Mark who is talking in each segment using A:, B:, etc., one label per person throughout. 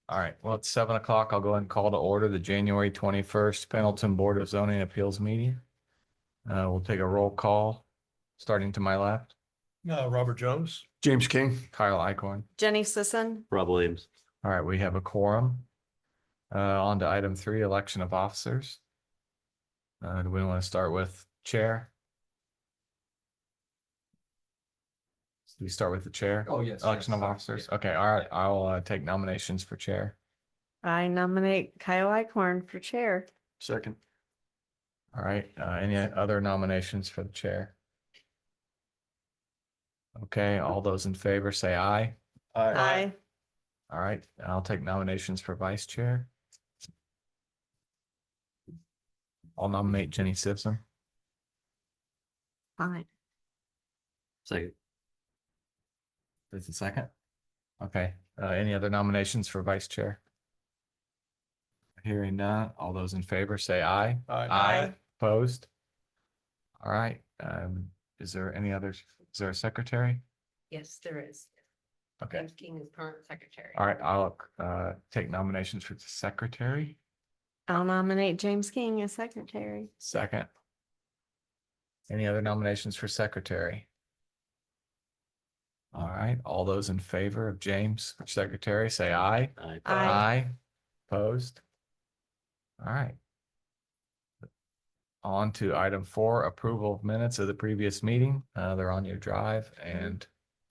A: All right, well, it's 7 o'clock. I'll go ahead and call to order the January 21st Pendleton Board of Zoning Appeals meeting. We'll take a roll call, starting to my left.
B: Robert Jones.
C: James King.
A: Kyle Icorn.
D: Jenny Sisson.
E: Rob Williams.
A: All right, we have a quorum. On to item 3, election of officers. Do we want to start with chair? Do we start with the chair?
C: Oh, yes.
A: Election of officers? Okay, all right, I'll take nominations for chair.
D: I nominate Kyle Icorn for chair.
C: Second.
A: All right, any other nominations for the chair? Okay, all those in favor say aye.
D: Aye.
A: All right, I'll take nominations for vice chair. I'll nominate Jenny Simpson.
D: Fine.
E: Second.
A: There's a second. Okay, any other nominations for vice chair? Hearing none, all those in favor say aye.
D: Aye.
A: Opposed? All right, is there any others? Is there a secretary?
F: Yes, there is.
A: Okay,
F: James King is current secretary.
A: all right, I'll take nominations for the secretary.
D: I'll nominate James King as secretary.
A: Second. Any other nominations for secretary? All right, all those in favor of James for secretary, say aye.
E: Aye.
D: Aye.
A: Opposed? All right. On to item 4, approval of minutes of the previous meeting. They're on your drive and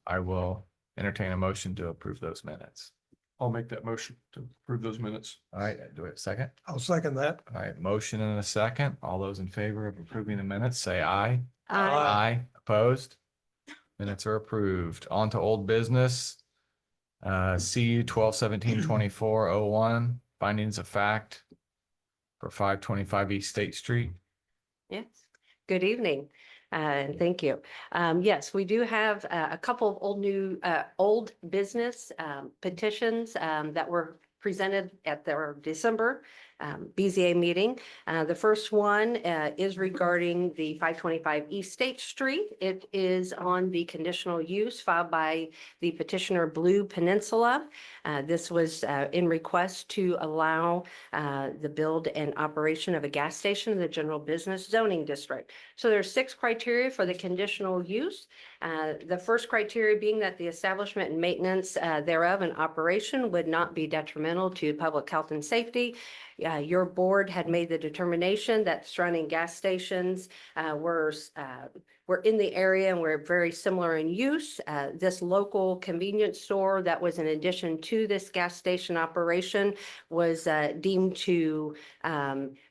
A: I will entertain a motion to approve those minutes.
C: I'll make that motion to approve those minutes.
A: All right, do we have a second?
B: I'll second that.
A: All right, motion and a second. All those in favor of approving the minutes, say aye.
D: Aye.
A: Opposed? Minutes are approved. On to old business. CU 12-17-24-01, findings of fact for 525 East State Street.
F: Yes, good evening, and thank you. Yes, we do have a couple of old business petitions that were presented at their December BZA meeting. The first one is regarding the 525 East State Street. It is on the conditional use filed by the petitioner Blue Peninsula. This was in request to allow the build and operation of a gas station in the general business zoning district. So there's 6 criteria for the conditional use. The first criteria being that the establishment and maintenance thereof and operation would not be detrimental to public health and safety. Your board had made the determination that surrounding gas stations were in the area and were very similar in use. This local convenience store that was in addition to this gas station operation was deemed to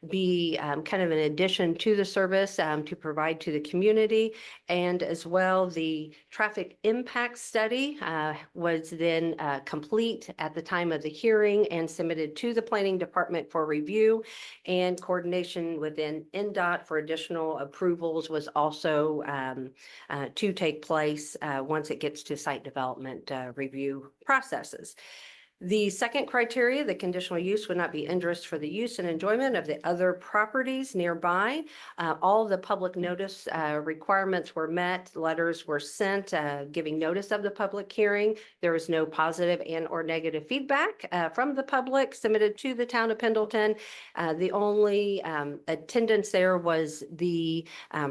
F: be kind of an addition to the service to provide to the community. And as well, the traffic impact study was then complete at the time of the hearing and submitted to the planning department for review, and coordination within NDOT for additional approvals was also to take place once it gets to site development review processes. The second criteria, the conditional use would not be injurious for the use and enjoyment of the other properties nearby. All the public notice requirements were met. Letters were sent giving notice of the public hearing. There was no positive and or negative feedback from the public submitted to the town of Pendleton. The only attendance there was the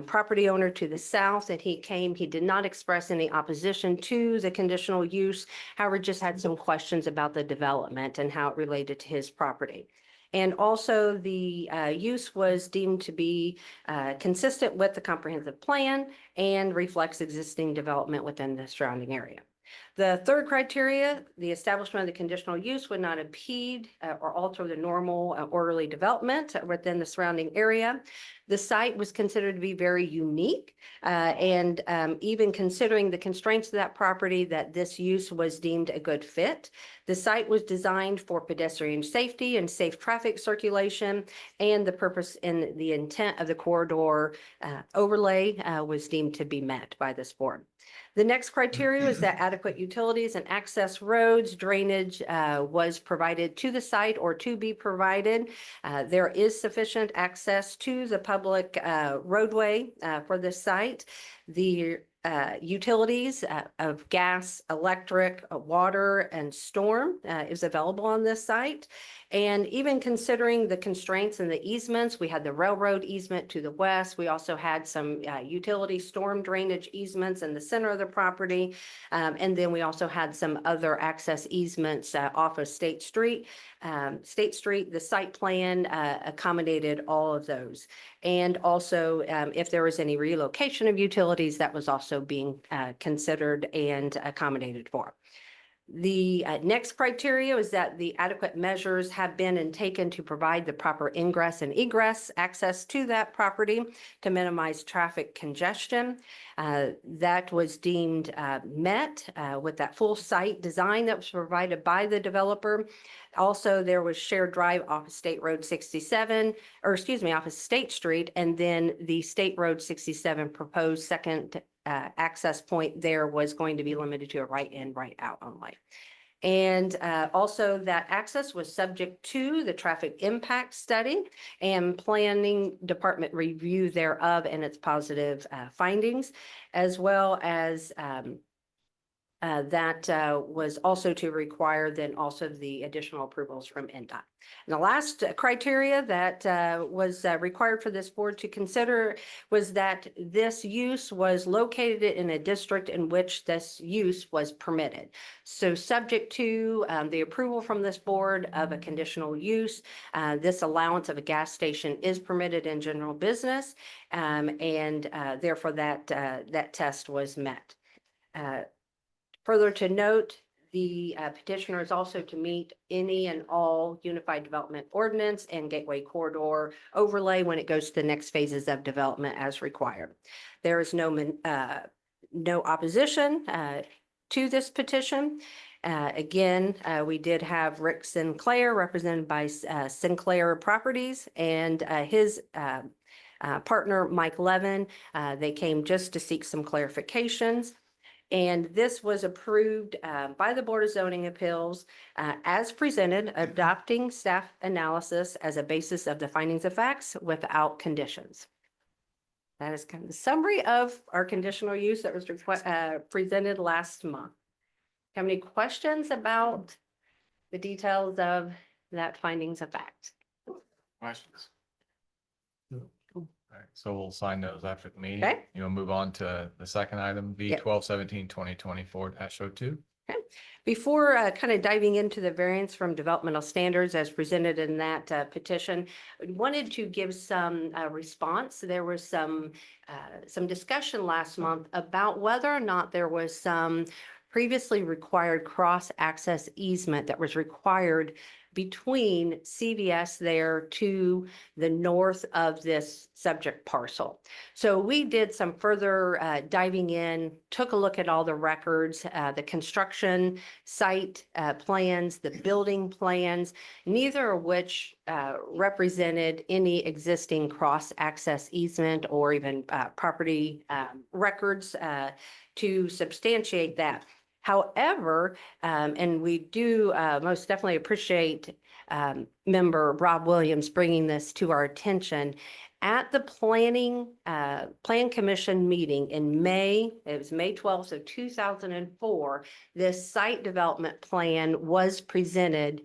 F: property owner to the south, and he did not express any opposition to the conditional use. However, just had some questions about the development and how it related to his property. And also the use was deemed to be consistent with the comprehensive plan and reflects existing development within the surrounding area. The third criteria, the establishment of the conditional use would not impede or alter the normal orderly development within the surrounding area. The site was considered to be very unique and even considering the constraints of that property, that this use was deemed a good fit. The site was designed for pedestrian safety and safe traffic circulation, and the purpose and the intent of the corridor overlay was deemed to be met by this board. The next criteria is that adequate utilities and access roads, drainage was provided to the site or to be provided. There is sufficient access to the public roadway for this site. The utilities of gas, electric, water, and storm is available on this site. And even considering the constraints and the easements, we had the railroad easement to the west. We also had some utility storm drainage easements in the center of the property. And then we also had some other access easements off of State Street. The site plan accommodated all of those. And also, if there was any relocation of utilities, that was also being considered and accommodated for. The next criteria is that the adequate measures have been and taken to provide the proper ingress and egress access to that property to minimize traffic congestion. That was deemed met with that full site design that was provided by the developer. Also, there was shared drive off of State Road 67, or excuse me, off of State Street, and then the State Road 67 proposed second access point there was going to be limited to a right in, right out only. And also that access was subject to the traffic impact study and planning department review thereof and its positive findings, as well as that was also to require then also the additional approvals from NDOT. And the last criteria that was required for this board to consider was that this use was located in a district in which this use was permitted. So subject to the approval from this board of a conditional use, this allowance of a gas station is permitted in general business, and therefore that test was met. Further to note, the petitioner is also to meet any and all Unified Development Ordinance and Gateway Corridor overlay when it goes to the next phases of development as required. There is no opposition to this petition. Again, we did have Rick Sinclair represented by Sinclair Properties and his partner, Mike Levin. They came just to seek some clarifications. And this was approved by the Board of Zoning Appeals as presented, adopting staff analysis as a basis of the findings of facts without conditions. That is kind of the summary of our conditional use that was presented last month. Have any questions about the details of that findings of fact?
C: Questions?
A: All right, so we'll sign those after the meeting.
F: Okay.
A: You'll move on to the second item, V
F: Yep.
A: 1217-2024-02.
F: Before kind of diving into the variance from developmental standards as presented in that petition, I wanted to give some response. There was some discussion last month about whether or not there was some previously required cross-access easement that was required between CVS there to the north of this subject parcel. So we did some further diving in, took a look at all the records, the construction site plans, the building plans, neither of which represented any existing cross-access easement or even property records to substantiate that. However, and we do most definitely appreciate member Rob Williams bringing this to our attention. At the Plan Commission meeting in May, it was May 12th of 2004, this site development plan was presented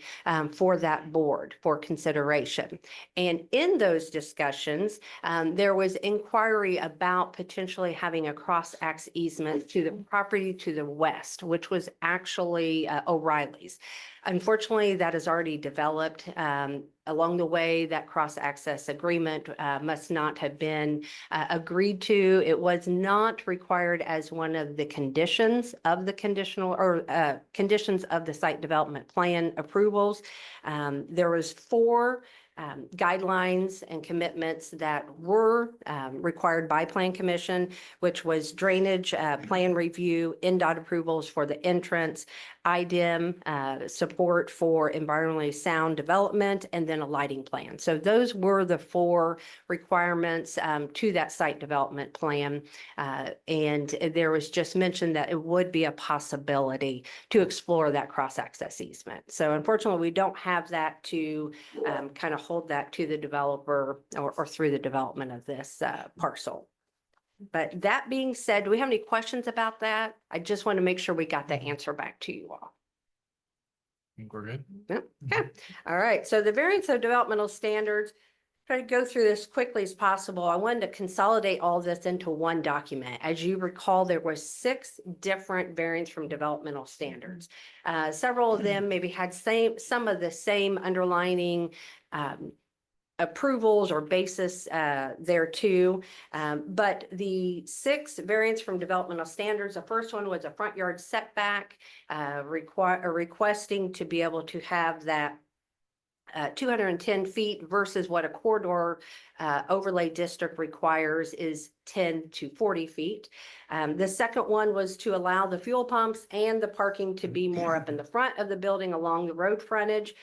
F: for that board for consideration. And in those discussions, there was inquiry about potentially having a cross-access easement to the property to the west, which was actually O'Reilly's. Unfortunately, that is already developed. Along the way, that cross-access agreement must not have been agreed to. It was not required as one of the conditions of the conditional or conditions of the site development plan approvals. There was 4 guidelines and commitments that were required by Plan Commission, which was drainage plan review, NDOT approvals for the entrance, IDEM support for environmentally sound development, and then a lighting plan. So those were the 4 requirements to that site development plan. And there was just mentioned that it would be a possibility to explore that cross-access easement. So unfortunately, we don't have that to kind of hold that to the developer or through the development of this parcel. But that being said, do we have any questions about that? I just want to make sure we got the answer back to you all.
C: I think we're good.
F: Yep, okay, all right, so the variance of developmental standards, try to go through this quickly as possible. I wanted to consolidate all this into one document. As you recall, there were 6 different variants from developmental standards. Several of them maybe had some of the same underlining approvals or basis there too. But the 6 variants from developmental standards, the first one was a front yard setback, requesting to be able to have that 210 feet versus what a corridor overlay district requires is 10 to 40 feet. The second one was to allow the fuel pumps and the parking to be more up in the front of the building along the road frontage.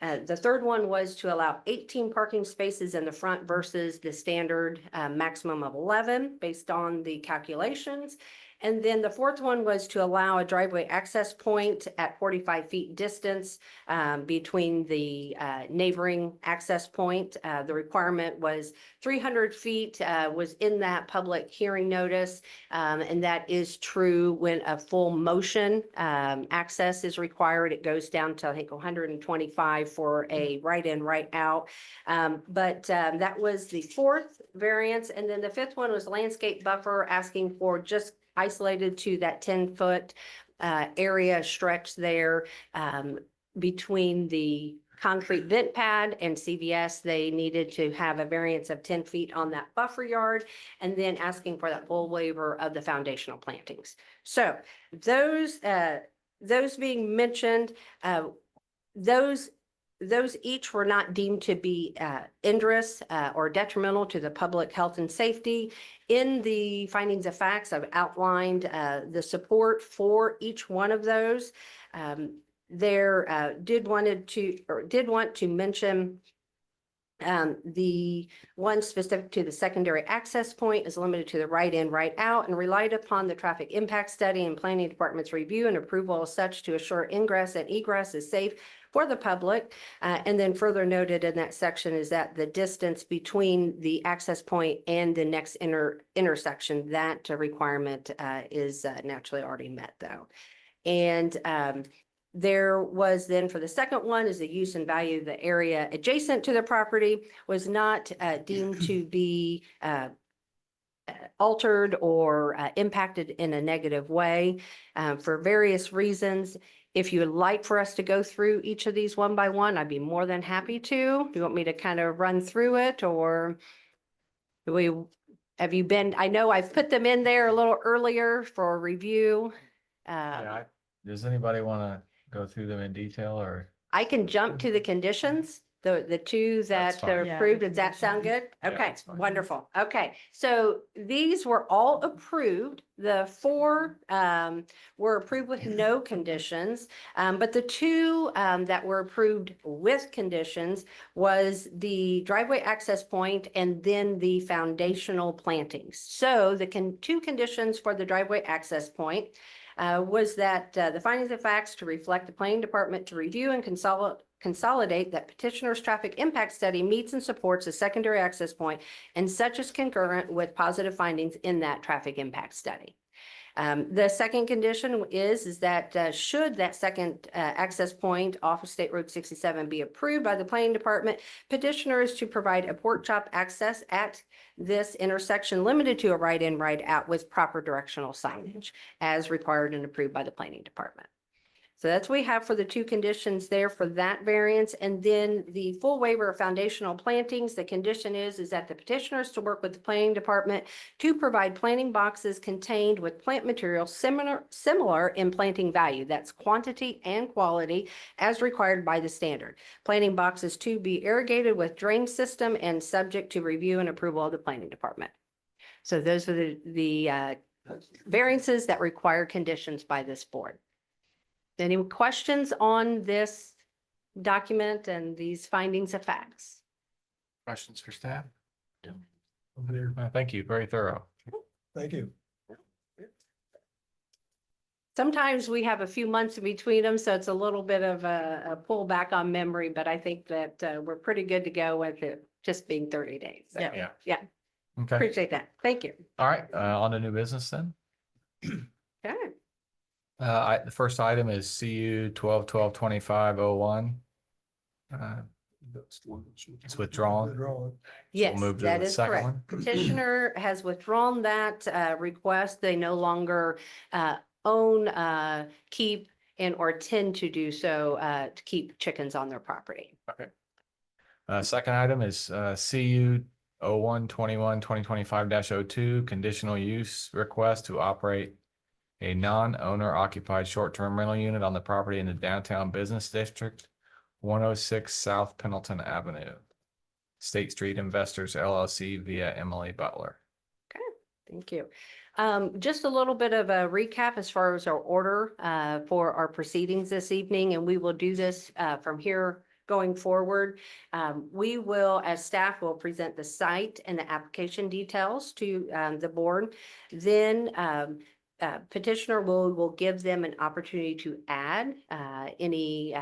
F: The third one was to allow 18 parking spaces in the front versus the standard maximum of 11 based on the calculations. And then the fourth one was to allow a driveway access point at 45 feet distance between the neighboring access point. The requirement was 300 feet was in that public hearing notice. And that is true when a full motion access is required. It goes down to, I think, 125 for a right in, right out. But that was the fourth variance. And then the fifth one was landscape buffer, asking for just isolated to that 10-foot area stretch there between the concrete vent pad and CVS. They needed to have a variance of 10 feet on that buffer yard, and then asking for that full waiver of the foundational plantings. So those being mentioned, those each were not deemed to be injurious or detrimental to the public health and safety. In the findings of facts, I've outlined the support for each one of those. Did want to mention the one specific to the secondary access point is limited to the right in, right out, and relied upon the traffic impact study and planning department's review and approval as such to assure ingress and egress is safe for the public. And then further noted in that section is that the distance between the access point and the next intersection, that requirement is naturally already met though. And there was then for the second one is the use and value of the area adjacent to the property was not deemed to be altered or impacted in a negative way for various reasons. If you would like for us to go through each of these one by one, I'd be more than happy to. Do you want me to kind of run through it, or have you been, I know I've put them in there a little earlier for review.
A: Does anybody want to go through them in detail or?
F: I can jump to the conditions, the 2
A: That's
F: that
A: fine.
F: are
D: Yeah,
F: approved.
D: the
F: Does that sound good?
A: Yeah,
F: Okay,
A: that's fine.
F: wonderful. Okay, so these were all approved. The 4 were approved with no conditions. But the 2 that were approved with conditions was the driveway access point and then the foundational plantings. So the 2 conditions for the driveway access point was that the findings of facts to reflect the planning department to review and consolidate that petitioner's traffic impact study meets and supports a secondary access point and such is concurrent with positive findings in that traffic impact study. The second condition is that should that second access point off of State Road 67 be approved by the planning department, petitioner is to provide a pork chop access at this intersection limited to a right in, right out with proper directional signage as required and approved by the planning department. So that's what we have for the 2 conditions there for that variance. And then the full waiver of foundational plantings, the condition is that the petitioners to work with the planning department to provide planting boxes contained with plant material similar in planting value. That's quantity and quality as required by the standard. Planting boxes to be irrigated with drain system and subject to review and approval of the planning department. So those are the variances that require conditions by this board. Any questions on this document and these findings of facts?
A: Questions for staff? Thank you. Very thorough.
B: Thank you.
F: Sometimes we have a few months in between them, so it's a little bit of a pullback on memory, but I think that we're pretty good to go with it just being 30 days. So,
D: Yeah.
A: Yeah. Okay,
F: Appreciate that. Thank you.
A: all right, on to new business then.
F: Okay.
A: The first item is CU 12/12/25/01. It's withdrawn.
B: Withdrawn.
F: Yes,
A: move to
F: that
A: the
F: is
A: second
F: correct.
A: one.
F: Petitioner has withdrawn that request. They no longer own, keep, and or tend to do so to keep chickens on their property.
A: Second item is CU 01/21/2025-02, conditional use request to operate a non-owner occupied short-term rental unit on the property in the downtown business district, 106 South Pendleton Avenue. State Street Investors LLC via Emily Butler.
F: Thank you. Just a little bit of a recap as far as our order for our proceedings this evening, and we will do this from here going forward. We will, as staff, will present the site and the application details to the board. Then petitioner will give them an opportunity to add any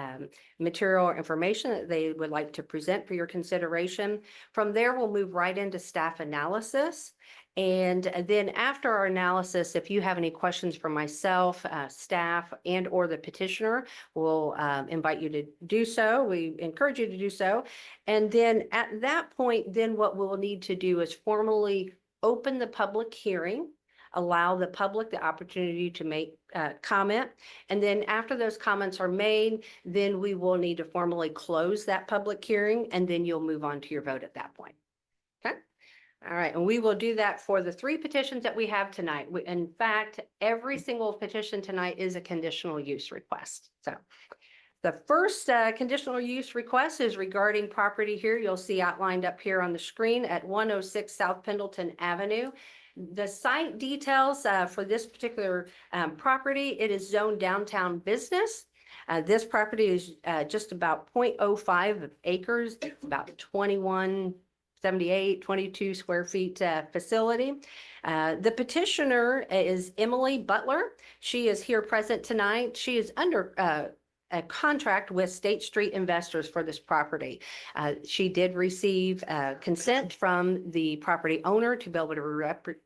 F: material or information that they would like to present for your consideration. From there, we'll move right into staff analysis. And then after our analysis, if you have any questions for myself, staff, and or the petitioner, we'll invite you to do so. We encourage you to do so. And then at that point, then what we'll need to do is formally open the public hearing, allow the public the opportunity to make comment. And then after those comments are made, then we will need to formally close that public hearing, and then you'll move on to your vote at that point. Okay? All right, and we will do that for the 3 petitions that we have tonight. In fact, every single petition tonight is a conditional use request. So the first conditional use request is regarding property here. You'll see outlined up here on the screen at 106 South Pendleton Avenue. The site details for this particular property, it is zoned downtown business. This property is just about 0.05 acres, about 2178, 22 square feet facility. The petitioner is Emily Butler. She is here present tonight. She is under a contract with State Street Investors for this property. She did receive consent from the property owner to be able to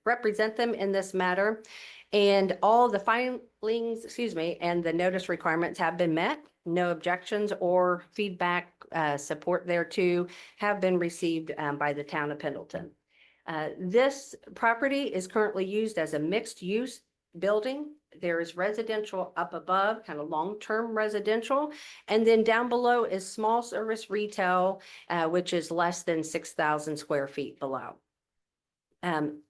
F: represent them in this matter. And all the filings, and the notice requirements have been met. No objections or feedback support thereto have been received by the town of Pendleton. This property is currently used as a mixed use building. There is residential up above, kind of long-term residential. And then down below is small service retail, which is less than 6,000 square feet below.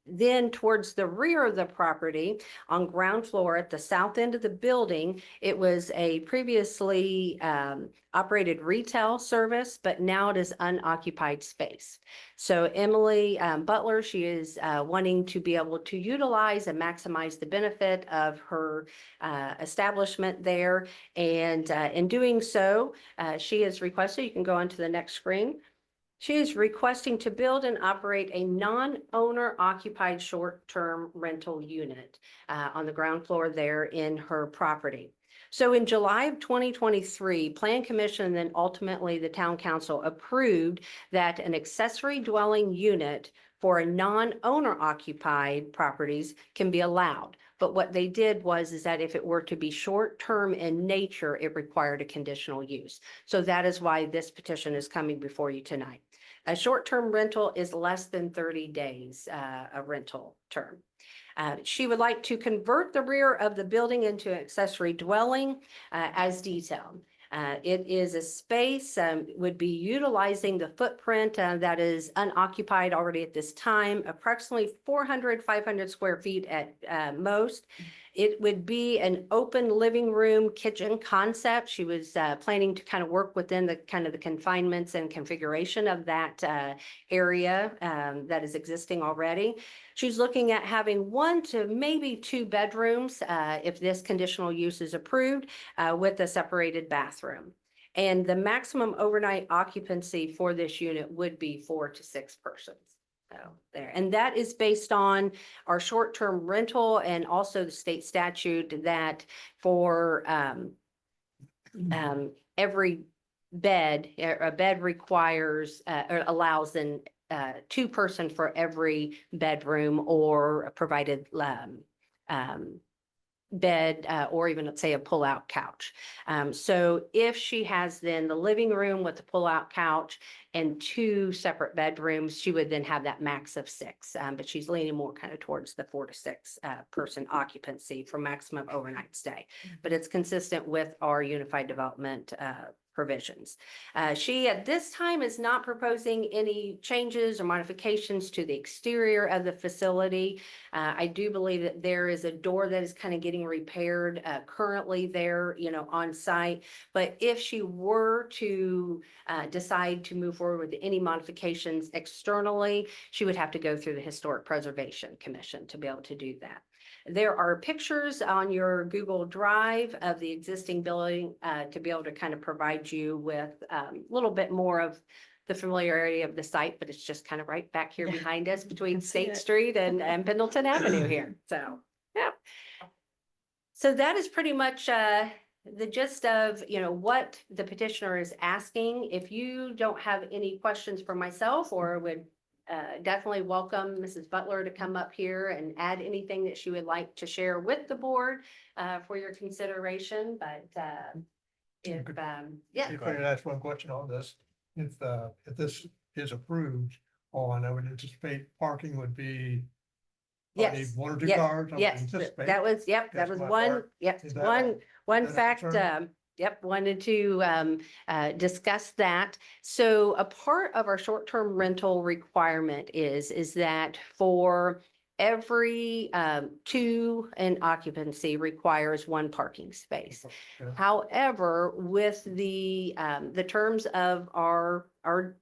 F: Then towards the rear of the property on ground floor at the south end of the building, it was a previously operated retail service, but now it is unoccupied space. So Emily Butler, she is wanting to be able to utilize and maximize the benefit of her establishment there. And in doing so, she has requested, you can go on to the next screen. She is requesting to build and operate a non-owner occupied short-term rental unit on the ground floor there in her property. So in July of 2023, Plan Commission and then ultimately the Town Council approved that an accessory dwelling unit for a non-owner occupied properties can be allowed. But what they did is that if it were to be short-term in nature, it required a conditional use. So that is why this petition is coming before you tonight. A short-term rental is less than 30 days, a rental term. She would like to convert the rear of the building into an accessory dwelling as detailed. It is a space, would be utilizing the footprint that is unoccupied already at this time, approximately 500 square feet at most. It would be an open living room kitchen concept. She was planning to kind of work within the kind of the confinements and configuration of that area that is existing already. She's looking at having 1 to maybe 2 bedrooms if this conditional use is approved with a separated bathroom. And the maximum overnight occupancy for this unit would be 4 to 6 persons. So there, and that is based on our short-term rental and also the state statute that for every bed, a bed requires or allows an two-person for every bedroom or provided bed, or even let's say a pull-out couch. So if she has then the living room with the pull-out couch and two separate bedrooms, she would then have that max of six. But she's leaning more kind of towards the 4 to 6 person occupancy for maximum overnight stay. But it's consistent with our unified development provisions. She at this time is not proposing any changes or modifications to the exterior of the facility. I do believe that there is a door that is kind of getting repaired currently there, on site. But if she were to decide to move forward with any modifications externally, she would have to go through the Historic Preservation Commission to be able to do that. There are pictures on your Google Drive of the existing building to be able to kind of provide you with a little bit more of the familiarity of the site, but it's just kind of right back here
D: Yeah.
F: behind us between
D: can see
F: State
D: it.
F: Street and Pendleton Avenue here. So, yeah. So that is pretty much the gist of, what the petitioner is asking. If you don't have any questions for myself or would definitely welcome Mrs. Butler to come up here and add anything that she would like to share with the board for your consideration, but if, yeah.
B: If I could ask one question on this, if this is approved on, I would anticipate parking would be probably
F: Yes,
B: 1 or 2
F: yes,
B: cars. I would
F: Yes,
B: anticipate.
F: that was, that
B: That's
F: was
B: my
F: one,
B: part.
F: yep,
B: Is that
F: one
B: is that a
F: fact,
B: concern?
F: wanted to discuss that. So a part of our short-term rental requirement is that for every 2 in occupancy requires 1 parking space.
B: Okay.
F: However, with the terms of our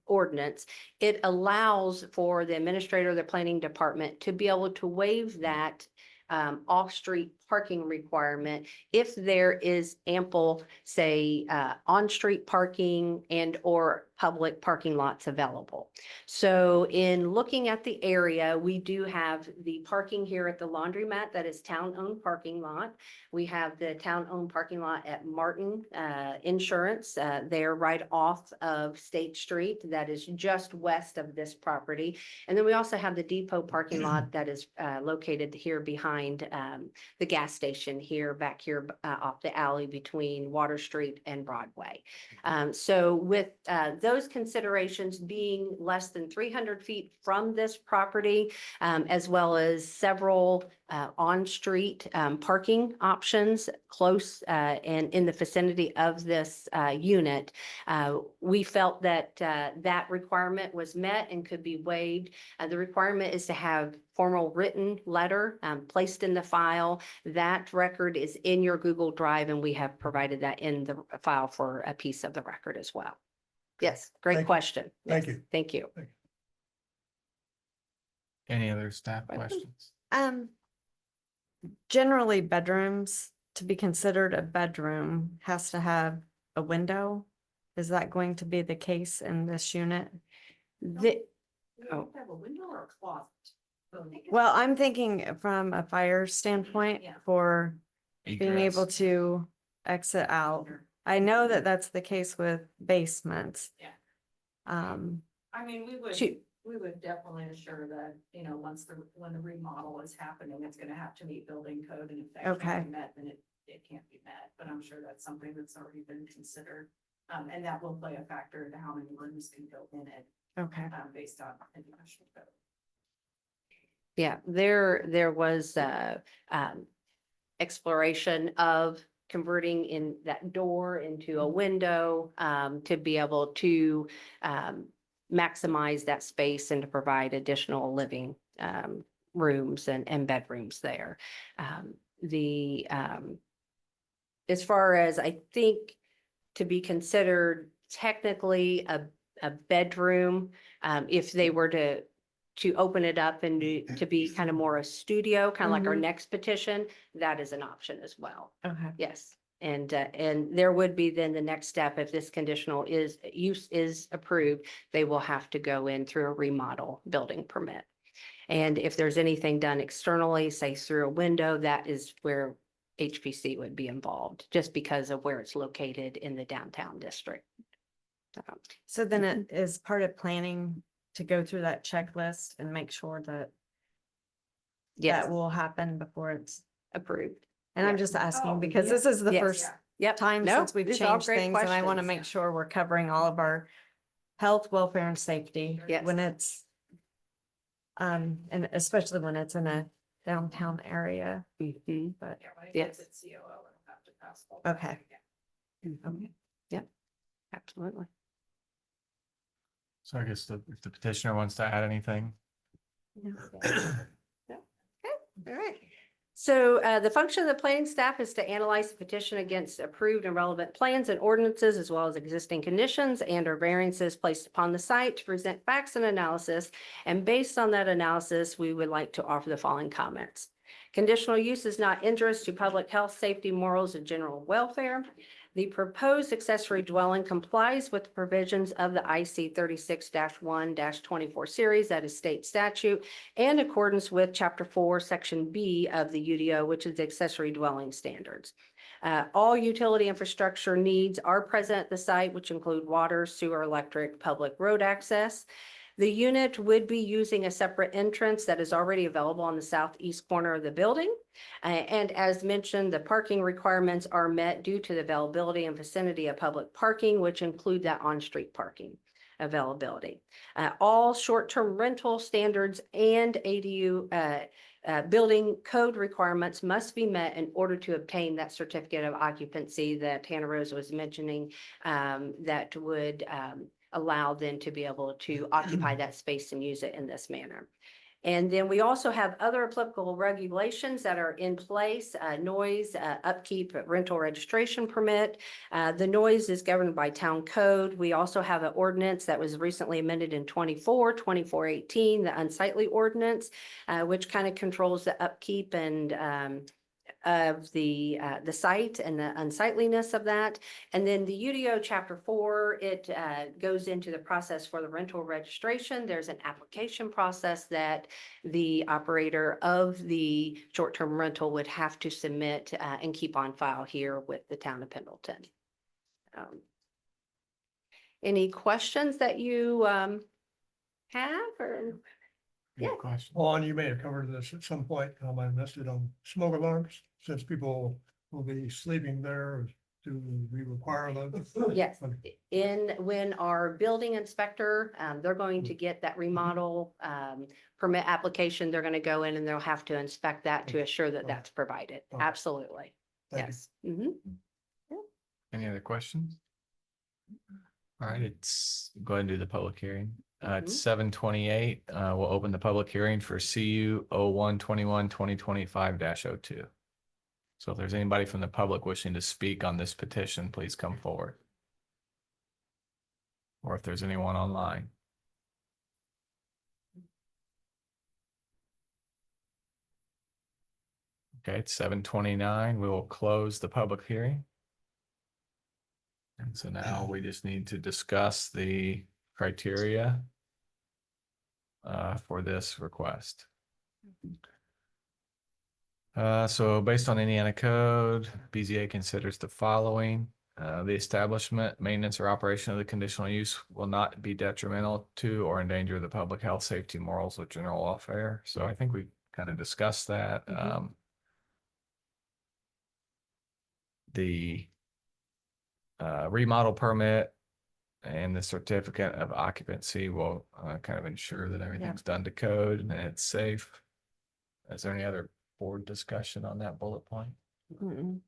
F: ordinance, it allows for the administrator of the planning department to be able to waive that off-street parking requirement if there is ample, say, on-street parking and or public parking lots available. So in looking at the area, we do have the parking here at the laundromat that is town-owned parking lot. We have the town-owned parking lot at Martin Insurance. They're right off of State Street. That is just west of this property. And then we also have the depot parking lot that is located here behind the gas station here, back here off the alley between Water Street and Broadway. So with those considerations being less than 300 feet from this property, as well as several on-street parking options close and in the vicinity of this unit, we felt that that requirement was met and could be waived. The requirement is to have formal written letter placed in the file. That record is in your Google Drive, and we have provided that in the file for a piece of the record as well. Yes, great
B: Thank you.
F: question.
B: Thank
F: Yes,
B: you.
F: Thank you.
A: Any other staff
F: Welcome.
A: questions?
D: Generally bedrooms, to be considered a bedroom, has to have a window. Is that going to be the case in this unit? Oh.
G: Have a window or a closet?
D: Well, I'm thinking from a fire standpoint
G: Yeah.
D: for being able
A: Egress.
D: to exit out. I know that that's the case with basements.
G: Yeah. I mean,
F: Shoot.
G: we would definitely assure that, when the remodel is happening, it's gonna have to meet building code, and if that
D: Okay.
G: can't be met, then it can't be met, but I'm sure that's something that's already been considered. And that will play a factor into how many rooms can go in it,
D: Okay.
G: based on international code.
F: Yeah, there was exploration of converting in that door into a window to be able to maximize that space and to provide additional living rooms and bedrooms there. As far as I think to be considered technically a bedroom, if they were to open it up and to be kind of more a studio, kind of like our
D: Mhm.
F: next petition, that is an option as well.
D: Okay.
F: Yes. And there would be then the next step, if this conditional use is approved, they will have to go in through a remodel building permit. And if there's anything done externally, say through a window, that is where HPC would be involved, just because of where it's located in the downtown district.
D: So then it is part of planning to go through that checklist and make sure that
F: Yes,
D: that will happen before it's,
F: approved.
D: and I'm
F: Yeah.
D: just asking
G: Oh,
D: because
G: yeah.
D: this is the
F: Yes.
D: first
G: Yeah.
F: Yep.
D: time
F: No,
D: since we've
F: these are all
D: changed
F: great
D: things, and I want to
F: questions.
D: make sure we're covering all of our health, welfare, and safety.
F: Yes.
D: When it's, and especially when it's in a downtown area,
F: Mhm.
D: but,
G: Yeah, when it
F: Yes.
G: gets its COO, it'll have to pass. both.
D: Okay.
G: Yeah.
F: Okay. Yep, absolutely.
A: So I guess if the petitioner wants to add anything.
F: All right. So the function of the planning staff is to analyze the petition against approved and relevant plans and ordinances, as well as existing conditions and or variances placed upon the site, to present facts and analysis. And based on that analysis, we would like to offer the following comments. Conditional use is not injurious to public health, safety, morals, and general welfare. The proposed accessory dwelling complies with the provisions of the IC 36-1-24 series, that is state statute, and accordance with Chapter 4, Section B of the UDO, which is the accessory dwelling standards. All utility infrastructure needs are present at the site, which include water, sewer, electric, public road access. The unit would be using a separate entrance that is already available on the southeast corner of the building. And as mentioned, the parking requirements are met due to the availability and vicinity of public parking, which include that on-street parking availability. All short-term rental standards and ADU building code requirements must be met in order to obtain that certificate of occupancy that Hannah Rose was mentioning, that would allow them to be able to occupy that space and use it in this manner. And then we also have other applicable regulations that are in place, noise, upkeep, rental registration permit. The noise is governed by town code. We also have an ordinance that was recently amended in 2418, the unsightly ordinance, which kind of controls the upkeep and of the site and the unsightliness of that. And then the UDO Chapter 4, it goes into the process for the rental registration. There's an application process that the operator of the short-term rental would have to submit and keep on file here with the town of Pendleton. Any questions that you have or?
A: Good
F: Yeah.
A: question.
B: Juan, you may have covered this at some point, I missed it on smoke alarms, since people will be sleeping there, do we require those?
F: Yes, when our building inspector, they're going to get that remodel permit application, they're going to go in and they'll have to inspect that to assure that that's provided.
B: Okay.
F: Absolutely.
B: Thank you.
F: Yes. Mhm.
A: Any other questions? All right, go ahead and do the public hearing. It's 7:28. We'll open the public hearing for CU 0121-2025-02. So if there's anybody from the public wishing to speak on this petition, please come forward. Or if there's anyone online. Okay, it's 7:29. We will close the public hearing. And so now we just need to discuss the criteria for this request. So based on Indiana code, BZA considers the following. The establishment, maintenance, or operation of the conditional use will not be detrimental to or endanger the public health, safety, morals, or general welfare. So I think we kind of discussed that. The remodel permit and the certificate of occupancy will kind of ensure that everything's done to code and it's safe. Is there any other board discussion on that bullet point?
F: Mm-mm.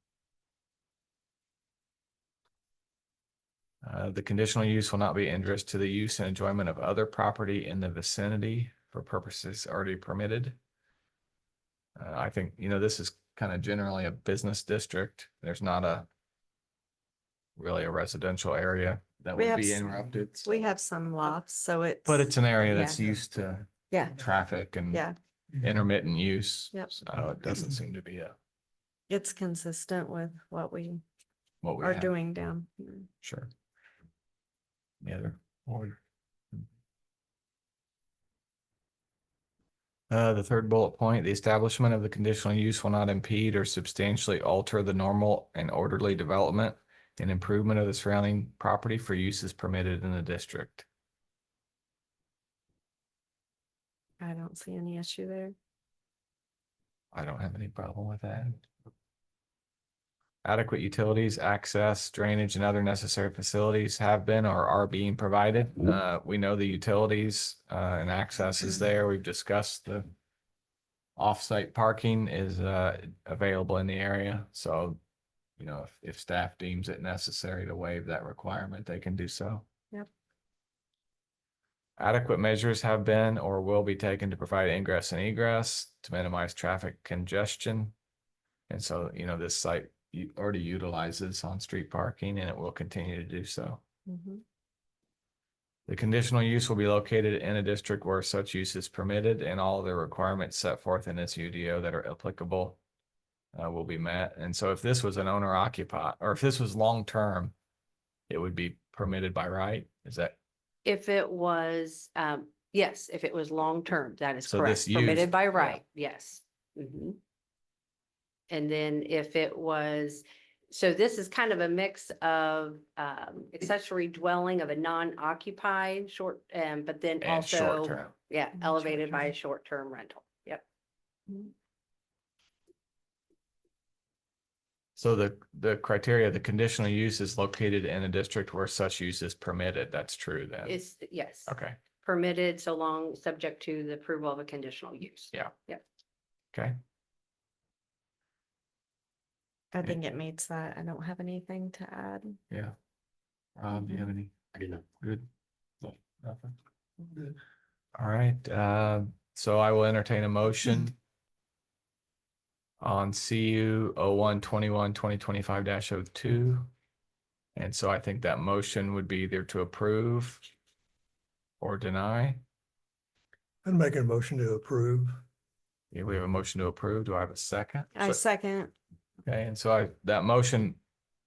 A: The conditional use will not be injurious to the use and enjoyment of other property in the vicinity for purposes already permitted. I think, this is kind of generally a business district. There's not really a residential area that
D: We
A: would
D: have
A: be
D: s-
A: interrupted.
D: we have some lofts, so it's.
A: But it's an area
F: Yeah.
A: that's used to
D: Yeah,
A: traffic and
D: yeah,
A: intermittent use.
D: Yep.
A: So it doesn't seem to be
D: it's consistent with what we
A: what we
D: are
A: have.
D: doing down here.
A: Sure. Any other board? The third bullet point, the establishment of the conditional use will not impede or substantially alter the normal and orderly development and improvement of the surrounding property for uses permitted in the district.
D: I don't see any issue there.
A: I don't have any problem with that. Adequate utilities, access, drainage, and other necessary facilities have been or are being provided. We know the utilities, and access is there. We've discussed the off-site parking is, available in the area. So, you know, if staff deems it necessary to waive that requirement, they can do so.
D: Yep.
A: Adequate measures have been or will be taken to provide ingress and egress to minimize traffic congestion. And so, you know, this site already utilizes on-street parking and it will continue to do so.
D: Mhm.
A: The conditional use will be located in a district where such use is permitted and all the requirements set forth in this UDO that are applicable will be met. And so if this was an owner occupied, or if this was long-term, it would be permitted by right? Is that,
F: If it was, yes, if it was long-term, that is
A: So
F: correct.
A: this use-
F: Permitted by
A: yeah.
F: right, yes. Mhm. And then if it was, so this is kind of a mix of accessory dwelling of a non-occupied short, but then
A: and
F: also,
A: short-term?
F: yeah,
D: And
F: elevated by a
D: short-term.
F: short-term rental. Yep.
A: So the criteria, the conditional use is located in a district where such use is permitted. That's true then?
F: It's, yes,
A: Okay,
F: permitted so long subject to the approval of a conditional use.
A: Yeah.
F: Yep.
A: okay.
D: I think it meets that. I don't have anything to add.
A: Yeah. Rob, do you have any?
E: I do not.
A: Good. No, nothing.
B: Good.
A: All right, so I will entertain a motion on CU 01/21/2025-02. And so I think that motion would be either to approve or deny.
B: I'm making a motion to approve.
A: Yeah, we have a motion to approve. Do I have a second?
D: I second.
A: Okay, and so that motion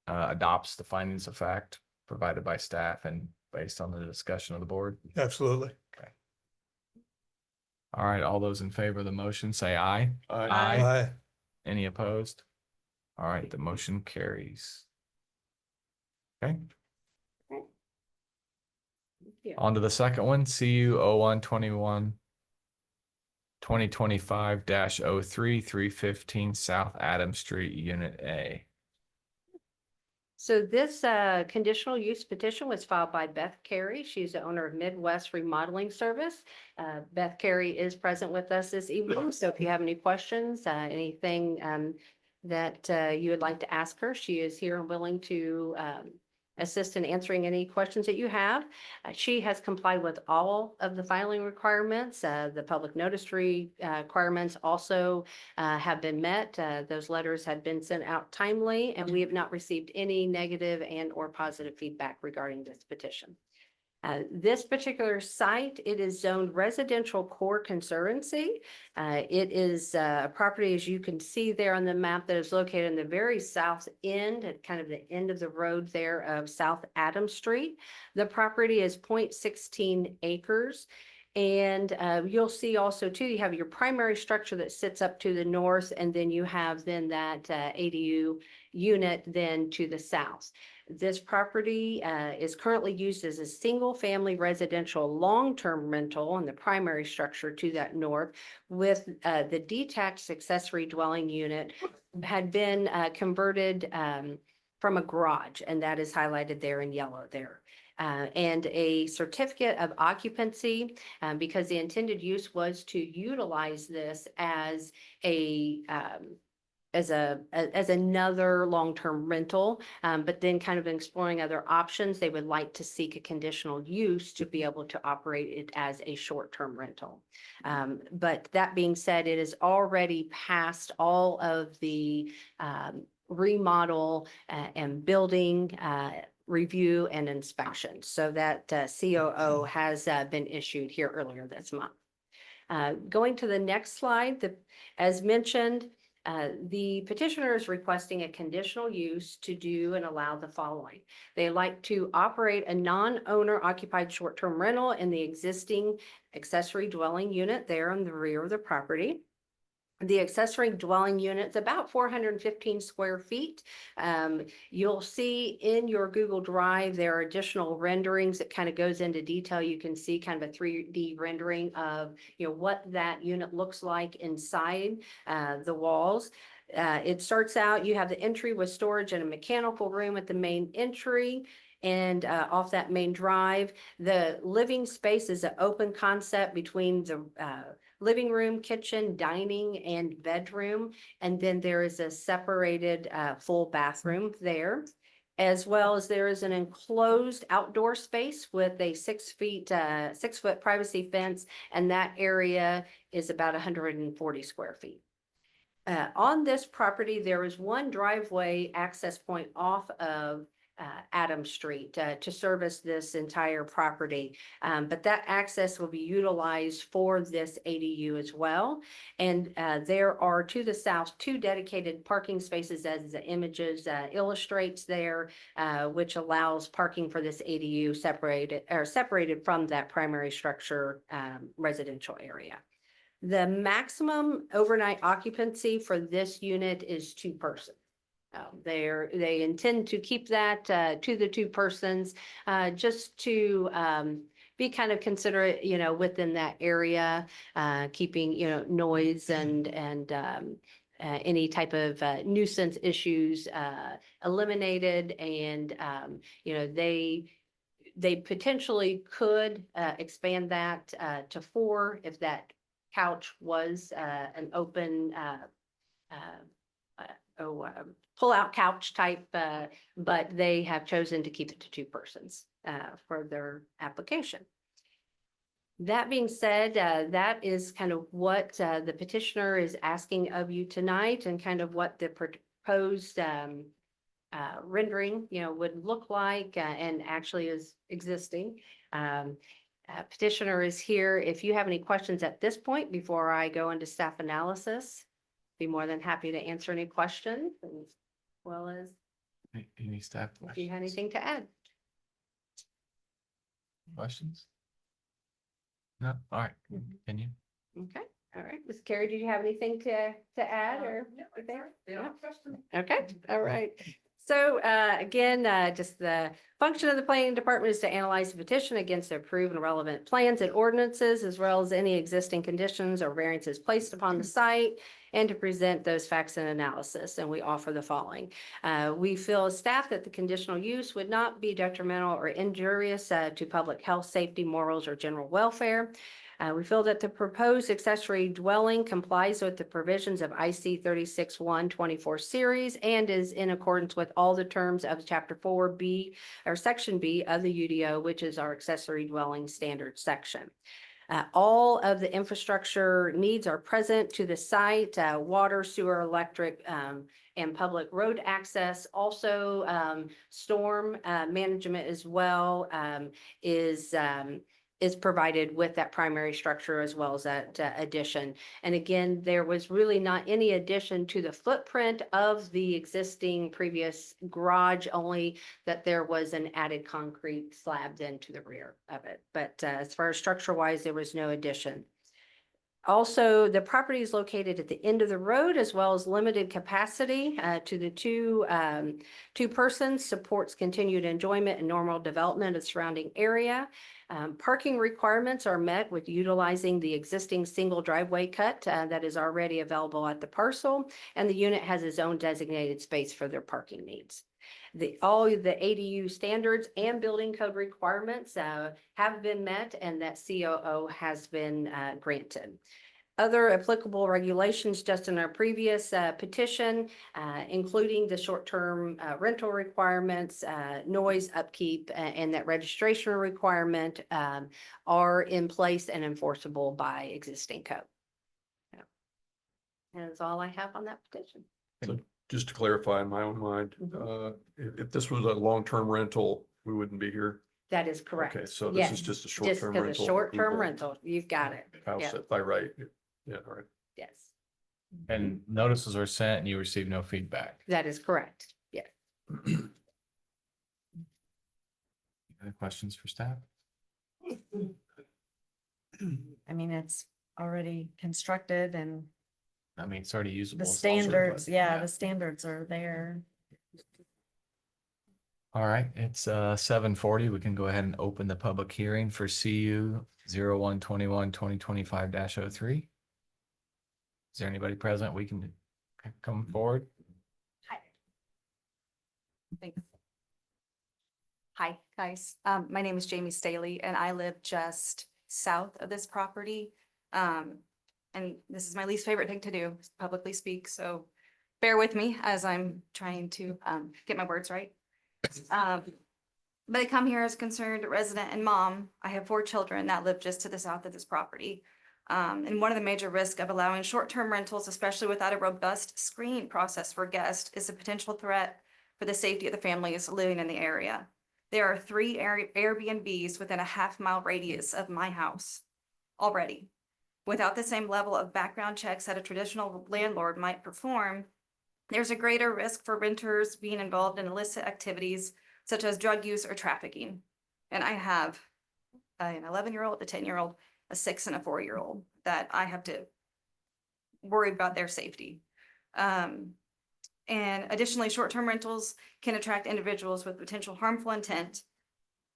A: adopts the findings of fact provided by staff and based on the discussion of the board.
B: Absolutely.
A: All right, all those in favor of the motion, say aye.
B: Aye.
A: Any opposed? All right, the motion carries. Okay,
F: Yeah.
A: on to the second one, CU 01/21/2025-03, 315 South Adams Street, Unit A.
F: So this conditional use petition was filed by Beth Carey. She's the owner of Midwest Remodeling Service. Beth Carey is present with us this evening, so if you have any questions, anything that you would like to ask her, she is here and willing to assist in answering any questions that you have. She has complied with all of the filing requirements. The public notice requirements also have been met. Those letters had been sent out timely, and we have not received any negative and or positive feedback regarding this petition. This particular site, it is zoned residential core conservancy. It is a property, as you can see there on the map, that is located in the very south end, at kind of the end of the road there of South Adams Street. The property is 0.16 acres. And you'll see also too, you have your primary structure that sits up to the north, and then you have then that ADU unit then to the south. This property is currently used as a single-family residential long-term rental on the primary structure to that north, with the detached accessory dwelling unit had been converted from a garage, and that is highlighted there in yellow there. And a certificate of occupancy, because the intended use was to utilize this as as another long-term rental, but then kind of exploring other options, they would like to seek a conditional use to be able to operate it as a short-term rental. But that being said, it is already passed all of the remodel and building review and inspection. So that COO has been issued here earlier this month. Going to the next slide, as mentioned, the petitioner is requesting a conditional use to do and allow the following. They like to operate a non-owner occupied short-term rental in the existing accessory dwelling unit there on the rear of the property. The accessory dwelling unit's about 415 square feet. You'll see in your Google Drive, there are additional renderings that kind of goes into detail. You can see kind of a 3D rendering of, what that unit looks like inside the walls. It starts out, you have the entry with storage and a mechanical room at the main entry. And off that main drive, the living space is an open concept between the living room, kitchen, dining, and bedroom. And then there is a separated full bathroom there, as well as there is an enclosed outdoor space with a 6-foot privacy fence. And that area is about 140 square feet. On this property, there is one driveway access point off of Adams Street to service this entire property. But that access will be utilized for this ADU as well. And there are to the south 2 dedicated parking spaces, as the images illustrates there, which allows parking for this ADU separated from that primary structure residential area. The maximum overnight occupancy for this unit is 2 persons. They intend to keep that to the 2 persons, just to be kind of considerate, within that area, keeping, noise and any type of nuisance issues eliminated. And, they potentially could expand that to 4 if that couch was an open pull-out couch type, but they have chosen to keep it to 2 persons for their application. That being said, that is kind of what the petitioner is asking of you tonight, and kind of what the proposed rendering, would look like, and actually is existing. Petitioner is here. If you have any questions at this point before I go into staff analysis, be more than happy to answer any questions, as well as
A: Any staff
F: if you have anything to add.
A: questions? No, all right, continue.
F: Okay, all right. Ms. Carey, did you have anything to add or? Yeah. Okay, all right. So again, just the function of the planning department is to analyze the petition against the approved and relevant plans and ordinances, as well as any existing conditions or variances placed upon the site, and to present those facts and analysis. And we offer the following. We feel as staff that the conditional use would not be detrimental or injurious to public health, safety, morals, or general welfare. We feel that the proposed accessory dwelling complies with the provisions of IC 36-124 series and is in accordance with all the terms of Chapter 4B or Section B of the UDO, which is our accessory dwelling standard section. All of the infrastructure needs are present to the site, water, sewer, electric, and public road access. Also, storm management as well is provided with that primary structure, as well as that addition. And again, there was really not any addition to the footprint of the existing previous garage, only that there was an added concrete slab then to the rear of it. But as far as structure wise, there was no addition. Also, the property is located at the end of the road, as well as limited capacity to the two persons, supports continued enjoyment and normal development of the surrounding area. Parking requirements are met with utilizing the existing single driveway cut that is already available at the parcel, and the unit has its own designated space for their parking needs. All the ADU standards and building code requirements have been met, and that COO has been granted. Other applicable regulations just in our previous petition, including the short-term rental requirements, noise upkeep, and that registration requirement are in place and enforceable by existing code. Yeah. And that's all I have on that petition.
H: Just to clarify in my own mind, if this was a long-term rental, we wouldn't be here.
F: That is correct.
H: Okay, so this
F: Yes,
H: is just a
F: just
H: short-term
F: because
H: rental.
F: of short-term
H: approval.
F: rental, you've got it.
H: House
F: Yeah.
H: by right. Yeah, all right.
F: Yes,
A: And notices are sent and you receive no feedback.
F: that is correct. Yeah.
A: Any questions for staff?
D: I mean, it's already constructed and
A: I mean, it's already usable.
D: The
A: as long as-
D: standards, yeah, the standards are there.
A: All right, it's 7:40. We can go ahead and open the public hearing for CU 01/21/2025-03. Is there anybody present? We can come forward.
I: Thanks. Hi, guys. My name is Jamie Staley and I live just south of this property. And this is my least favorite thing to do, is publicly speak, so bear with me as I'm trying to, get my words right. But I come here as a concerned resident and mom. I have 4 children that live just to the south of this property. And one of the major risks of allowing short-term rentals, especially without a robust screening process for guests, is a potential threat for the safety of the families living in the area. There are 3 Airbnbs within a half-mile radius of my house already. Without the same level of background checks that a traditional landlord might perform, there's a greater risk for renters being involved in illicit activities such as drug use or trafficking. And I have an 11-year-old, a 10-year-old, a 6 and a 4-year-old that I have to worry about their safety. And additionally, short-term rentals can attract individuals with potential harmful intent,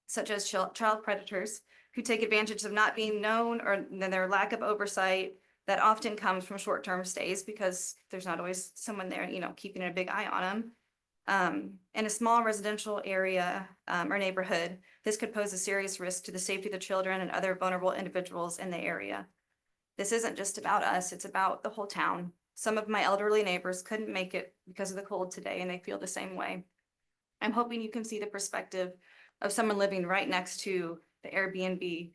I: such as child predators, who take advantage of not being known or their lack of oversight that often comes from short-term stays because there's not always someone there, keeping a big eye on them. In a small residential area or neighborhood, this could pose a serious risk to the safety of the children and other vulnerable individuals in the area. This isn't just about us, it's about the whole town. Some of my elderly neighbors couldn't make it because of the cold today, and they feel the same way. I'm hoping you can see the perspective of someone living right next to the Airbnb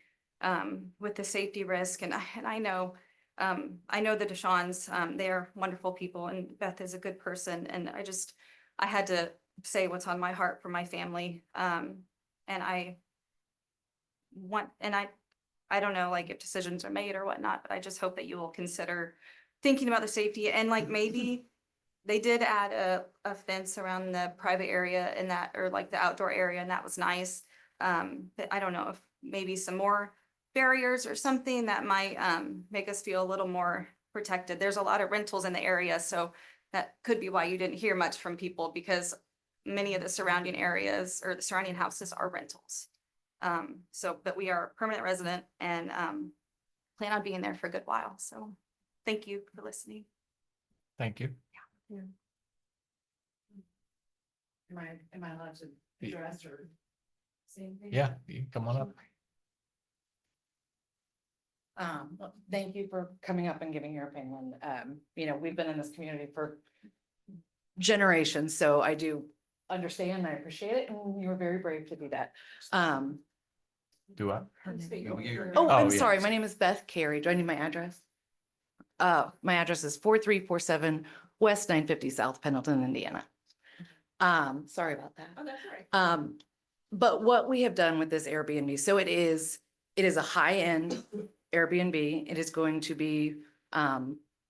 I: with the safety risk. And I know the Deshawn's, they're wonderful people, and Beth is a good person. And I had to say what's on my heart for my family. And I don't know, like, if decisions are made or whatnot, but I just hope that you will consider thinking about the safety and, like, maybe they did add a fence around the private area and that, or like the outdoor area, and that was nice. But I don't know if maybe some more barriers or something that might make us feel a little more protected. There's a lot of rentals in the area, so that could be why you didn't hear much from people, because many of the surrounding areas or the surrounding houses are rentals. But we are a permanent resident and plan on being there for a good while. So thank you for listening.
A: Thank you.
G: Am I allowed to
A: Yeah.
G: address or say anything?
A: Yeah, you can come on up.
J: Well, thank you for coming up and giving your opinion. We've been in this community for generations, so I do understand and I appreciate it, and you were very brave to do that.
A: Do I?
J: Oh,
A: Oh,
J: I'm
A: yeah.
J: sorry. My name is Beth Carey. Do I need my address? My address is 4347 West 950 South Pendleton, Indiana. Sorry about that.
G: Oh, that's right.
J: But what we have done with this Airbnb, so it is a high-end Airbnb. It is going to be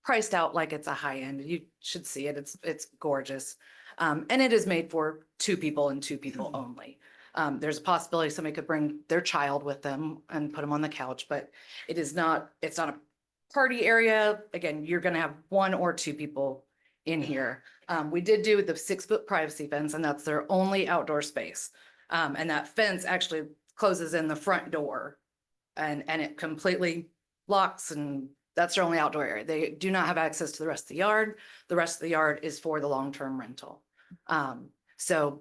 J: priced out like it's a high-end. You should see it. It's gorgeous. And it is made for 2 people and 2 people only. There's a possibility somebody could bring their child with them and put them on the couch, but it's not a party area. Again, you're gonna have 1 or 2 people in here. We did do the 6-foot privacy fence, and that's their only outdoor space. And that fence actually closes in the front door and it completely locks, and that's their only outdoor area. They do not have access to the rest of the yard. The rest of the yard is for the long-term rental. And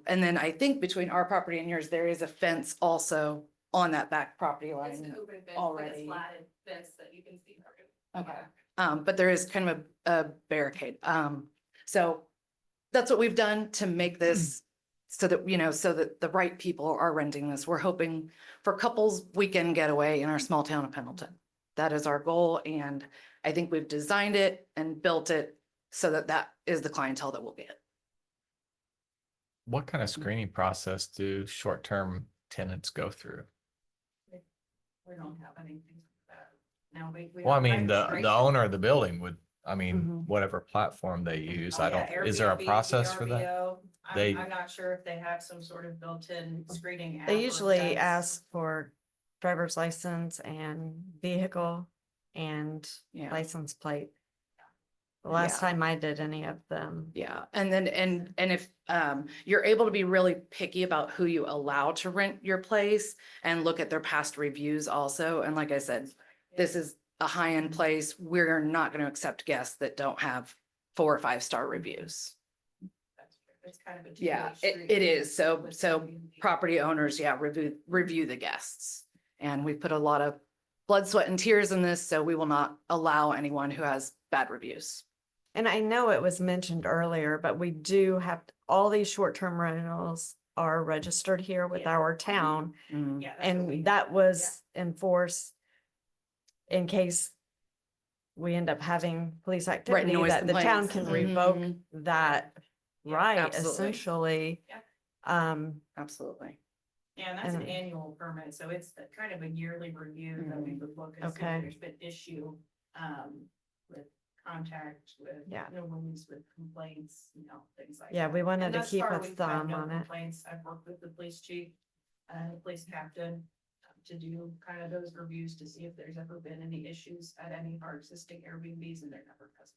J: then I think between our property and yours, there is a fence also on that back property
G: It's
J: line.
G: an open fence,
J: already.
G: like a slatted fence that you can see.
J: Okay. But there is kind of a barricade. So that's what we've done to make this so that the right people are renting this. We're hoping for couples weekend getaway in our small town of Pendleton. That is our goal. And I think we've designed it and built it so that is the clientele that we'll get.
A: What kind of screening process do short-term tenants go through?
G: We don't have anything like that. No, we.
A: Well, I
G: have
A: mean, the
G: registration.
A: owner of the building would, I mean,
D: Mhm.
A: whatever platform they use,
G: Oh,
A: I
G: yeah,
A: don't, is there a
G: Airbnb,
A: process for that?
G: VRBO.
A: They-
G: I'm not sure if they have some sort of built-in screening. app or
D: They
G: if
D: usually
G: that's-
D: ask for driver's license and vehicle and
J: Yeah.
D: license plate. the last
F: Yeah.
D: time I did any of them.
J: Yeah, and then, and if, you're able to be really picky about who you allow to rent your place and look at their past reviews also, and like I said, this is a high-end place, we're not gonna accept guests that don't have 4 or 5 star reviews.
G: That's true. It's kind of a.
J: Yeah,
G: two-way street
J: it is, so,
G: with
J: so
G: Airbnb.
J: property owners, yeah, review the guests. And we put a lot of blood, sweat and tears in this, so we will not allow anyone who has bad reviews.
D: And I know it was mentioned earlier, but we do have, all these short-term rentals are registered here with
G: Yeah.
D: our town.
J: Mm.
G: Yeah. that's what we-
D: And that was enforced in case we end up having police activity,
J: noise
D: that the town
J: complaints.
D: can revoke
J: Mhm.
D: that right,
J: Absolutely.
D: essentially.
G: Yeah.
J: Absolutely.
G: Yeah, and that's an
D: And-
G: annual permit, so it's kind of a yearly review that we would look and see
D: Okay.
G: if there's been issue, with contact, with
D: Yeah.
G: rooms, with complaints, things like that.
D: Yeah, we wanted
G: And
D: to
G: thus
D: keep
G: far,
D: a
G: we've had
D: thumb
G: no
D: on it.
G: complaints. I've worked with the police chief and the police captain to do kind of those reviews to see if there's ever been any issues at any of our existing Airbnbs, and there never has.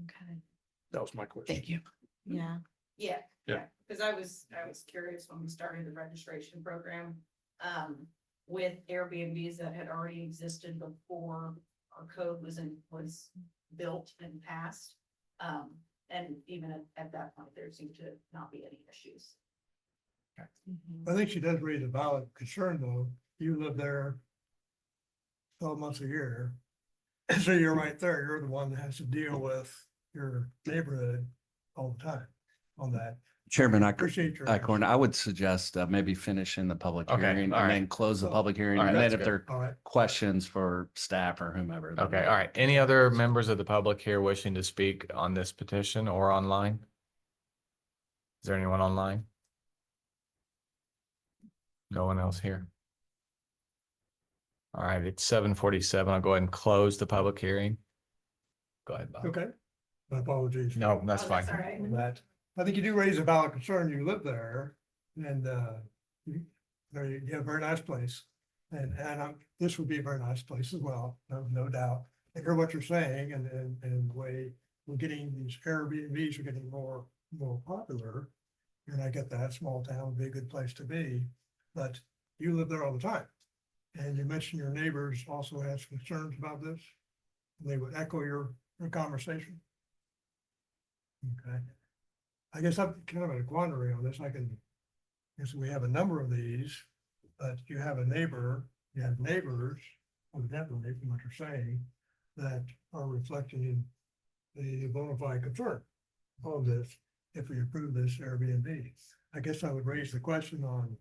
D: Okay,
H: That was my question.
J: Thank you.
D: yeah.
G: Yeah,
H: Yeah.
G: yeah, because I was curious when we started the registration program, with Airbnbs that had already existed before our code was built and passed. And even at that point, there seemed to not be any issues.
B: I think she does raise a valid concern, though. You live there 12 months a year. So you're right there. You're the one that has to deal with your neighborhood all the time on that.
E: Chairman,
B: Appreciate your.
E: Acorn, I would suggest maybe finishing the public
A: Okay,
E: hearing
A: all
E: and
A: right.
E: then close the public hearing.
A: All right,
E: And then
A: that's
E: if
A: good.
E: there
B: All right.
E: are questions for staff or whomever. then
A: Okay, all right. Any other members of the public here wishing to speak on this petition or online? Is there anyone online? No one else here. All right, it's 7:47. I'll go ahead and close the public hearing. Go ahead, Bob.
B: Okay. My apologies.
A: No, that's
G: Oh,
A: fine.
G: all right.
B: on that. I think you do raise a valid concern. You live there and you have a very nice place. And this would be a very nice place as well, no doubt. I hear what you're saying and the way we're getting these Airbnbs are getting more popular. And I get that, small town would be a good place to be, but you live there all the time. And you mentioned your neighbors also had some concerns about this. They would echo your conversation. Okay. I guess I'm kind of in a quandary on this. Guess we have a number of these, but you have neighbors, evidently from what you're saying, that are reflecting the bona fide concern of this, if we approve this Airbnb. I guess I would raise the question on,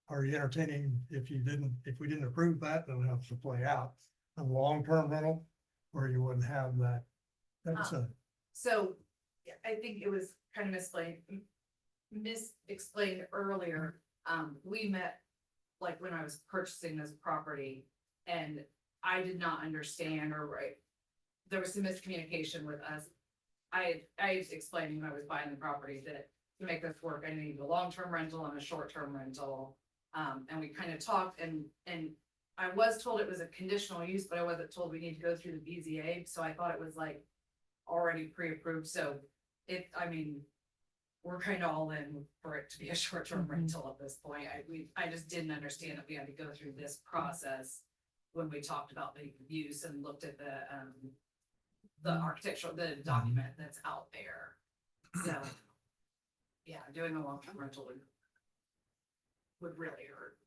B: are you entertaining, if we didn't approve that, then it has to play out a long-term rental, where you wouldn't have that. That's a,
J: So yeah, I think it was kind of explained earlier. We met like when I was purchasing this property and I did not understand there was some miscommunication with us. I was explaining when I was buying the property that to make this work, I needed a long-term rental and a short-term rental. And we kind of talked and I was told it was a conditional use, but I wasn't told we need to go through the BZA. So I thought it was like already pre-approved. So we're kind of all in for it to be a short-term rental at this point. I just didn't understand that we had to go through this process when we talked about the use and looked at the architectural, the document that's out there. So, yeah, doing a long-term rental would really hurt.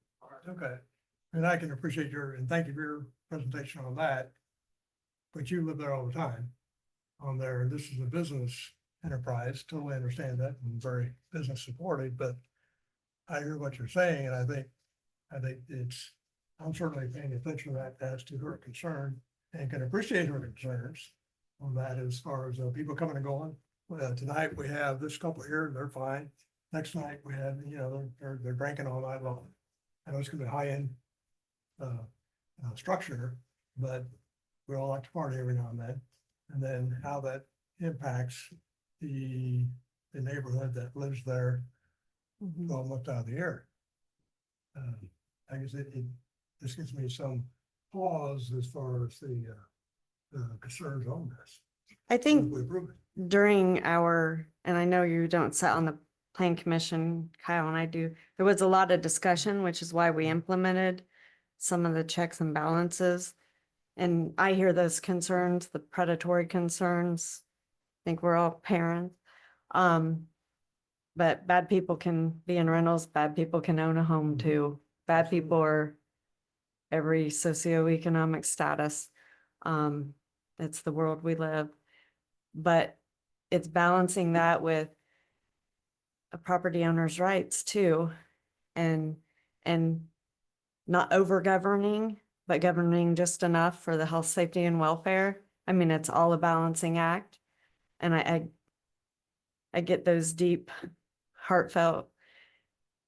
B: okay. And I can appreciate and thank you for your presentation on that. But you live there all the time on there, and this is a business enterprise, totally understand that, and very business supported, but I hear what you're saying, and I think I'm certainly paying attention to that as to her concern, and can appreciate her concerns on that as far as people coming and going. Tonight, we have this couple here, they're fine. Next night, we have, they're drinking all night long. I know it's gonna be a high-end structure, but we all like to party every now and then. And then how that impacts the neighborhood that lives there 12 months out of the year. I guess this gives me some pause as far as the concerns on this.
D: I think
B: We approve it.
D: during our, and I know you don't sit on the plan commission, Kyle and I do, there was a lot of discussion, which is why we implemented some of the checks and balances. And I hear those concerns, the predatory concerns. I think we're all parents. But bad people can be in rentals, bad people can own a home too. Bad people are every socioeconomic status. It's the world we live. But it's balancing that with a property owner's rights too. And not over governing, but governing just enough for the health, safety and welfare. I mean, it's all a balancing act. And I get those deep, heartfelt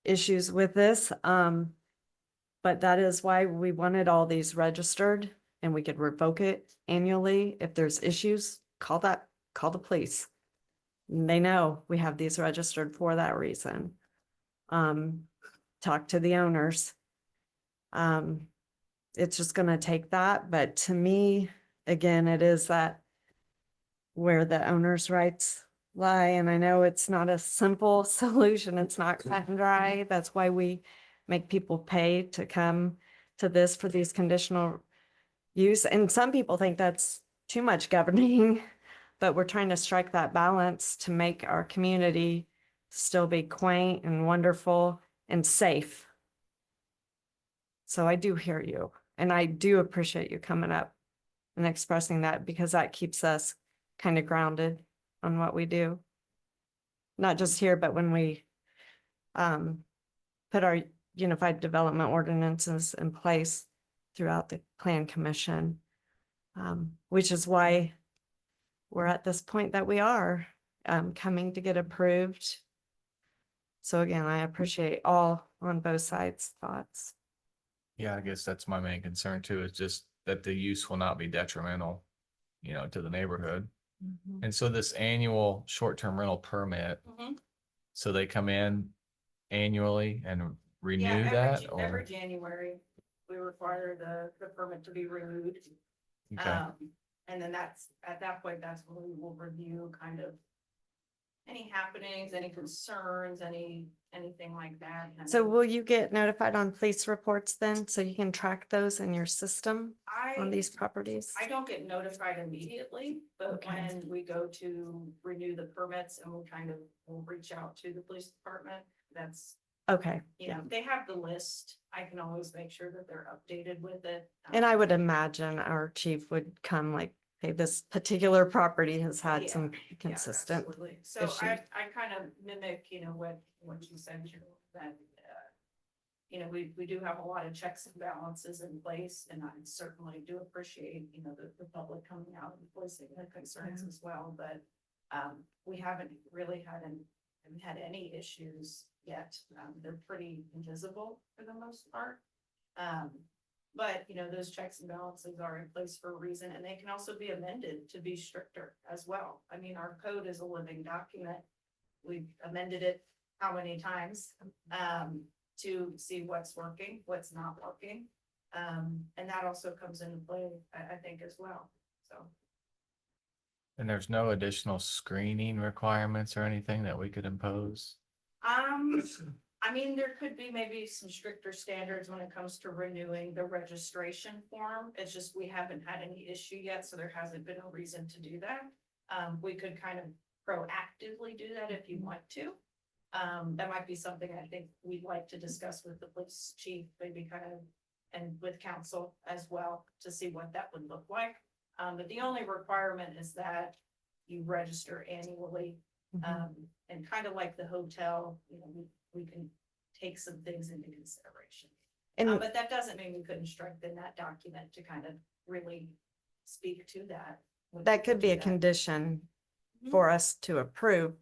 D: issues with this. But that is why we wanted all these registered and we could revoke it annually. If there's issues, call the police. They know we have these registered for that reason. Talk to the owners. It's just gonna take that, but to me, again, it is that where the owner's rights lie, and I know it's not a simple solution, it's not cut and dry. That's why we make people pay to come to this for these conditional use, and some people think that's too much governing, but we're trying to strike that balance to make our community still be quaint and wonderful and safe. So I do hear you, and I do appreciate you coming up and expressing that, because that keeps us kind of grounded on what we do. Not just here, but when we put our unified development ordinances in place throughout the plan commission, which is why we're at this point that we are coming to get approved. So again, I appreciate all on both sides' thoughts.
A: Yeah, I guess that's my main concern too, is just that the use will not be detrimental, to the neighborhood. And so this annual short-term rental permit, so they come in annually and renew
G: Yeah,
A: that,
G: every
A: or?
G: January, we require the permit to be renewed.
A: Okay.
G: And then at that point, that's when we will review kind of any happenings, any concerns, anything like that. And
D: So
G: then
D: will you get notified on police reports then, so you can track those in your system on these properties?
G: I don't get notified immediately, but
D: Okay.
G: when we go to renew the permits and we'll reach out to the police department, that's,
D: Okay,
G: they have the list. I can always make sure that they're updated with it.
D: and I would imagine our chief would come like, hey, this particular property has had
G: Yeah,
D: some
G: Yeah,
D: consistent.
G: absolutely. So
D: issue.
G: I kind of mimic, what you said, that, we do have a lot of checks and balances in place, and I certainly do appreciate, the public coming out and voicing their concerns as well, but we haven't really had any issues yet. They're pretty invisible for the most part. But, those checks and balances are in place for a reason, and they can also be amended to be stricter as well. I mean, our code is a living document. We've amended it how many times, to see what's working, what's not working. And that also comes into play, I think, as well, so.
A: And there's no additional screening requirements or anything that we could impose?
G: I mean, there could be maybe some stricter standards when it comes to renewing the registration form. It's just, we haven't had any issue yet, so there hasn't been a reason to do that. We could kind of proactively do that if you want to. That might be something I think we'd like to discuss with the police chief, maybe kind of, and with council as well, to see what that would look like. But the only requirement is that you register annually. And kind of like the hotel, we can take some things into consideration.
D: And
G: But that doesn't mean we couldn't strengthen that document to kind of really speak to that.
D: that could be a
G: Do that.
D: condition
G: Mhm.
D: for us to approve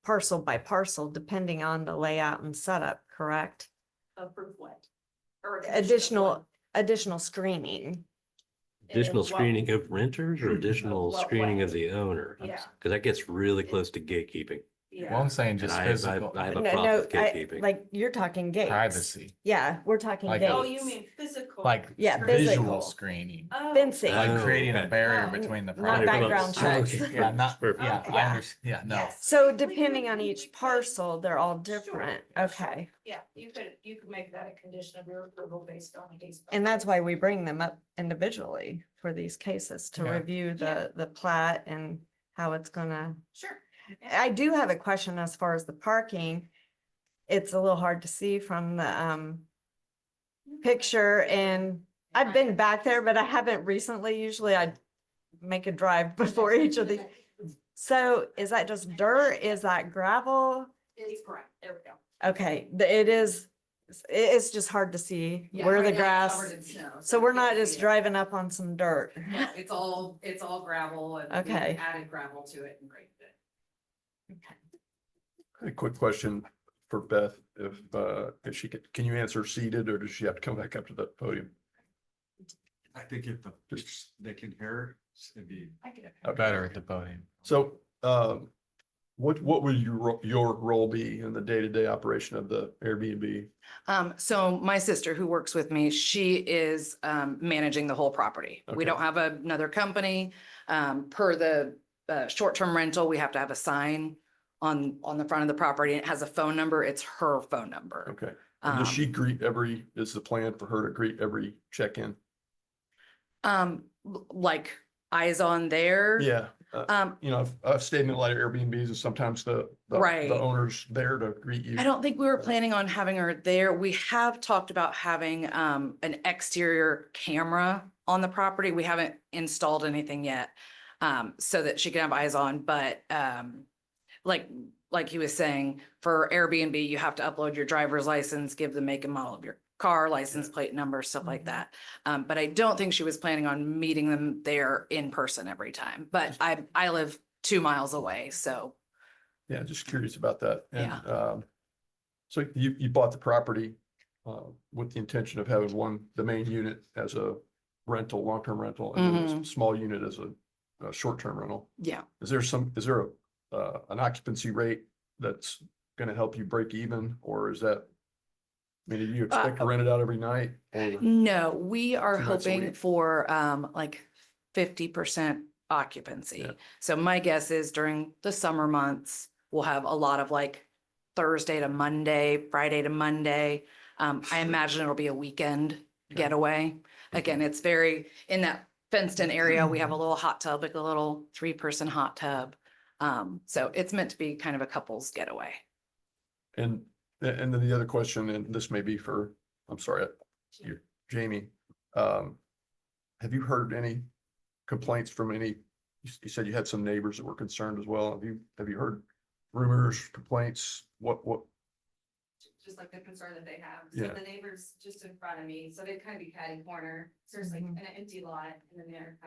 D: parcel by parcel, depending on the layout and setup, correct?
G: Approve what? Or a condition of what?
D: Additional screening.
K: Additional
G: what-
K: screening of renters or additional
G: What
K: screening
G: way?
K: of the owner?
G: Yeah.
K: Cause that gets really close to gatekeeping.
A: Well, I'm
G: Yeah,
A: saying
K: And
A: just
K: I
A: physical
K: have a
D: No,
K: problem
D: no,
K: with gatekeeping.
D: like you're talking gates.
A: privacy.
D: Yeah, we're talking
A: Like
D: gates.
G: oh, you mean physical Physical.
A: Like
D: Yeah,
A: visual
D: physical.
A: screening,
G: Oh,
D: fencing.
A: like
K: Oh,
A: creating a
K: okay.
A: barrier
G: Oh,
A: between the
D: not
A: property.
D: background checks.
A: Yeah, not,
K: Perfect.
A: yeah, I
D: Yeah.
A: understand, yeah, no.
G: Yes.
D: So depending on each parcel, they're all different. Okay.
G: Yeah, you could make that a condition of your approval based on a case. by
D: And that's
G: case.
D: why we bring them up individually for these cases to
A: Yeah.
D: review
G: Yeah.
D: the plat and how it's gonna.
G: Sure.
D: I do have a question as far as the parking. It's a little hard to see from the picture, and I've been back there, but I haven't recently. Usually I make a drive before each of these. So is that just dirt? Is that gravel?
G: It's correct. There we go.
D: Okay, it is, it's just hard to see
J: Yeah,
D: where
J: right
D: the
J: now it's
D: grass.
J: covered in snow,
D: So
J: you
D: we're
J: can't
D: not
J: see
D: just
J: it.
D: driving up on some dirt.
J: No, it's all gravel and we've
D: Okay.
J: added gravel to it and graded it.
H: A quick question for Beth, if she can you answer seated or does she have to come back up to the podium?
C: I think if they can hear, it'd be.
A: Better at the podium.
H: So, what would your role be in the day-to-day operation of the Airbnb?
J: So my sister who works with me, she is managing the whole property. We
H: Okay.
J: don't have another company. Per the short-term rental, we have to have a sign on the front of the property. It has a phone number. It's her phone number.
H: Okay. And does she
J: Um,
H: greet is the plan for her to greet every check-in?
J: Like eyes on there.
H: Yeah,
J: Um,
H: I've stayed in a lot of Airbnbs and sometimes the
J: Right.
H: owner's there to greet you.
J: I don't think we were planning on having her there. We have talked about having an exterior camera on the property. We haven't installed anything yet. So that she can have eyes on, but like he was saying, for Airbnb, you have to upload your driver's license, give the make and model of your car, license plate number, stuff like that. But I don't think she was planning on meeting them there in person every time. But I live 2 miles away, so
H: Yeah, just curious about that. And,
J: Yeah.
H: so you bought the property, with the intention of having the main unit as a rental, long-term rental, and then a small unit as a short-term rental.
J: yeah.
H: Is there an occupancy rate that's gonna help you break even, or is that? I mean, do you expect to rent it out every night? Or
J: No, we are
H: 2 nights a
J: hoping
H: week?
J: for like 50% occupancy.
H: Yeah.
J: So my guess is during the summer months, we'll have a lot of like Thursday to Monday, Friday to Monday. I imagine it'll be a weekend getaway. Again, it's very, in that fenced in area, we have a little hot tub, like a little 3-person hot tub. So it's meant to be kind of a couple's getaway.
H: And then the other question, and this may be for, I'm sorry, Jamie. Have you heard any complaints from you said you had some neighbors that were concerned as well. Have you heard rumors, complaints? What?
I: Just like the concern that they have.
H: Yeah.
I: So the neighbors just in front of me, so they kind of be catty corner. So there's like an empty lot and then they're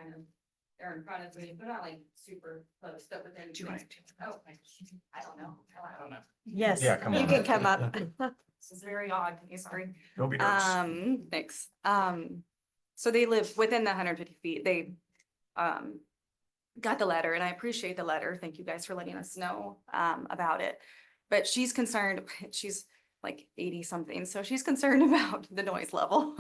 I: in front of me, but not like super close, but within. Oh, I don't know. I don't know.
D: Yes,
A: Yeah, come
D: you
A: on
D: can
A: up.
D: come up.
I: This is very odd. Sorry.
H: Don't be nervous.
I: Thanks. So they live within the 150 feet. They got the letter and I appreciate the letter. Thank you guys for letting us know about it. But she's concerned, she's like 80 something, so she's concerned about the noise level,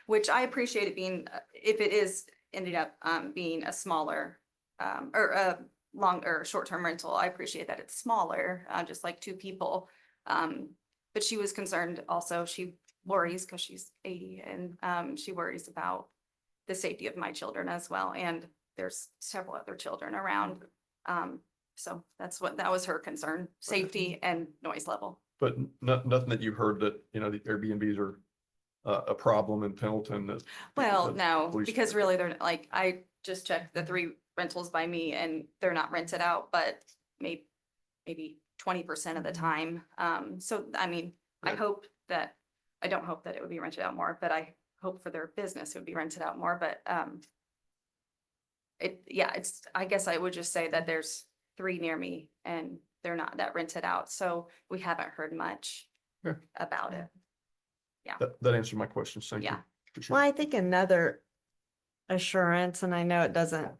I: which I appreciate it being, if it is ended up being a smaller or a long or short-term rental, I appreciate that it's smaller, just like 2 people. But she was concerned also, she worries because she's 80 and she worries about the safety of my children as well. And there's several other children around. So that was her concern, safety and noise level.
H: But nothing that you heard that, the Airbnbs are a problem in Pendleton that.
I: Well,
H: that
I: no,
H: police-
I: because really they're like, I just checked the 3 rentals by me and they're not rented out, but maybe 20% of the time. So I mean, I don't hope that it would be rented out more, but I hope for their business it would be rented out more, but I guess I would just say that there's 3 near me and they're not that rented out, so we haven't heard much
H: Okay.
I: about it.
H: That answered my question. Thank you.
I: Yeah.
D: Well, I think another assurance, and I know it doesn't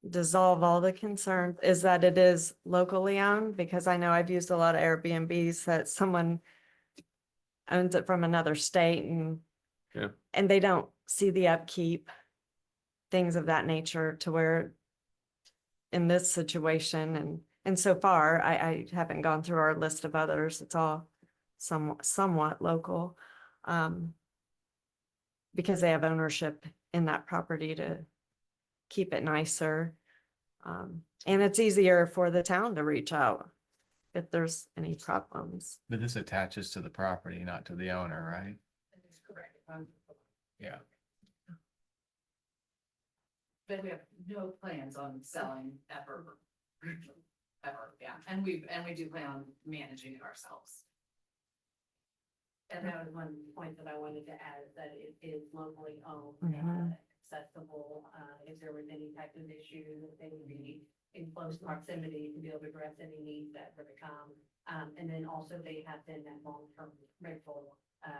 D: dissolve all the concerns, is that it is locally owned, because I know I've used a lot of Airbnbs that someone owns it from another state and
H: Yeah.
D: And they don't see the upkeep, things of that nature to where in this situation and so far, I haven't gone through our list of others. It's all somewhat local. Because they have ownership in that property to keep it nicer. And it's easier for the town to reach out if there's any problems.
A: But this attaches to the property, not to the owner, right?
G: That is correct.
A: Yeah.
J: But we have no plans on selling ever. Ever, yeah. And we do plan on managing it ourselves.
F: And that was one point that I wanted to add, is that it is locally owned,
D: Mhm.
F: accessible, if there was any type of issue, that they would be in close proximity to be able to address any needs that were to come. And then also they have been that long-term rental,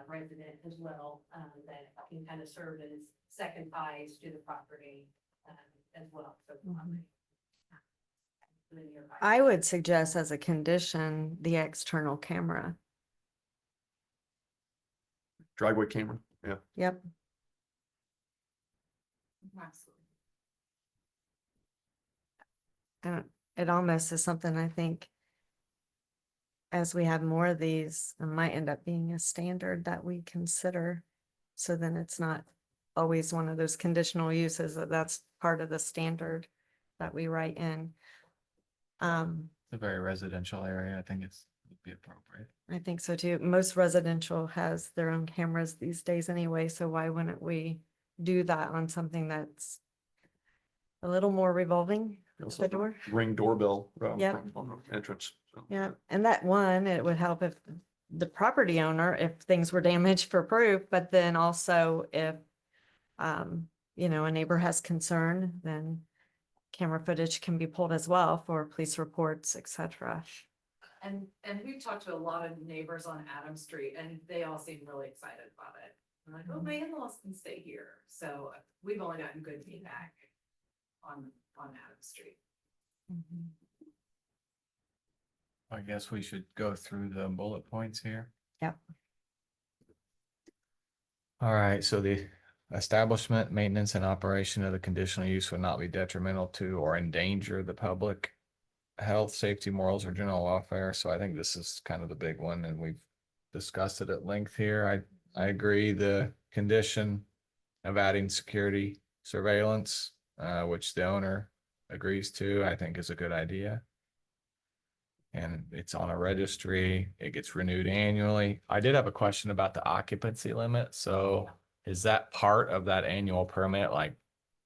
F: resident as well, that can kind of serve as second eyes to the property, as well. So.
D: Mhm. I would suggest as a condition, the external camera.
H: Driveway camera, yeah.
D: Yep.
J: Absolutely.
D: And it almost is something I think as we have more of these, it might end up being a standard that we consider. So then it's not always one of those conditional uses that's part of the standard that we write in.
A: It's a very residential area. I think would be appropriate.
D: I think so too. Most residential has their own cameras these days anyway, so why wouldn't we do that on something that's a little more revolving
H: Also,
D: the door?
H: Ring doorbell.
D: Yep.
H: On the entrance. So.
D: Yeah, and that one, it would help if the property owner, if things were damaged for proof, but then also if a neighbor has concern, then camera footage can be pulled as well for police reports, etc.
J: And we've talked to a lot of neighbors on Adams Street and they all seem really excited about it. I'm like, oh, my in-laws can stay here. So we've only gotten good feedback on Adams Street.
A: I guess we should go through the bullet points here.
D: Yep.
A: All right, so the establishment, maintenance and operation of the conditional use would not be detrimental to or endanger the public health, safety, morals, or general welfare. So I think this is kind of the big one and we've discussed it at length here. I agree the condition of adding security surveillance, which the owner agrees to, I think is a good idea. And it's on a registry, it gets renewed annually. I did have a question about the occupancy limit, so is that part of that annual permit? Like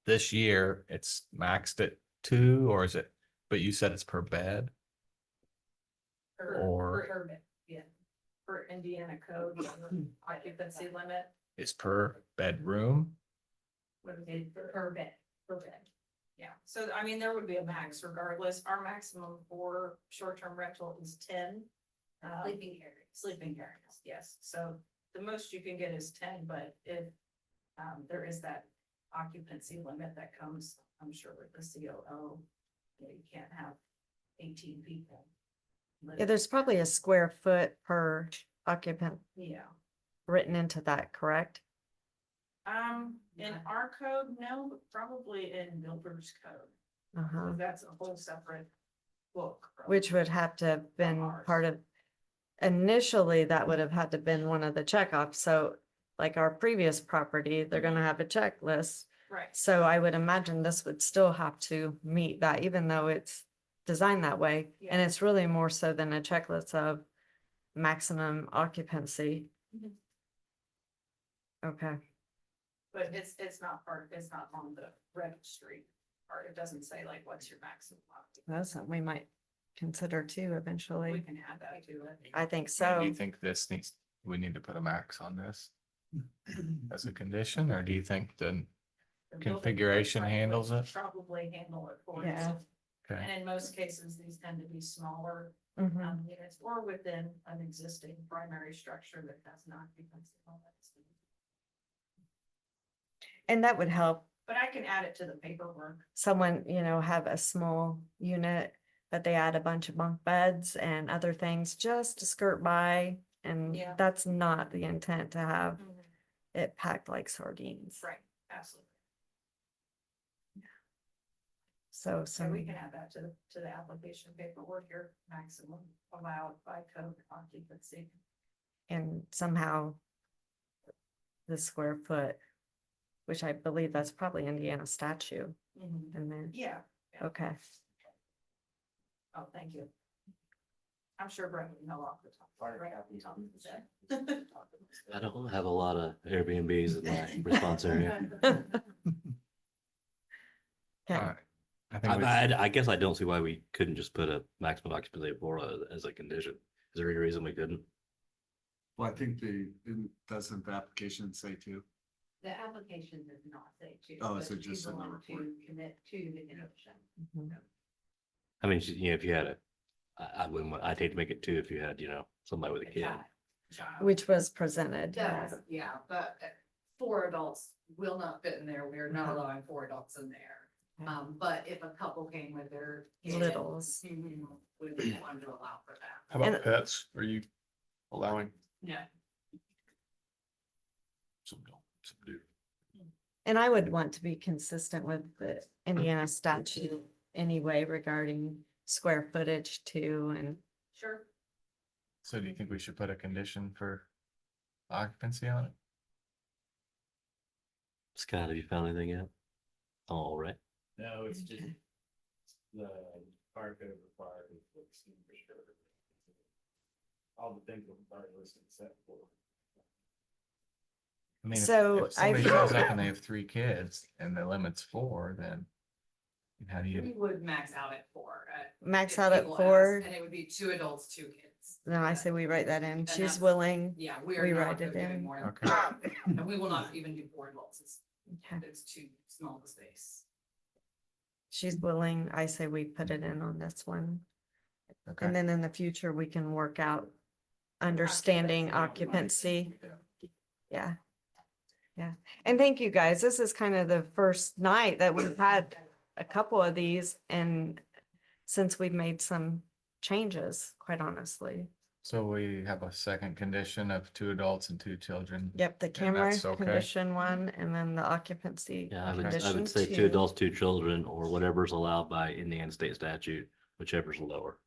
A: this year, it's maxed at 2, or is it, but you said it's per bed? Or-
G: Yeah, for Indiana code, occupancy limit,
A: Is per bedroom?
G: what is it, per bed. Yeah, so I mean, there would be a max regardless. Our maximum for short-term rental is 10. Sleeping areas, yes. So the most you can get is 10, but if there is that occupancy limit that comes, I'm sure with the COO, you can't have 18 people.
D: Yeah, there's probably a square foot per occupant
G: Yeah.
D: written into that, correct?
G: In our code, no, but probably in Milford's code.
D: Uh-huh.
G: That's a whole separate book. from-
D: Which would have to have been
G: ours.
D: part of, initially, that would have had to been one of the checkoffs. So like our previous property, they're gonna have a checklist.
G: Right.
D: So I would imagine this would still have to meet that, even though it's designed that way. And
G: Yeah.
D: it's really more so than a checklist of maximum occupancy.
G: Mhm.
D: Okay,
G: But it's not on the registry, or it doesn't say like, what's your maximum occupancy.
D: that's something we might consider too
G: We
D: eventually.
G: can add that to it.
D: I think
A: Do
D: so.
A: you think we need to put a max on this as a condition, or do you think the
G: The building
A: configuration
G: probably-
A: handles it?
G: Probably handle it for
D: Yeah.
G: us.
A: Okay,
G: And in most cases, these tend to be smaller
D: Mhm.
G: units or within an existing primary structure that has not occupancy limits.
D: And that would help
G: But I can add it to the paperwork.
D: someone, have a small unit, but they add a bunch of bunk beds and other things just to skirt by. And
G: Yeah.
D: that's not the intent to have it packed like sardines.
G: Right, absolutely.
D: So
G: So we
D: some,
G: can add that to the application paperwork here, maximum allowed by code occupancy.
D: and somehow the square foot, which I believe that's probably Indiana statute in there.
G: Yeah.
D: Okay.
G: Oh, thank you. I'm sure Brent would know off the top, right off the top of his head.
K: I don't have a lot of Airbnbs in my response area.
D: Okay.
A: Alright. I think we,
K: I guess I don't see why we couldn't just put a maximum occupancy of 4 as a condition. Is there any reason we couldn't?
C: Well, I think doesn't the application say too?
F: The application does not say to.
C: Oh,
F: but
C: so
F: she's
C: just in the
F: willing
C: report.
F: to commit to the condition.
D: Mhm.
K: I mean, you know, if you had I wouldn't, I'd hate to make it 2 if you had, you know, somebody with a kid.
D: Which was presented.
G: Does, yeah, but 4 adults will not fit in there. We are not allowing 4 adults in there. But if a couple came with their kid,
D: Littles.
G: we would want to allow for that.
H: How about
D: And-
H: pets? Are you allowing?
G: Yeah.
H: Some don't, some do.
D: And I would want to be consistent with the Indiana statute anyway regarding square footage too, and
G: Sure.
A: so do you think we should put a condition for occupancy on it?
K: Scott, have you found anything yet? All right.
A: No,
D: it's just- Okay.
A: the fire code required. All the things that are listed except for. I mean,
D: So
A: if somebody
D: I-
A: shows up and they have 3 kids and the limit's 4, then how do
G: We
A: you,
G: would max out at 4.
D: Max
G: if
D: out at
G: people
D: 4.
G: ask, And it would be 2 adults, 2 kids.
D: then I say we write that in.
G: And
D: She's
G: that's-
D: willing.
G: Yeah, we
D: We
G: are
D: write
G: not
D: it
G: doing
D: in.
G: more.
A: Okay.
G: And we will not even do 4 adults.
D: Okay.
G: It's too small of a space.
D: She's willing. I say we put it in on this one.
A: okay,
D: And then in the future, we can work out understanding occupancy. Yeah. Yeah. And thank you guys. This is kind of the first night that we've had a couple of these and since we've made some changes, quite honestly.
A: so we have a second condition of 2 adults and 2 children.
D: Yep, the camera
A: that's okay?
D: condition one and then the occupancy
K: Yeah, I
D: condition
K: would say 2
D: two.
K: adults, 2 children, or whatever's allowed by Indiana state statute, whichever's lower.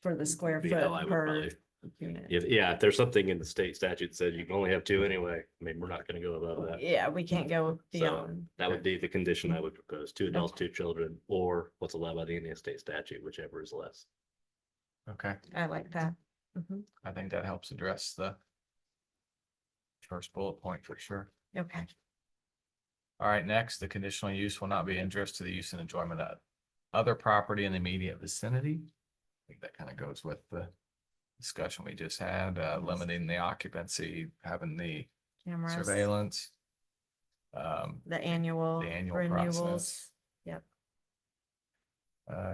D: For the square
K: Be
D: foot
K: how I would
D: per
K: probably-
D: unit.
K: If there's something in the state statute that says you can only have 2 anyway, I mean, we're not gonna go above that.
D: Yeah, we can't go beyond.
K: That would be the condition I would propose, 2 adults, 2 children, or what's allowed by the Indiana state statute, whichever is less.
A: Okay,
D: I like that. Mhm.
A: I think that helps address the first bullet point for sure.
D: Okay.
A: All right, next, the conditional use will not be injurious to the use and enjoyment of other property in the immediate vicinity. I think that kind of goes with the discussion we just had, limiting the occupancy, having the
D: Cameras,
A: surveillance.
D: the annual
A: the annual
D: renewals.
A: process.
D: Yep.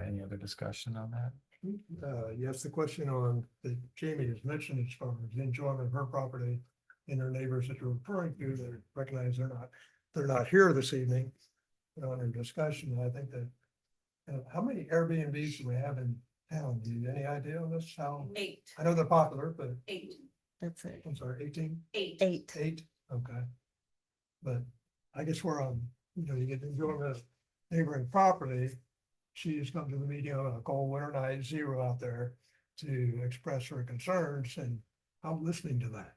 A: Any other discussion on that?
B: Yes, the question on that Jamie has mentioned as far as the enjoyment of her property and her neighbors that you're referring to, they recognize they're not here this evening. On their discussion, I think that, how many Airbnbs do we have in town? Do you have any idea on this? How,
G: 8.
B: I know they're popular, but
G: 8.
D: That's it.
B: I'm sorry, 18?
G: 8.
D: 8.
B: 8, okay. But I guess where I'm, you get enjoyment of neighboring property. She's come to the meeting on a cold winter night, 0 out there to express her concerns, and I'm listening to that.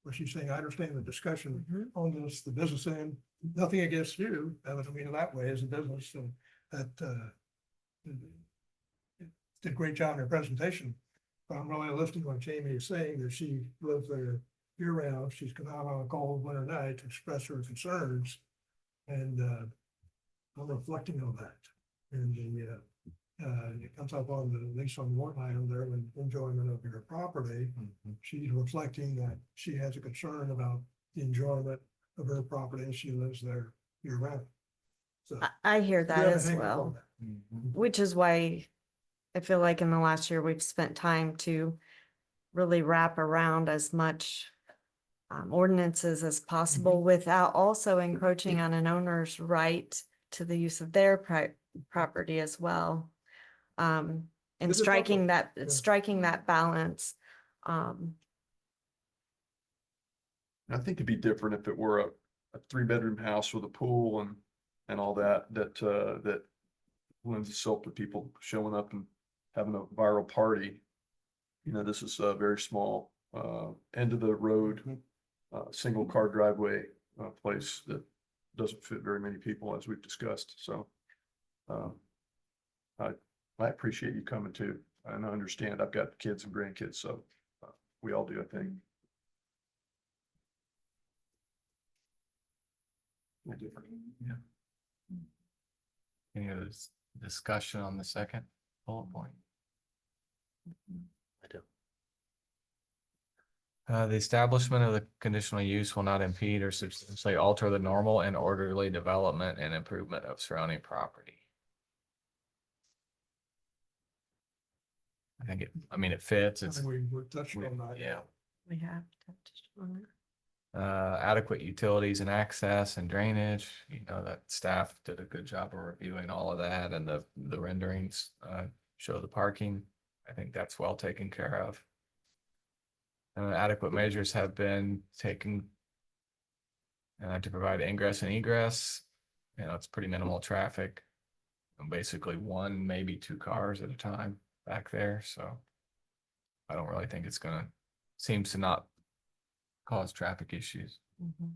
B: Where she's saying, I understand the discussion
D: Mhm.
B: on this, the business end, nothing against you, I don't mean it that way as a business, and that did a great job in her presentation. But I'm really listening to what Jamie is saying, that she lives there year round, she's come out on a cold winter night to express her concerns. And I'm reflecting on that. And it comes up on at least on one item there, when enjoyment of your property. She's reflecting that she has a concern about the enjoyment of her property and she lives there year round. So.
D: I hear
B: you
D: that
B: have a
D: as
B: hang up
D: well.
B: on that.
D: Which is why I feel like in the last year, we've spent time to really wrap around as much ordinances as possible without also encroaching on an owner's right to the use of their property as well. And
B: This is
D: striking
B: helpful.
D: that,
B: Yeah.
D: striking that balance.
H: I think it'd be different if it were a 3-bedroom house with a pool and all that, that lends itself to people showing up and having a viral party. You know, this is a very small, end of the road, single car driveway, place that doesn't fit very many people, as we've discussed, so. I appreciate you coming too, and I understand I've got kids and grandkids, so we all do, I think.
A: Yeah. Any other discussion on the second bullet point?
K: I do.
A: The establishment of the conditional use will not impede or substantially alter the normal and orderly development and improvement of surrounding property. I mean, it fits,
B: I
A: it's,
B: think we're touching on that.
A: yeah.
D: We have touched on it.
A: Adequate utilities and access and drainage, you know, that staff did a good job of reviewing all of that, and the renderings, show the parking. I think that's well taken care of. Adequate measures have been taken to provide ingress and egress. You know, it's pretty minimal traffic. And basically one, maybe 2 cars at a time back there, so I don't really think it's seems to not cause traffic issues.
D: Mhm.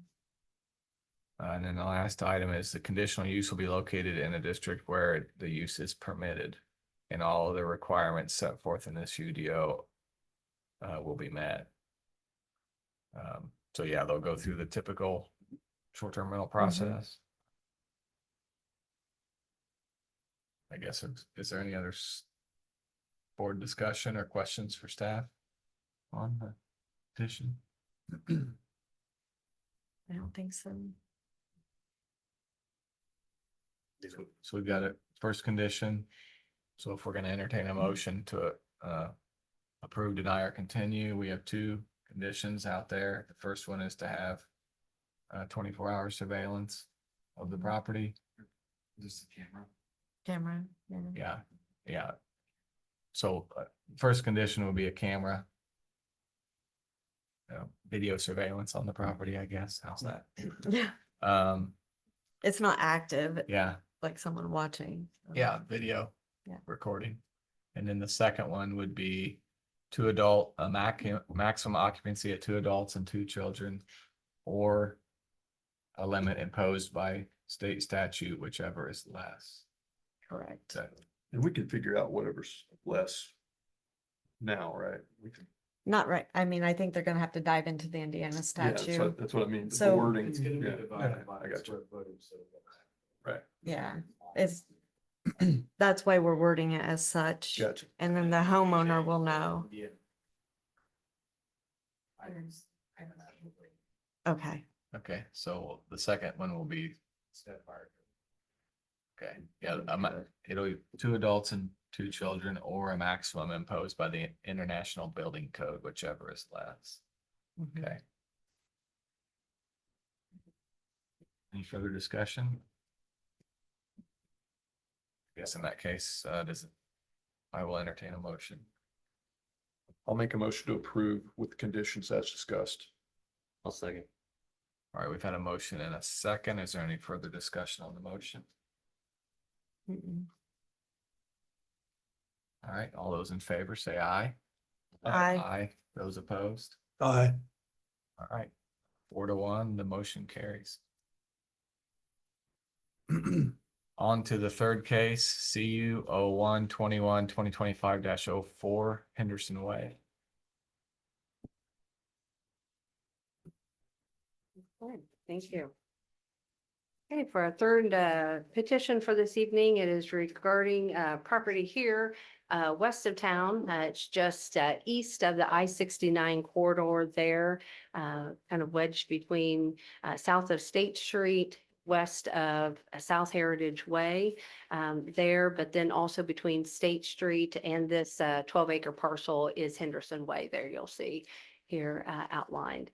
A: And then the last item is the conditional use will be located in a district where the use is permitted, and all of the requirements set forth in this UDO will be met. So yeah, they'll go through the typical short-term rental process. I guess, is there any other board discussion or questions for staff on the petition?
D: I don't think so.
A: So we've got a first condition. So if we're gonna entertain a motion to approve, deny, or continue, we have 2 conditions out there. The first one is to have 24-hour surveillance of the property.
C: Just the camera.
D: Camera.
A: Yeah, yeah. So first condition would be a camera. Video surveillance on the property, I guess. How's that?
D: Yeah. It's not active,
A: Yeah,
D: like someone watching.
A: yeah, video.
D: Yeah.
A: Recording. And then the second one would be maximum occupancy at 2 adults and 2 children, or a limit imposed by state statute, whichever is less.
D: Correct.
A: So,
H: And we can figure out whatever's less now, right? We can,
D: Not right. I mean, I think they're gonna have to dive into the Indiana
H: yeah,
D: statute.
H: that's what I mean, the
D: So-
H: wording.
C: It's gonna be
H: Yeah,
C: divided by
H: I got you.
C: square footage, so.
H: Right,
D: Yeah, it's, that's why we're wording it as such.
H: gotcha.
D: And then the homeowner will know.
C: Yeah.
D: Okay,
A: okay, so the second one will be. Okay, yeah, it'll be 2 adults and 2 children, or a maximum imposed by the International Building Code, whichever is less.
D: Mhm.
A: Okay. Any further discussion? I guess in that case, I will entertain a motion.
H: I'll make a motion to approve with the conditions as discussed.
K: I'll second.
A: All right, we've had a motion and a second. Is there any further discussion on the motion?
D: Mm-mm.
A: All right, all those in favor say aye.
D: Aye.
A: Aye. Those opposed?
B: Aye.
A: All right, 4-1, the motion carries. On to the third case, CU 01-21-2025-04 Henderson Way.
F: Good, thank you. Okay, for our third petition for this evening, it is regarding property here west of town. It's just east of the I-69 corridor there, kind of wedged between south of State Street, west of South Heritage Way there, but then also between State Street and this 12-acre parcel is Henderson Way there, you'll see here outlined.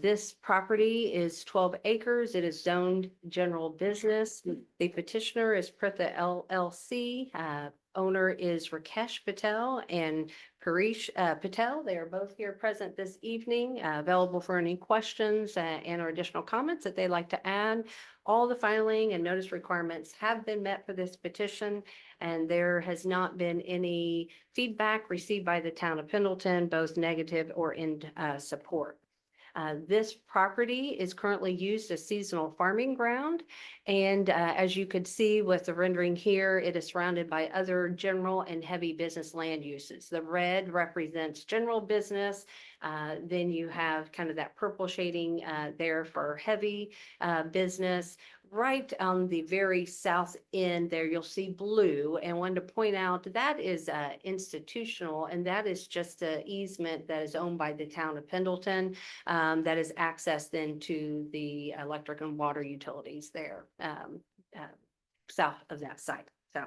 F: This property is 12 acres. It is zoned general business. The petitioner is Pritha LLC, owner is Rakesh Patel and Paresh Patel. They are both here present this evening, available for any questions and or additional comments that they'd like to add. All the filing and notice requirements have been met for this petition, and there has not been any feedback received by the town of Pendleton, both negative or in support. This property is currently used as seasonal farming ground. And as you could see with the rendering here, it is surrounded by other general and heavy business land uses. The red represents general business. Then you have kind of that purple shading there for heavy business. Right on the very south end there, you'll see blue, and wanted to point out that is institutional, and that is just an easement that is owned by the town of Pendleton that is accessed into the electric and water utilities there south of that site. So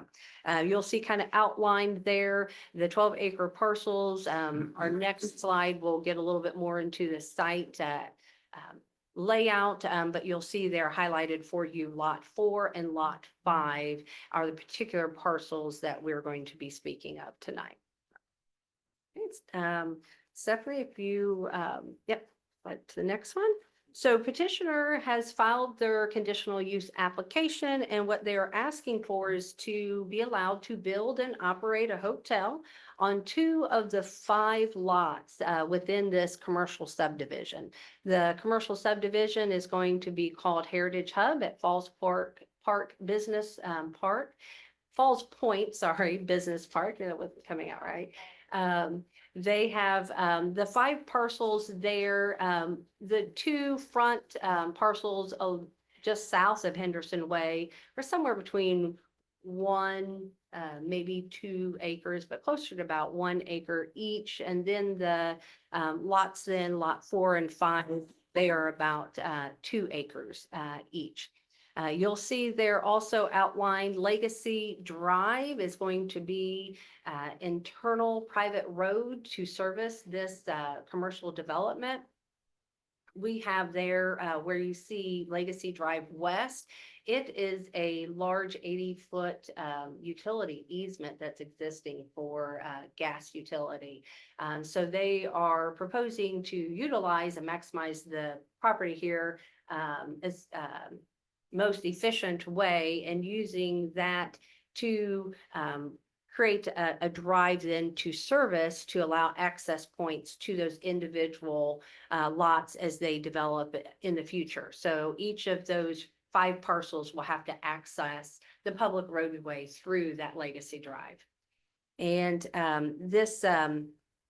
F: you'll see kind of outlined there the 12-acre parcels. Our next slide will get a little bit more into the site layout, but you'll see they're highlighted for you. Lot 4 and Lot 5 are the particular parcels that we're going to be speaking of tonight. Stephanie, if you, yep, but to the next one. So petitioner has filed their conditional use application, and what they are asking for is to be allowed to build and operate a hotel on 2 of the 5 lots within this commercial subdivision. The commercial subdivision is going to be called Heritage Hub at Falls Park Business Park. Falls Point, sorry, Business Park, that wasn't coming out right. They have the 5 parcels there. The 2 front parcels just south of Henderson Way are somewhere between 1, maybe 2 acres, but closer to about 1 acre each. And then the lots in Lot 4 and 5, they are about 2 acres each. You'll see there also outlined Legacy Drive is going to be internal private road to service this commercial development. We have there where you see Legacy Drive West. It is a large 80-foot utility easement that's existing for gas utility. So they are proposing to utilize and maximize the property here as most efficient way, and using that to create a drive then to service to allow access points to those individual lots as they develop in the future. So each of those 5 parcels will have to access the public roadway through that Legacy Drive. And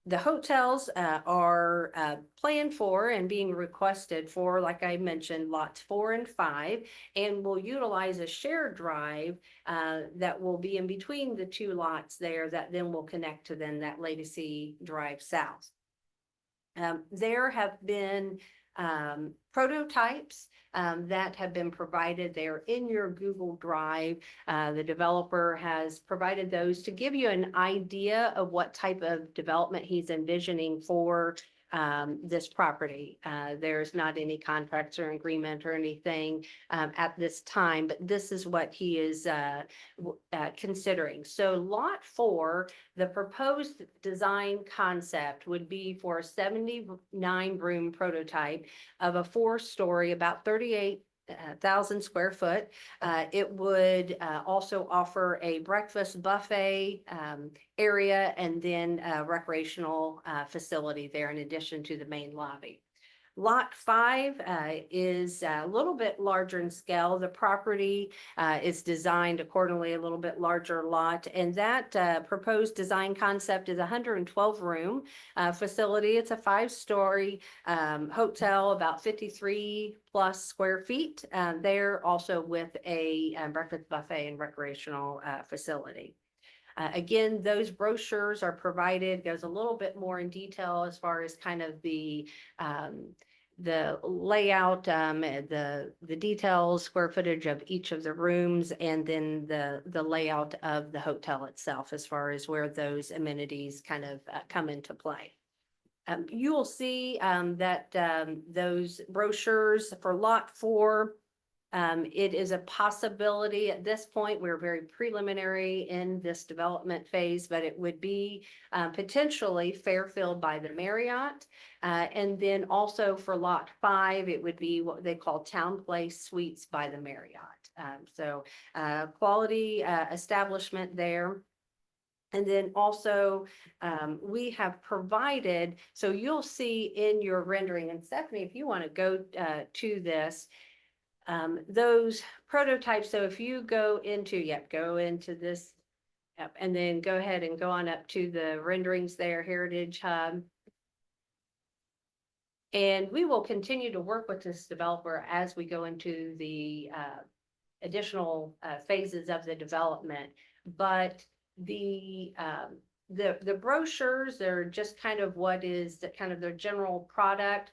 F: the hotels are planned for and being requested for, like I mentioned, lots 4 and 5, and will utilize a shared drive that will be in between the 2 lots there that then will connect to then that Legacy Drive South. There have been prototypes that have been provided there in your Google Drive. The developer has provided those to give you an idea of what type of development he's envisioning for this property. There's not any contracts or agreement or anything at this time, but this is what he is considering. So Lot 4, the proposed design concept would be for a 79-room prototype of a 4-story, about 38,000 square foot. It would also offer a breakfast buffet area, and then a recreational facility there in addition to the main lobby. Lot 5 is a little bit larger in scale. The property is designed accordingly, a little bit larger lot, and that proposed design concept is a 112-room facility. It's a 5-story hotel, about 53 plus square feet there, also with a breakfast buffet and recreational facility. Again, those brochures are provided, goes a little bit more in detail as far as kind of the layout, the details, square footage of each of the rooms, and then the layout of the hotel itself as far as where those amenities kind of come into play. You will see that those brochures for Lot 4 It is a possibility at this point. We're very preliminary in this development phase, but it would be potentially Fairfield by the Marriott. And then also for lot 5, it would be what they call Town Place Suites by the Marriott. So quality establishment there. And then also, we have provided, so you'll see in your rendering, and Stephanie, if you want to go to this, those prototypes. So if you go into, go into this, and then go ahead and go on up to the renderings there, Heritage Hub. And we will continue to work with this developer as we go into the additional phases of the development. But the brochures, they're just kind of what is the kind of their general product.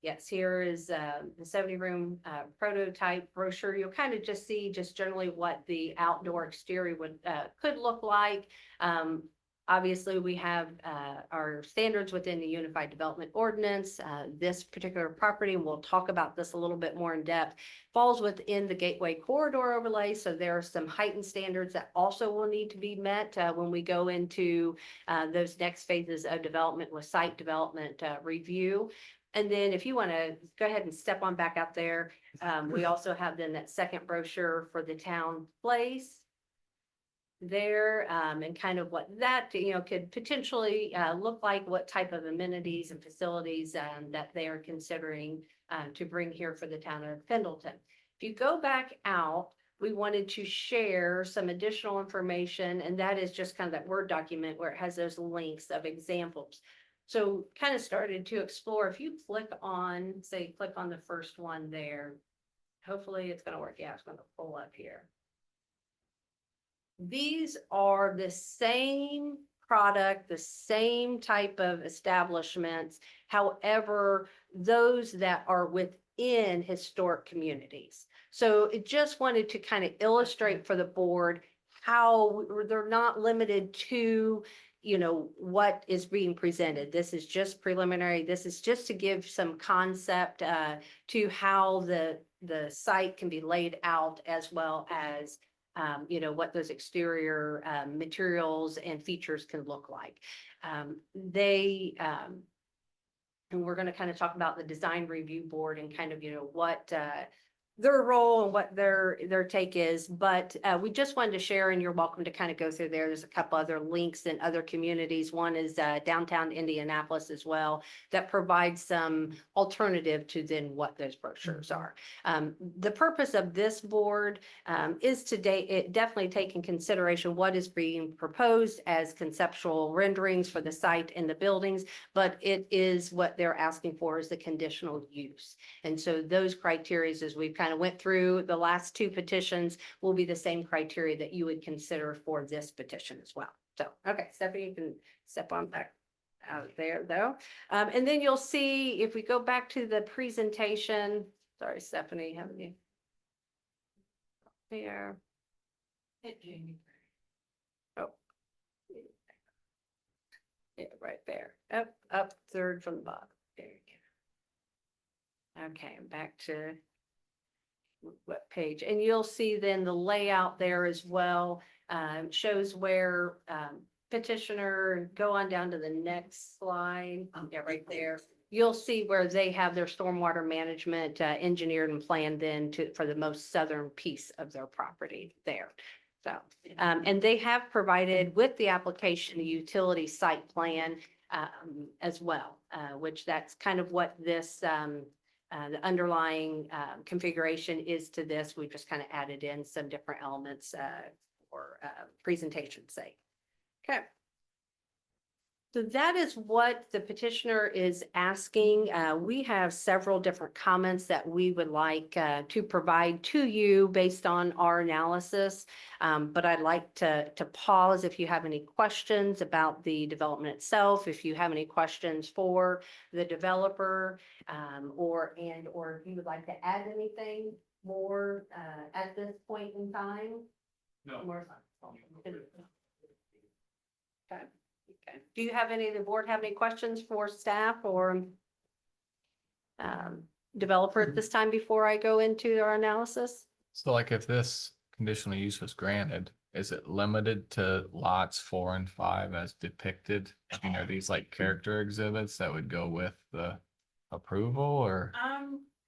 F: Yes, here is the 70-room prototype brochure. You'll kind of just see just generally what the outdoor exterior would could look like. Obviously, we have our standards within the Unified Development Ordinance. This particular property, and we'll talk about this a little bit more in depth, falls within the Gateway Corridor overlay. So there are some heightened standards that also will need to be met when we go into those next phases of development with site development review. And then if you want to go ahead and step on back out there, we also have then that second brochure for the Town Place there, and kind of what that, could potentially look like, what type of amenities and facilities that they are considering to bring here for the town of Pendleton. If you go back out, we wanted to share some additional information, and that is just kind of that Word document where it has those links of examples. So kind of started to explore. If you click on the first one there, hopefully it's going to work. Yeah, it's going to pull up here. These are the same product, the same type of establishments. However, those that are within historic communities. So it just wanted to kind of illustrate for the board how they're not limited to, what is being presented. This is just preliminary. This is just to give some concept to how the site can be laid out, as well as what those exterior materials and features can look like. And we're going to kind of talk about the design review board and kind of, what their role and what their take is. But we just wanted to share, and you're welcome to kind of go through there. There's a couple other links in other communities. One is downtown Indianapolis as well, that provides some alternative to then what those brochures are. The purpose of this board is to definitely take in consideration what is being proposed as conceptual renderings for the site and the buildings, but it is what they're asking for is the conditional use. And so those criteria, as we've kind of went through the last 2 petitions, will be the same criteria that you would consider for this petition as well. So, okay, Stephanie, you can step on back out there though. And then you'll see if we go back to the presentation, sorry, Stephanie, haven't you? There.
G: Hit Jamie.
F: Oh. Yeah, right there. Up, third from the bottom. There you go. Okay, back to what page, and you'll see then the layout there as well, shows where petitioner, go on down to the next slide. Yeah, right there. You'll see where they have their stormwater management engineered and planned then for the most southern piece of their property there. So, and they have provided with the application, a utility site plan as well, which that's kind of what this the underlying configuration is to this. We've just kind of added in some different elements for presentation's sake. Okay. So that is what the petitioner is asking. We have several different comments that we would like to provide to you based on our analysis. But I'd like to pause if you have any questions about the development itself, if you have any questions for the developer, or if you would like to add anything more at this point in time.
C: No.
F: More. Okay. Okay. Do you have any, the board have any questions for staff or? developer at this time before I go into our analysis.
A: So like if this conditional use was granted, is it limited to lots 4 and 5 as depicted? You know, these like character exhibits that would go with the approval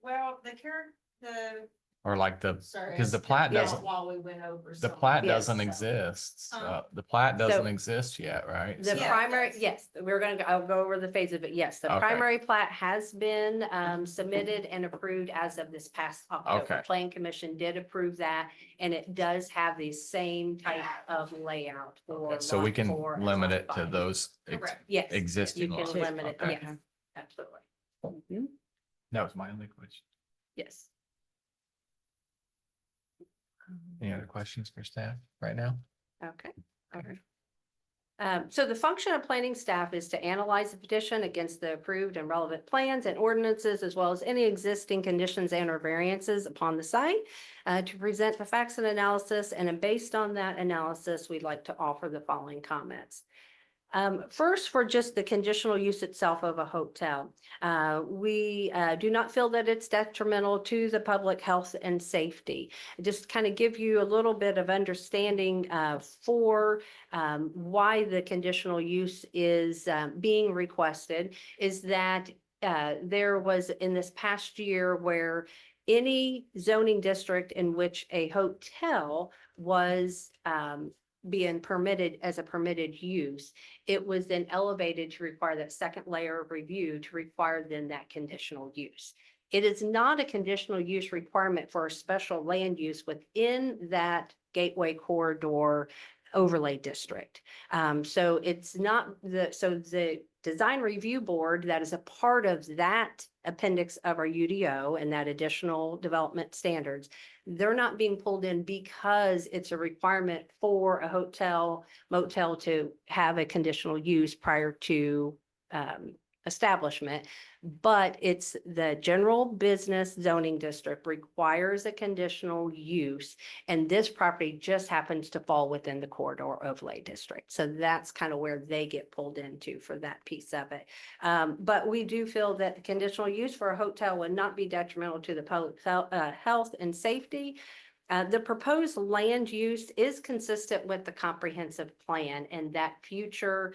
G: Well, the
A: or like the,
G: sorry.
A: because the plat
F: Yeah.
A: doesn't,
G: While we went over.
A: the
G: some of
A: plat
G: this,
A: doesn't
G: so-
A: exist.
G: Uh,
A: The plat doesn't
F: So-
A: exist yet, right?
F: The
A: So-
G: Yeah,
F: primary,
G: yes.
F: yes, I'll go over the phase of it. Yes, the
A: Okay.
F: primary plat has been submitted and approved as of this past October.
A: Okay.
F: Plan Commission did approve that, and it does have the same type of layout for.
A: Okay, so we
F: lot
A: can
F: 4 and
A: limit
F: lot
A: it to
F: 5.
A: those
G: Correct.
F: Yes.
A: existing
F: You can
A: lots.
F: limit it,
A: Okay.
F: yes, absolutely. Mhm.
A: That was my only question.
F: Yes.
A: Any other questions for staff right now?
F: Okay, all right. So the function of planning staff is to analyze the petition against the approved and relevant plans and ordinances, as well as any existing conditions and or variances upon the site, to present the facts and analysis, and then based on that analysis, we'd like to offer the following comments. First, for just the conditional use itself of a hotel, we do not feel that it's detrimental to the public health and safety. Just kind of give you a little bit of understanding for why the conditional use is being requested is that there was in this past year where any zoning district in which a hotel was being permitted as a permitted use, it was then elevated to require that second layer of review to require then that conditional use. It is not a conditional use requirement for a special land use within that gateway corridor overlay district. So it's not the design review board that is a part of that appendix of our UDO and that additional development standards, they're not being pulled in because it's a requirement for a hotel, motel to have a conditional use prior to establishment. But it's the general business zoning district requires a conditional use. And this property just happens to fall within the corridor overlay district. So that's kind of where they get pulled into for that piece of it. But we do feel that the conditional use for a hotel would not be detrimental to the public health and safety. The proposed land use is consistent with the comprehensive plan and that future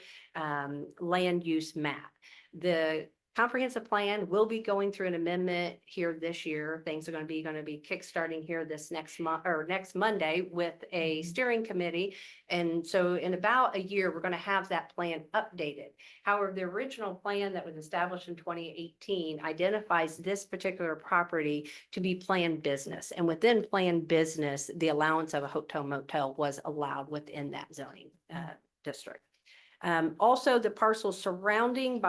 F: land use map. The comprehensive plan will be going through an amendment here this year. Things are going to be kickstarting here this next month or next Monday with a steering committee. And so in about a year, we're going to have that plan updated. However, the original plan that was established in 2018 identifies this particular property to be planned business. And within planned business, the allowance of a hotel motel was allowed within that zoning district. Also, the parcels surrounding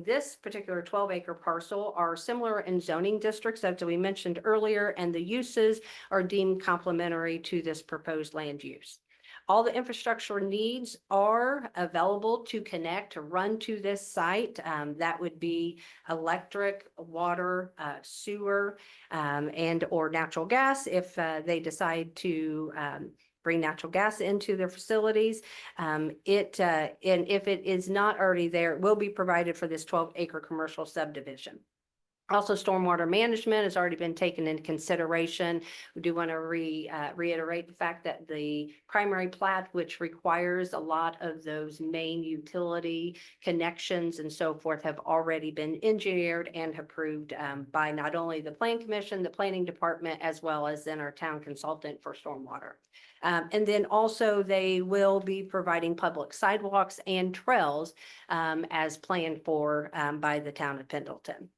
F: this particular 12-acre parcel are similar in zoning districts, as we mentioned earlier, and the uses are deemed complementary to this proposed land use. All the infrastructure needs are available to connect, to run to this site. That would be electric, water, sewer, and or natural gas if they decide to bring natural gas into their facilities. And if it is not already there, it will be provided for this 12-acre commercial subdivision. Also, stormwater management has already been taken into consideration. We do want to reiterate the fact that the primary plat, which requires a lot of those main utility connections and so forth, have already been engineered and approved by not only the Plan Commission, the Planning Department, as well as then our town consultant for stormwater. And then also they will be providing public sidewalks and trails as planned for by the town of Pendleton.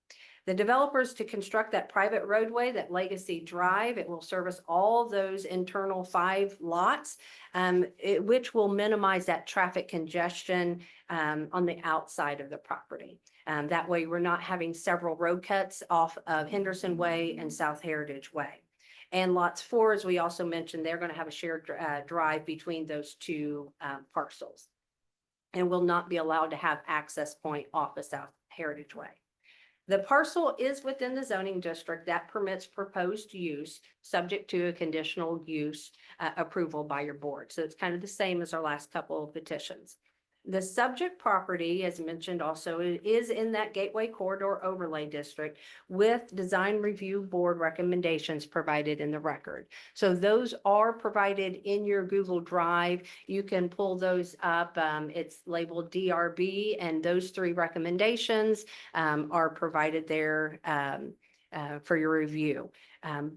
F: The developers to construct that private roadway, that Legacy Drive, it will service all those internal 5 lots, which will minimize that traffic congestion on the outside of the property. That way we're not having several road cuts off of Henderson Way and South Heritage Way. And lots 4, as we also mentioned, they're going to have a shared drive between those 2 parcels and will not be allowed to have access point off of South Heritage Way. The parcel is within the zoning district that permits proposed use subject to a conditional use approval by your board. So it's kind of the same as our last couple of petitions. The subject property, as mentioned also, is in that Gateway Corridor Overlay District with Design Review Board recommendations provided in the record. So those are provided in your Google Drive. You can pull those up. It's labeled DRB, and those three recommendations are provided there for your review.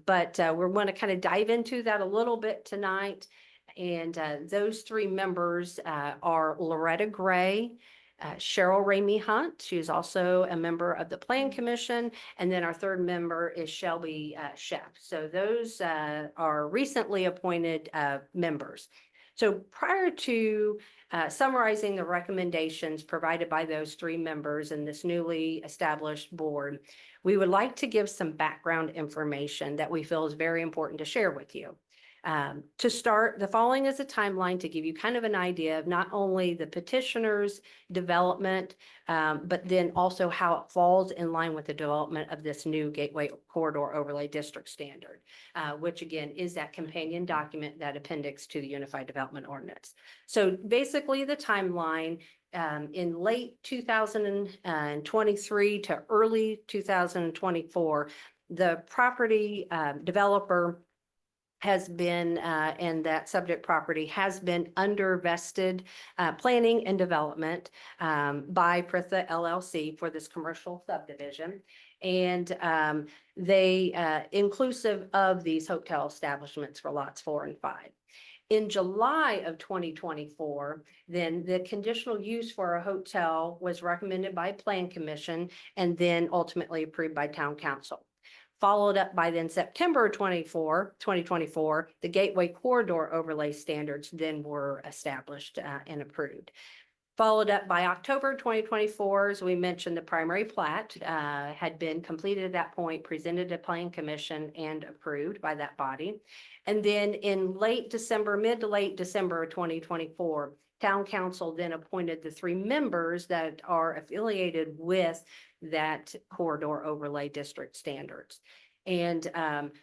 F: But we're going to kind of dive into that a little bit tonight. And those three members are Loretta Gray, Cheryl Ramey Hunt. She is also a member of the Plan Commission. And then our third member is Shelby Sheff. So those are recently appointed members. So prior to summarizing the recommendations provided by those three members in this newly established board, we would like to give some background information that we feel is very important to share with you. To start, the following is a timeline to give you kind of an idea of not only the petitioner's development, but then also how it falls in line with the development of this new Gateway Corridor Overlay District standard, which again is that companion document, that appendix to the Unified Development Ordinance. So basically the timeline, in late 2023 to early 2024, the property developer has been, and that subject property has been under vested planning and development by Pritha LLC for this commercial subdivision. And they, inclusive of these hotel establishments for lots 4 and 5. In July of 2024, then the conditional use for a hotel was recommended by Plan Commission and then ultimately approved by Town Council. Followed up by then September 2024, the Gateway Corridor Overlay Standards then were established and approved. Followed up by October 2024, as we mentioned, the primary plat had been completed at that point, presented to Plan Commission and approved by that body. And then in late December, mid to late December of 2024, Town Council then appointed the 3 members that are affiliated with that Corridor Overlay District standards. And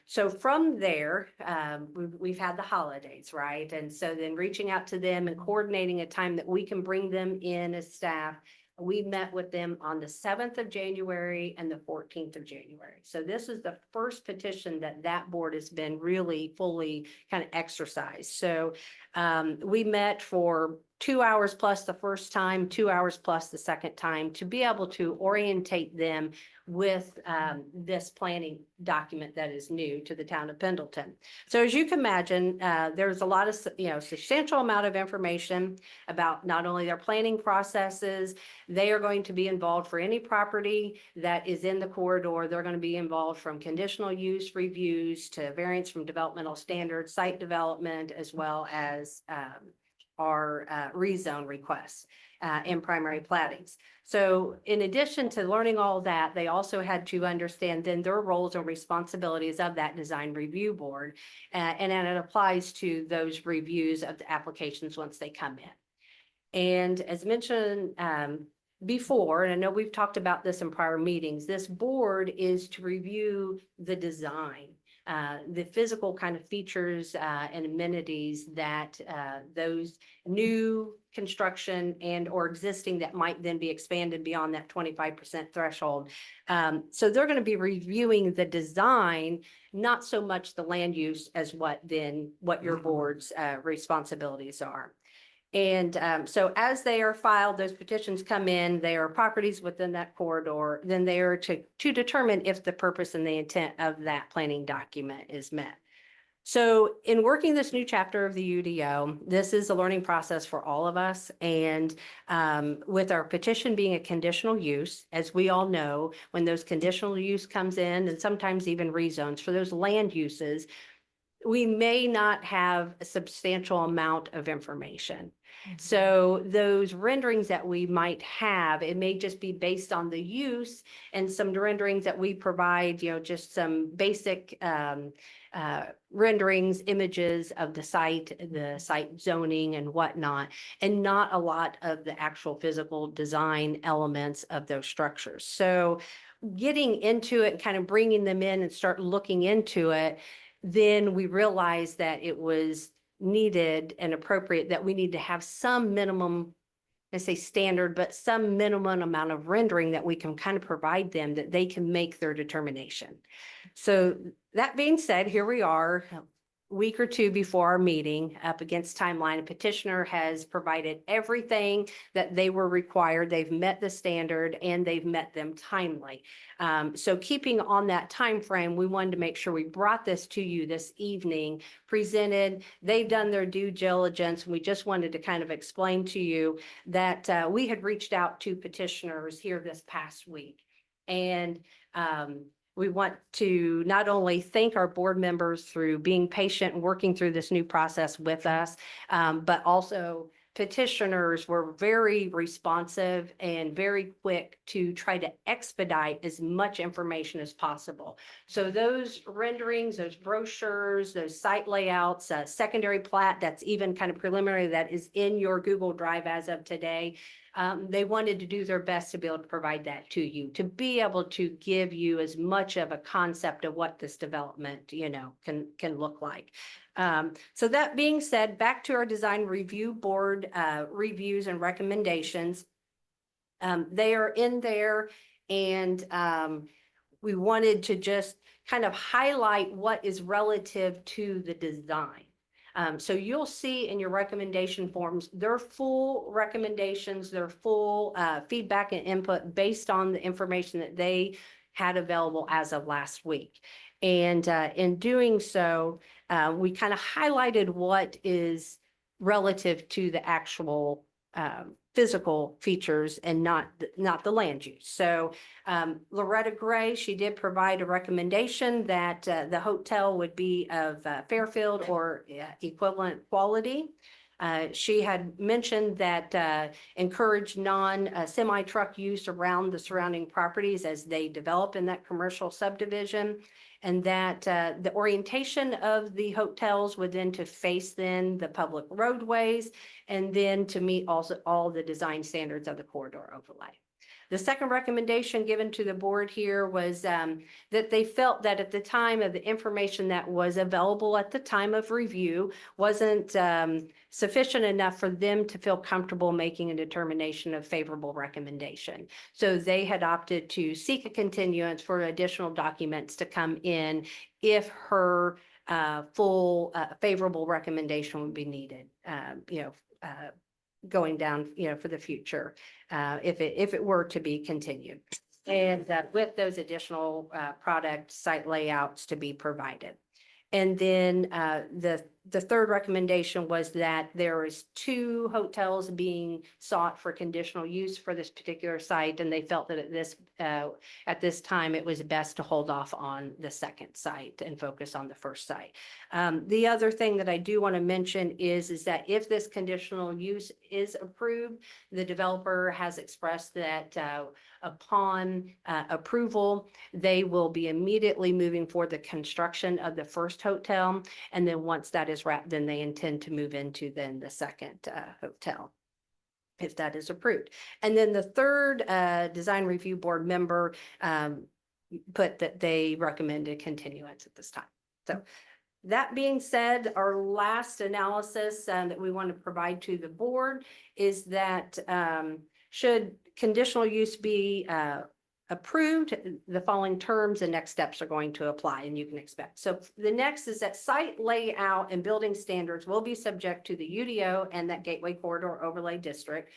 F: so from there, we've had the holidays, right? And so then reaching out to them and coordinating a time that we can bring them in as staff. We met with them on the 7th of January and the 14th of January. So this is the first petition that board has been really fully kind of exercised. So we met for 2 hours plus the first time, 2 hours plus the second time to be able to orientate them with this planning document that is new to the town of Pendleton. So as you can imagine, there's a lot of, substantial amount of information about not only their planning processes. They are going to be involved for any property that is in the corridor. They're going to be involved from conditional use reviews to variance from developmental standards, site development, as well as our rezone requests and primary plattings. So in addition to learning all that, they also had to understand then their roles and responsibilities of that design review board. And then it applies to those reviews of the applications once they come in. And as mentioned before, and I know we've talked about this in prior meetings, this board is to review the design, the physical kind of features and amenities that those new construction and or existing that might then be expanded beyond that 25% threshold. So they're going to be reviewing the design, not so much the land use as what your board's responsibilities are. And so as they are filed, those petitions come in, they are properties within that corridor, then they are to determine if the purpose and the intent of that planning document is met. So in working this new chapter of the UDO, this is a learning process for all of us. And with our petition being a conditional use, as we all know, when those conditional use comes in and sometimes even rezones for those land uses, we may not have a substantial amount of information. So those renderings that we might have, it may just be based on the use, and some renderings that we provide, just some basic renderings, images of the site zoning and whatnot, and not a lot of the actual physical design elements of those structures. So getting into it and kind of bringing them in and start looking into it, then we realized that it was needed and appropriate that we need to have some minimum I say standard, but some minimum amount of rendering that we can kind of provide them that they can make their determination. So that being said, here we are, a week or two before our meeting, up against timeline. A petitioner has provided everything that they were required. They've met the standard and they've met them timely. So keeping on that time frame, we wanted to make sure we brought this to you this evening, presented. They've done their due diligence. We just wanted to kind of explain to you that we had reached out to petitioners here this past week. And we want to not only thank our board members through being patient and working through this new process with us, but also petitioners were very responsive and very quick to try to expedite as much information as possible. So those renderings, those brochures, those site layouts, secondary plat that's even kind of preliminary that is in your Google Drive as of today, they wanted to do their best to be able to provide that to you, to be able to give you as much of a concept of what this development, can look like. So that being said, back to our design review board reviews and recommendations. They are in there, and we wanted to just kind of highlight what is relative to the design. So you'll see in your recommendation forms, their full recommendations, their full feedback and input based on the information that they had available as of last week. And in doing so, we kind of highlighted what is relative to the actual physical features and not the land use. So Loretta Gray, she did provide a recommendation that the hotel would be of Fairfield or equivalent quality. She had mentioned that encourage semi-truck use around the surrounding properties as they develop in that commercial subdivision, and that the orientation of the hotels would then to face then the public roadways, and then to meet also all the design standards of the corridor overlay. The second recommendation given to the board here was that they felt that at the time of the information that was available at the time of review wasn't sufficient enough for them to feel comfortable making a determination of favorable recommendation. So they had opted to seek a continuance for additional documents to come in if her full favorable recommendation would be needed, going down, for the future, if it were to be continued. And with those additional product site layouts to be provided. And then the third recommendation was that there is 2 hotels being sought for conditional use for this particular site, and they felt that at this time it was best to hold off on the second site and focus on the first site. The other thing that I do want to mention is that if this conditional use is approved, the developer has expressed that upon approval, they will be immediately moving for the construction of the first hotel. And then once that is wrapped, then they intend to move into then the second hotel, if that is approved. And then the third design review board member put that they recommended continuance at this time. So that being said, our last analysis that we want to provide to the board is that should conditional use be approved, the following terms and next steps are going to apply, and you can expect. So the next is that site layout and building standards will be subject to the UDO and that Gateway Corridor Overlay District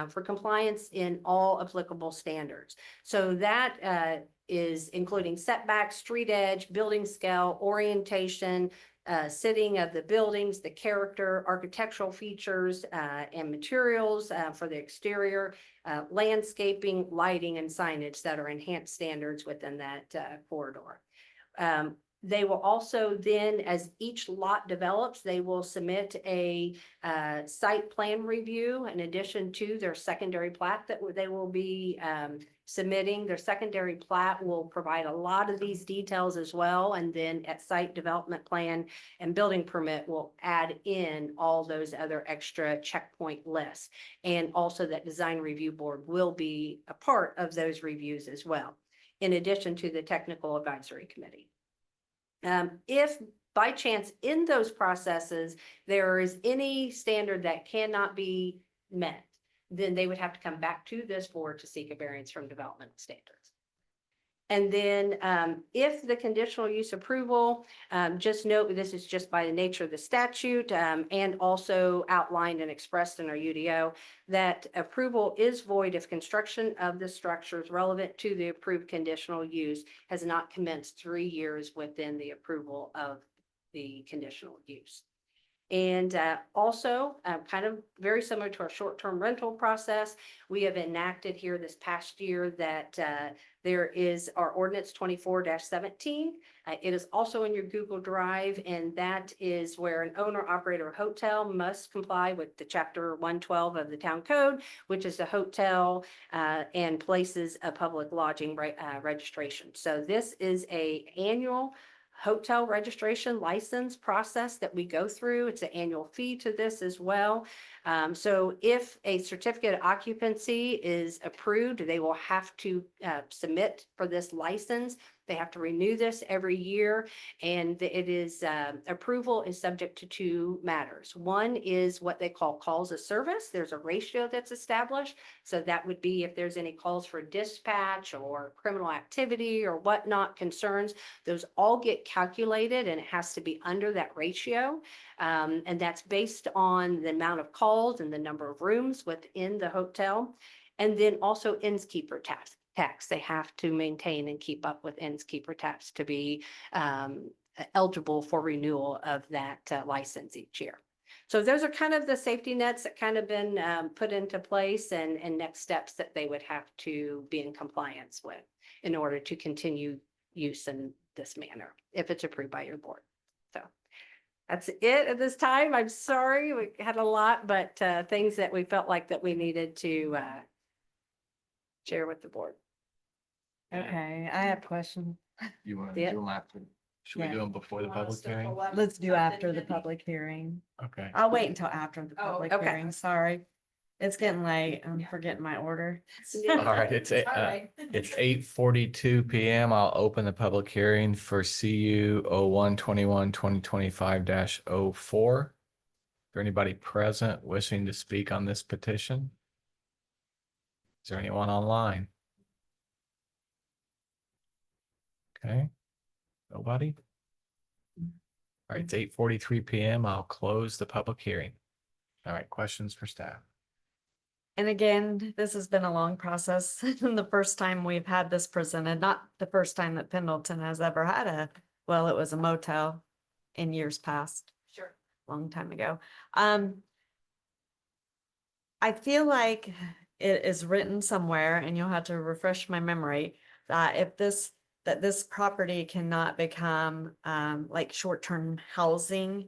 F: for compliance in all applicable standards. So that is including setbacks, street edge, building scale, orientation, sitting of the buildings, the character, architectural features, and materials for the exterior, landscaping, lighting, and signage that are enhanced standards within that corridor. They will also then, as each lot develops, they will submit a site plan review in addition to their secondary plat that they will be submitting. Their secondary plat will provide a lot of these details as well. And then at site development plan and building permit will add in all those other extra checkpoint lists. And also that design review board will be a part of those reviews as well, in addition to the technical advisory committee. If by chance in those processes, there is any standard that cannot be met, then they would have to come back to this board to seek a variance from development standards. And then if the conditional use approval, just note, this is just by the nature of the statute and also outlined and expressed in our UDO, that approval is void if construction of the structures relevant to the approved conditional use has not commenced 3 years within the approval of the conditional use. And also, kind of very similar to our short-term rental process, we have enacted here this past year that there is our ordinance 24-17. It is also in your Google Drive, and that is where an owner operator of a hotel must comply with the chapter 112 of the town code, which is the hotel and places of public lodging registration. So this is a annual hotel registration license process that we go through. It's an annual fee to this as well. So if a certificate of occupancy is approved, they will have to submit for this license. They have to renew this every year, and it is approval is subject to 2 matters. One is what they call calls of service. There's a ratio that's established. So that would be if there's any calls for dispatch or criminal activity or whatnot concerns, those all get calculated and it has to be under that ratio. And that's based on the amount of calls and the number of rooms within the hotel. And then also innskeeper tax. They have to maintain and keep up with innskeeper tax to be eligible for renewal of that license each year. So those are kind of the safety nets that kind of been put into place and next steps that they would have to be in compliance with in order to continue use in this manner, if it's approved by your board. So that's it at this time. I'm sorry, we had a lot, but things that we felt like that we needed to share with the board.
D: Okay, I have questions.
A: You want to
F: Yeah.
A: do them after? Should we
D: Yeah.
A: do them before the public hearing?
D: Let's do after the public hearing.
A: Okay.
D: I'll wait until after the
G: Oh,
D: public
F: okay.
D: hearing, sorry. It's getting late. I'm forgetting my order.
A: All right, it's
G: All right.
A: 8:42 PM. I'll open the public hearing for CU 01/21/2025-04. Is there anybody present wishing to speak on this petition? Is there anyone online? Okay, nobody? All right, it's 8:43 PM. I'll close the public hearing. All right, questions for staff?
D: And again, this has been a long process. The first time we've had this presented, not the first time that Pendleton has ever had it was a motel in years past,
G: Sure.
D: long time ago. I feel like it is written somewhere, and you'll have to refresh my memory, that this property cannot become like short-term housing.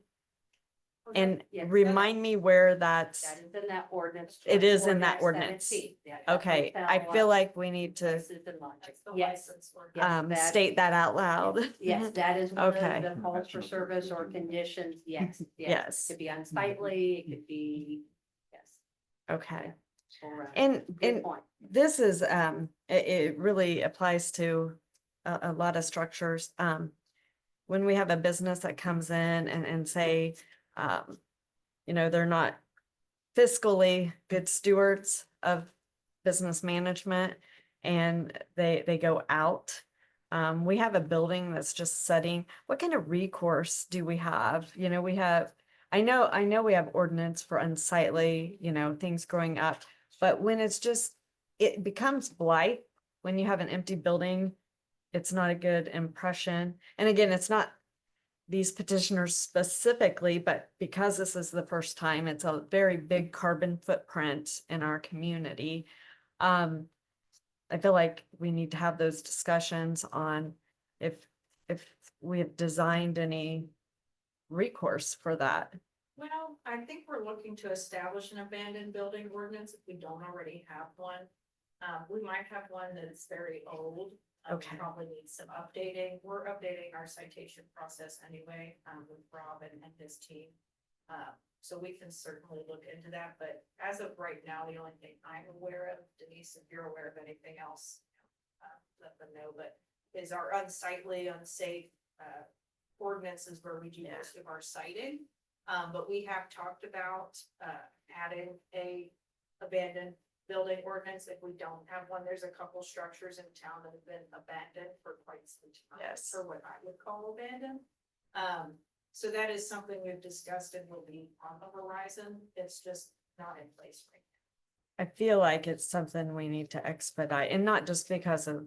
D: And
F: Yes,
D: remind me where that's,
F: that is in that ordinance.
D: It is in that
F: 24-17.
D: ordinance.
F: Yeah, that
D: okay,
F: hotel,
D: I feel like we need to
F: places and lodging.
G: That's the
F: Yes,
G: license work.
F: yes, that-
D: state that out loud.
F: Yes, that is one
D: Okay.
F: of the calls for service or conditions. Yes, yes.
D: Yes.
F: It could be unsightly, it could be, yes.
D: Okay.
F: Or,
D: And
F: good point.
D: this is, it really applies to a lot of structures. When we have a business that comes in and say, they're not fiscally good stewards of business management and they go out. We have a building that's just setting, what kind of recourse do we have? I know we have ordinance for unsightly, things growing up, but when it becomes blight, when you have an empty building, it's not a good impression. And again, it's not these petitioners specifically, but because this is the first time, it's a very big carbon footprint in our community. I feel like we need to have those discussions on if we have designed any recourse for that.
G: Well, I think we're looking to establish an abandoned building ordinance if we don't already have one. We might have one that's very old.
D: Okay.
G: Probably needs some updating. We're updating our citation process anyway, with Rob and his team. So we can certainly look into that, but as of right now, the only thing I'm aware of, Denise, if you're aware of anything else, let them know, but is our unsightly, unsafe, ordinances where we do most of our citing. But we have talked about, adding a abandoned building ordinance. If we don't have one, there's a couple structures in town that have been abandoned for quite some time.
D: Yes.
G: Or what I would call abandoned. So that is something we've discussed and will be on the horizon. It's just not in place right now.
D: I feel like it's something we need to expedite, and not just because of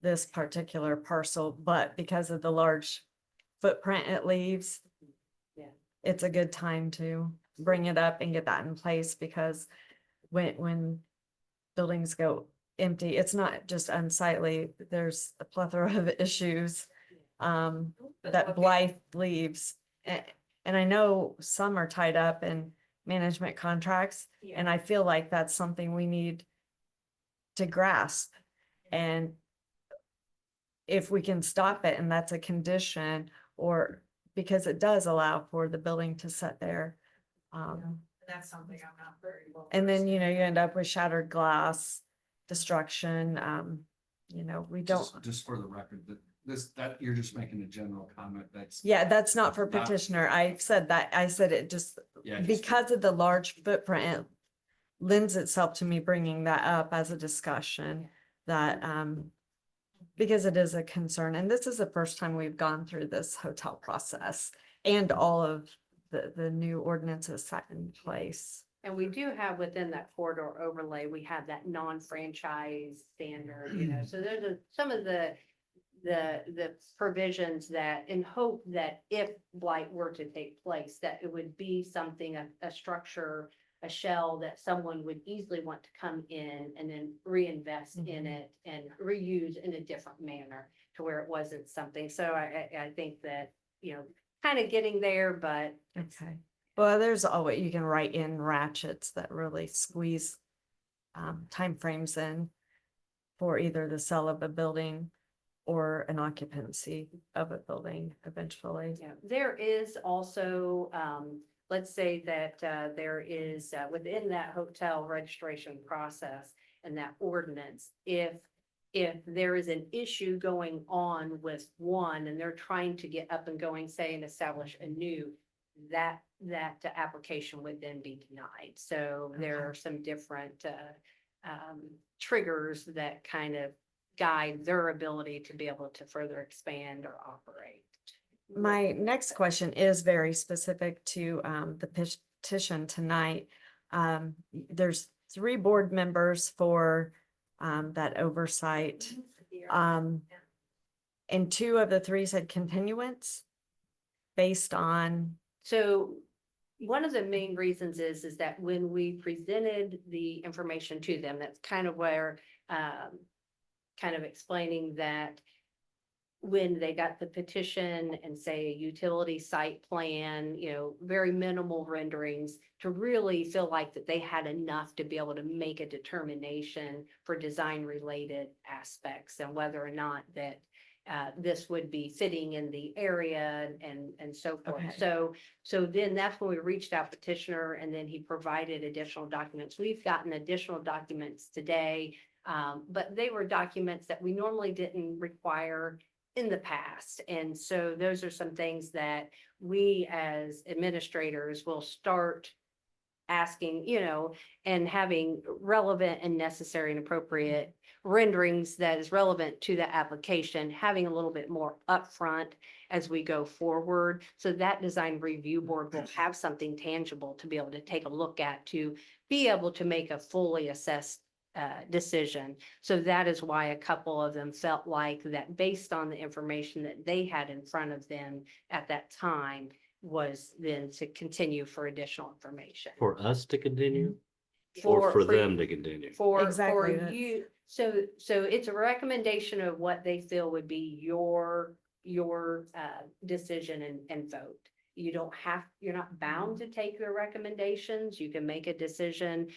D: this particular parcel, but because of the large footprint it leaves.
F: Yeah.
D: It's a good time to bring it up and get that in place, because when buildings go empty, it's not just unsightly, there's a plethora of issues that Blythe leaves. And I know some are tied up in management contracts, and I feel like that's something we need to grasp. And if we can stop it, and that's a condition, or because it does allow for the building to sit there.
G: That's something I'm not very well.
D: And then,
G: versed
D: you
G: in.
D: know, you end up with shattered glass, destruction, we don't.
C: Just for the record, that you're just making a general comment, that's.
D: Yeah, that's not for
C: Not-
D: petitioner. I said that, I said it just
C: Yeah, just-
D: because of the large footprint, it lends itself to me bringing that up as a discussion that, because it is a concern, and this is the first time we've gone through this hotel process and all of the new ordinances set in place.
F: And we do have within that corridor overlay, we have that non-franchise standard, you know, so there's some of the provisions that, in hope that if blight were to take place, that it would be something, a structure, a shell that someone would easily want to come in and then reinvest in it and reuse in a different manner to where it wasn't something. So I think that, you know, kind of getting there, but
D: Okay. Well, there's always, you can write in ratchets that really squeeze timeframes in for either the sale of a building or an occupancy of a building eventually.
F: yeah, there is also, let's say that there is within that hotel registration process and that ordinance, if there is an issue going on with one and they're trying to get up and going, say, and establish a new, that application would then be denied. So there are some different triggers that kind of guide their ability to be able to further expand or operate.
D: My next question is very specific to the petition tonight. There's 3 board members for that oversight. And 2 of the 3 said continuance based on,
F: So one of the main reasons is that when we presented the information to them, that's kind of where, kind of explaining that when they got the petition and say a utility site plan, you know, very minimal renderings to really feel like that they had enough to be able to make a determination for design related aspects and whether or not that this would be fitting in the area and so forth.
D: Okay.
F: So then that's when we reached out petitioner and then he provided additional documents. We've gotten additional documents today, but they were documents that we normally didn't require in the past. And so those are some things that we as administrators will start asking, you know, and having relevant and necessary and appropriate renderings that is relevant to the application, having a little bit more upfront as we go forward. So that design review board will have something tangible to be able to take a look at, to be able to make a fully assessed decision. So that is why a couple of them felt like that based on the information that they had in front of them at that time was then to continue for additional information.
K: For us to continue or for them to continue?
F: For
D: Exactly, that's-
F: you, so it's a recommendation of what they feel would be your decision and vote. You don't have, you're not bound to take their recommendations. You can make a decision.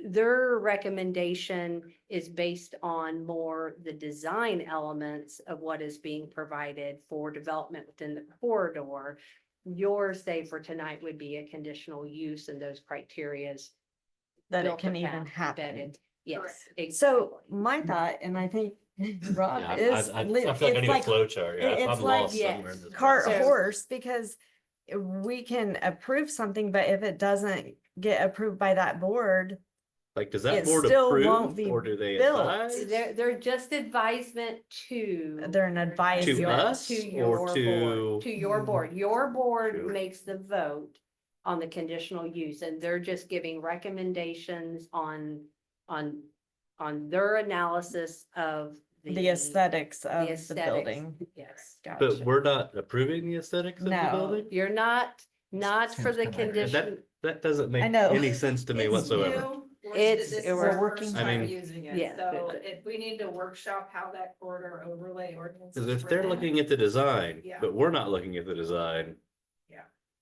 F: Their recommendation is based on more the design elements of what is being provided for development within the corridor. Yours, say for tonight, would be a conditional use and those criterias.
D: that it
F: built
D: can
F: upon,
D: even happen.
F: embedded. Yes.
D: So
F: exactly.
D: my thought, and I think Rob
K: Yeah,
D: is.
K: I
D: li-
K: feel like I
D: it's
K: need a flow chart. Yeah,
D: it's
K: I'm
D: like
K: lost
F: yes,
K: somewhere in this.
D: cart
F: So-
D: horse, because we can approve something, but if it doesn't get approved by that board,
K: Like, does that
D: It
K: board
D: still won't
K: approve
D: be
K: or do they
D: built.
K: advise?
F: They're just advisement to.
D: They're an advisement.
K: To us
F: To
K: or
F: your board,
K: to?
F: to your board. Your board
K: Sure.
F: makes the vote on the conditional use, and they're just giving recommendations on their analysis of
D: The aesthetics of the
F: aesthetics.
D: building.
F: Yes.
K: But
D: Gotcha.
K: we're not approving the aesthetics of the
D: No.
K: building?
F: You're not for the
A: Seems kinda-
K: And
F: condition.
K: that doesn't make
D: know.
K: any sense to me
G: It's
K: whatsoever.
G: new.
F: It's-
G: This is
F: we're
G: our
D: working-
G: first
K: I
G: time
K: mean-
G: using
F: Yeah.
G: it, so if we need to workshop how that corridor overlay ordinance.
K: Cause
G: is
K: if they're
G: written.
K: looking at the design,
G: Yeah.
K: but we're not looking at the design,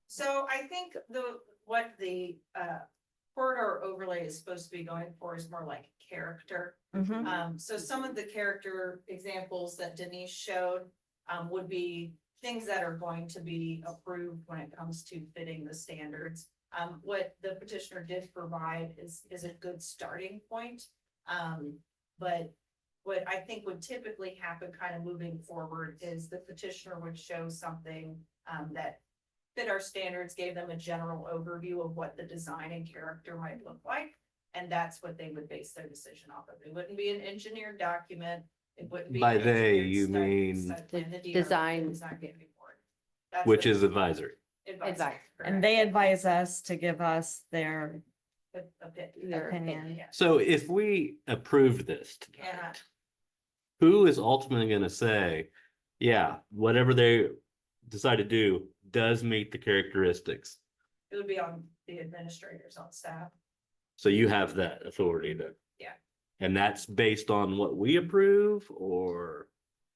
G: So I think what the corridor overlay is supposed to be going for is more like character.
D: Mhm.
G: So some of the character examples that Denise showed would be things that are going to be approved when it comes to fitting the standards. What the petitioner did provide is a good starting point. But what I think would typically happen kind of moving forward is the petitioner would show something that fit our standards, gave them a general overview of what the design and character might look like. And that's what they would base their decision off of. It wouldn't be an engineered document. It wouldn't be.
K: By
G: an
K: they,
G: engineered
K: you
G: study,
K: mean-
G: site plan, the DRB,
F: Design.
G: Design review board. That's
K: which
G: what
K: is
G: it-
K: advisory.
G: Advisory.
D: And they advise us to give us their
F: Their
D: opinion.
G: Yeah.
K: So if we approved this
G: Yeah.
K: tonight, who is ultimately gonna say, yeah, whatever they decide to do does meet the characteristics?
G: It would be on the administrators on staff.
K: So you have that authority to.
G: Yeah.
K: And that's based on what we approve or?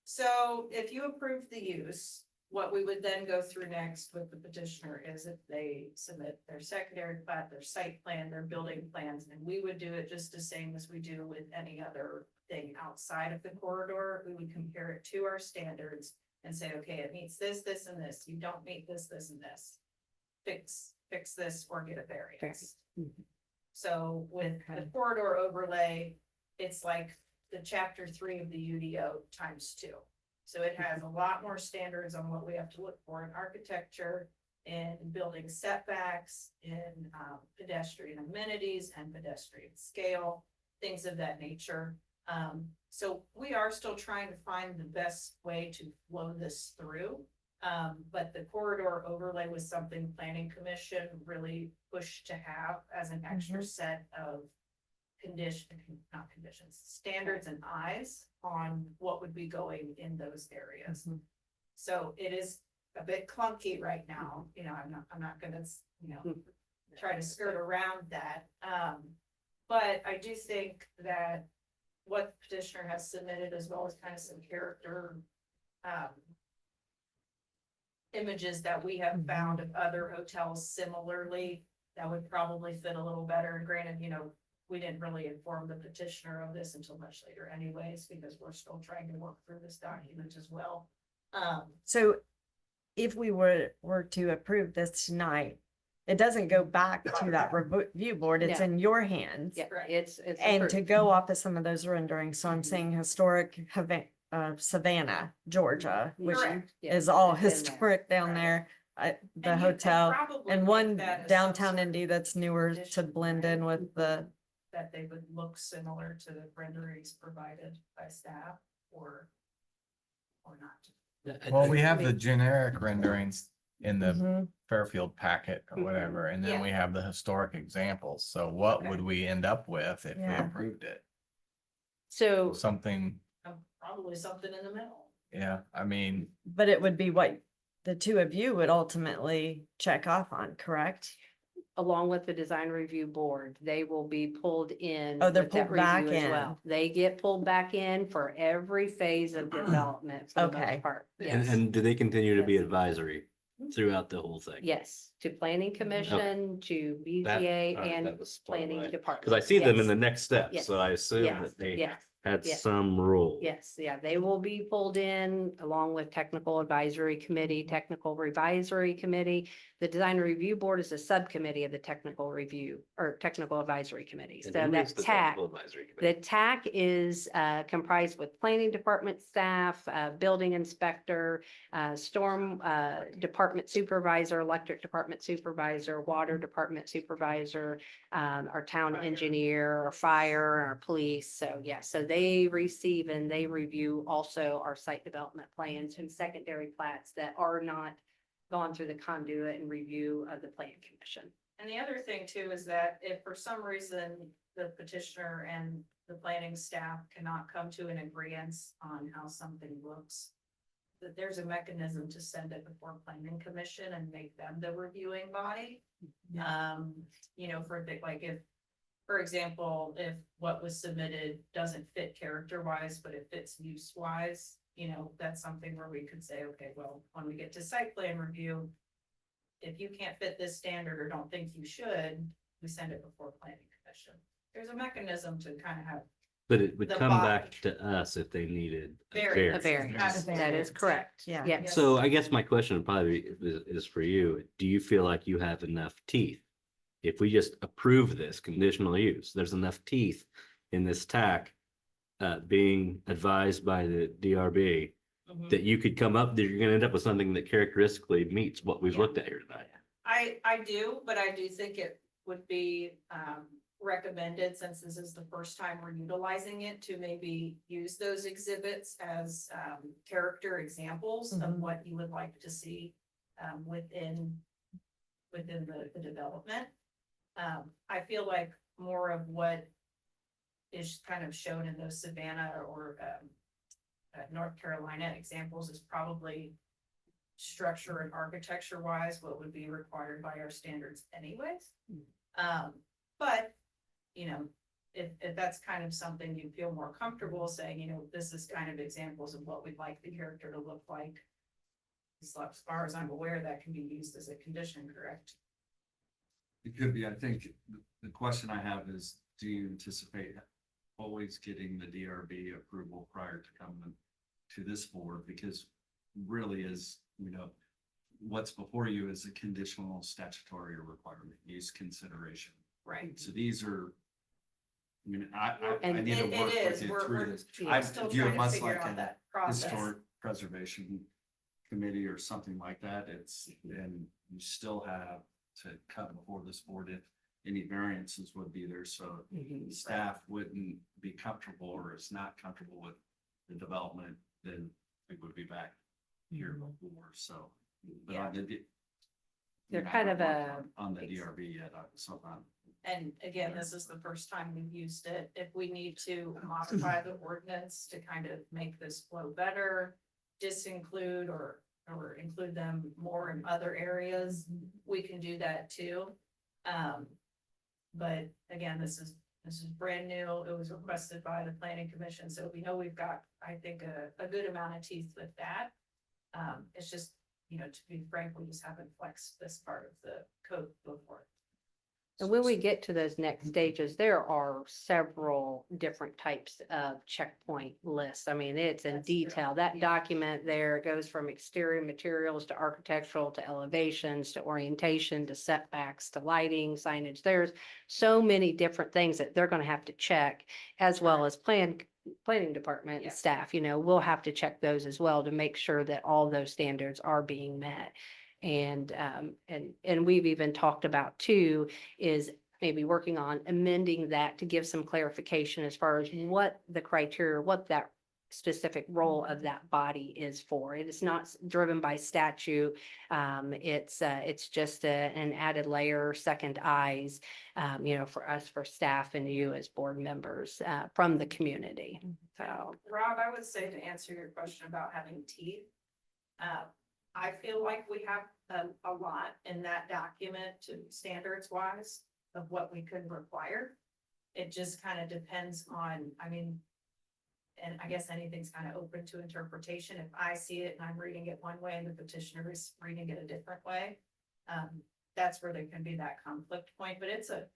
G: So if you approve the use, what we would then go through next with the petitioner is if they submit their secondary plat, their site plan, their building plans, and we would do it just the same as we do with any other thing outside of the corridor. We would compare it to our standards and say, okay, it meets this, this, and this. You don't meet this, this, and this. Fix this or get a variance. So with the
D: Okay.
G: corridor overlay, it's like the chapter 3 of the UDO times 2. So it has a lot more standards on what we have to look for in architecture, in building setbacks, in pedestrian amenities and pedestrian scale, things of that nature. So we are still trying to find the best way to flow this through. But the corridor overlay was something planning commission really pushed to have as an extra set of standards and eyes on what would be going in those areas. So it is a bit clunky right now, I'm not gonna, try to skirt around that. But I do think that what the petitioner has submitted, as well as kind of some character images that we have found of other hotels similarly, that would probably fit a little better. And granted, we didn't really inform the petitioner of this until much later anyways, because we're still trying to work through this document as well.
D: So if we were to approve this tonight, it doesn't go back to that review board. It's
F: Yeah.
D: in your hands.
F: Yeah,
G: Right.
F: it's.
D: And to
F: approved.
D: go off of some of those renderings, so I'm saying historic Savannah, Georgia, which
G: Correct.
F: Yeah,
D: is all
F: it's in there.
D: historic down
G: Right.
D: there. The
G: And you could
D: hotel
G: probably
D: and
G: make
D: one
G: that a
D: downtown
G: subset
D: Indy that's newer to
G: addition,
D: blend
G: right?
D: in with the,
G: That they would look similar to the renderings provided by staff or not.
A: Well, we have the generic renderings in the
D: Mhm.
A: Fairfield packet or
F: Mhm.
A: whatever, and then
G: Yeah.
A: we have the historic examples. So what
G: Okay.
A: would we end up with if we
D: Yeah.
A: approved it?
F: So
A: Something,
G: Probably something in the middle.
A: yeah, I mean,
D: but it would be what the two of you would ultimately check off on, correct?
F: along with the design review board, they will be pulled in.
D: Oh, they're
F: with that
D: pulled back
F: review as
D: in.
F: well. They get pulled back in for every phase of development for the
D: Okay.
F: most part.
K: And,
F: Yes.
K: and do they continue to be advisory throughout the whole thing?
F: Yes, to planning commission, to
K: That-
F: BZA
K: all right,
F: and
K: that was part of
F: planning
K: my-
F: department.
K: Cause I see them in
F: Yes.
K: the next step,
F: Yes.
K: so I assume
F: Yes,
K: that they
F: yes.
K: had
F: Yes.
K: some role.
F: Yes, yeah, they will be pulled in along with technical advisory committee, technical revisory committee. The design review board is a subcommittee of the technical review or technical advisory committee.
K: And
F: So
K: who
F: that
K: is the
F: TAC,
K: technical advisory
F: the
K: committee?
F: TAC is comprised with planning department staff, building inspector, storm department supervisor, electric department supervisor, water department supervisor, our town engineer, our fire, our police. So yeah, so they receive and they review also our site development plans and secondary plats that are not gone through the conduit and review of the plan commission.
G: And the other thing too is that if for some reason the petitioner and the planning staff cannot come to an agreement on how something looks, that there's a mechanism to send it before planning commission and make them the reviewing body. You know, for a bit, like if, for example, if what was submitted doesn't fit character wise, but it fits use wise, you know, that's something where we could say, okay, well, when we get to site plan review, if you can't fit this standard or don't think you should, we send it before planning commission. There's a mechanism to kind of have.
K: But it would
G: The
K: come
G: body.
K: back to us if they needed. a
G: Variance.
K: variance.
F: That is correct.
D: Yeah.
F: Yes.
K: So I guess my question would probably is for you. Do you feel like you have enough teeth? If we just approve this conditional use, there's enough teeth in this TAC being advised by the DRB
G: Mhm.
K: that you could come up, that you're gonna end up with something that characteristically meets what we've
G: Yeah.
K: looked at here tonight.
G: I do, but I do think it would be recommended, since this is the first time we're utilizing it, to maybe use those exhibits as character examples of
D: Mhm.
G: what you would like to see within the development. I feel like more of what is kind of shown in those Savannah or North Carolina examples is probably structure and architecture wise, what would be required by our standards anyways. But, you know, if that's kind of something you feel more comfortable saying, you know, this is kind of examples of what we'd like the character to look like. As far as I'm aware, that can be used as a condition, correct?
C: It could be. I think the question I have is, do you anticipate always getting the DRB approval prior to coming to this board? Because really is, you know, what's before you is a conditional statutory requirement, use consideration.
G: Right.
C: So these are, I mean, I
F: And
C: need to
G: It
C: work
G: is,
C: with you
G: we're
C: through this.
G: we're
C: I
G: still
C: view it
G: trying to
C: much
G: figure
C: like
G: out
C: a
G: that process.
C: historic preservation committee or something like that. It's, and you still have to come before this board if any variances would be there, so
F: Mhm.
C: staff wouldn't be comfortable or is not comfortable with the development, then we would be back here before, so. But I did.
F: They're kind of a-
C: On the DRB yet, so I'm.
G: And again, this is the first time we've used it. If we need to modify the ordinance to kind of make this flow better, disinclude or include them more in other areas, we can do that too. But again, this is brand new. It was requested by the planning commission, so we know we've got, I think, a good amount of teeth with that. It's just, you know, to be frank, we just haven't flexed this part of the code before.
F: And when we get to those next stages, there are several different types of checkpoint lists. I mean, it's in
G: That's true.
F: detail. That
G: Yeah.
F: document there goes from exterior materials to architectural to elevations to orientation to setbacks to lighting, signage. There's so many different things that they're going to have to check, as well as planning department
G: Yeah.
F: and staff, you know, we'll have to check those as well to make sure that all those standards are being met. And we've even talked about too, is maybe working on amending that to give some clarification as far as what the criteria, what that specific role of that body is for. It is not driven by statute. It's just an added layer, second eyes, you know, for us, for staff and you as board members, from the community. So.
G: Rob, I would say to answer your question about having teeth, I feel like we have a lot in that document to standards wise of what we could require. It just kind of depends on, I mean, and I guess anything's kind of open to interpretation. If I see it and I'm reading it one way and the petitioner is reading it a different way, that's where there can be that conflict point, but it's a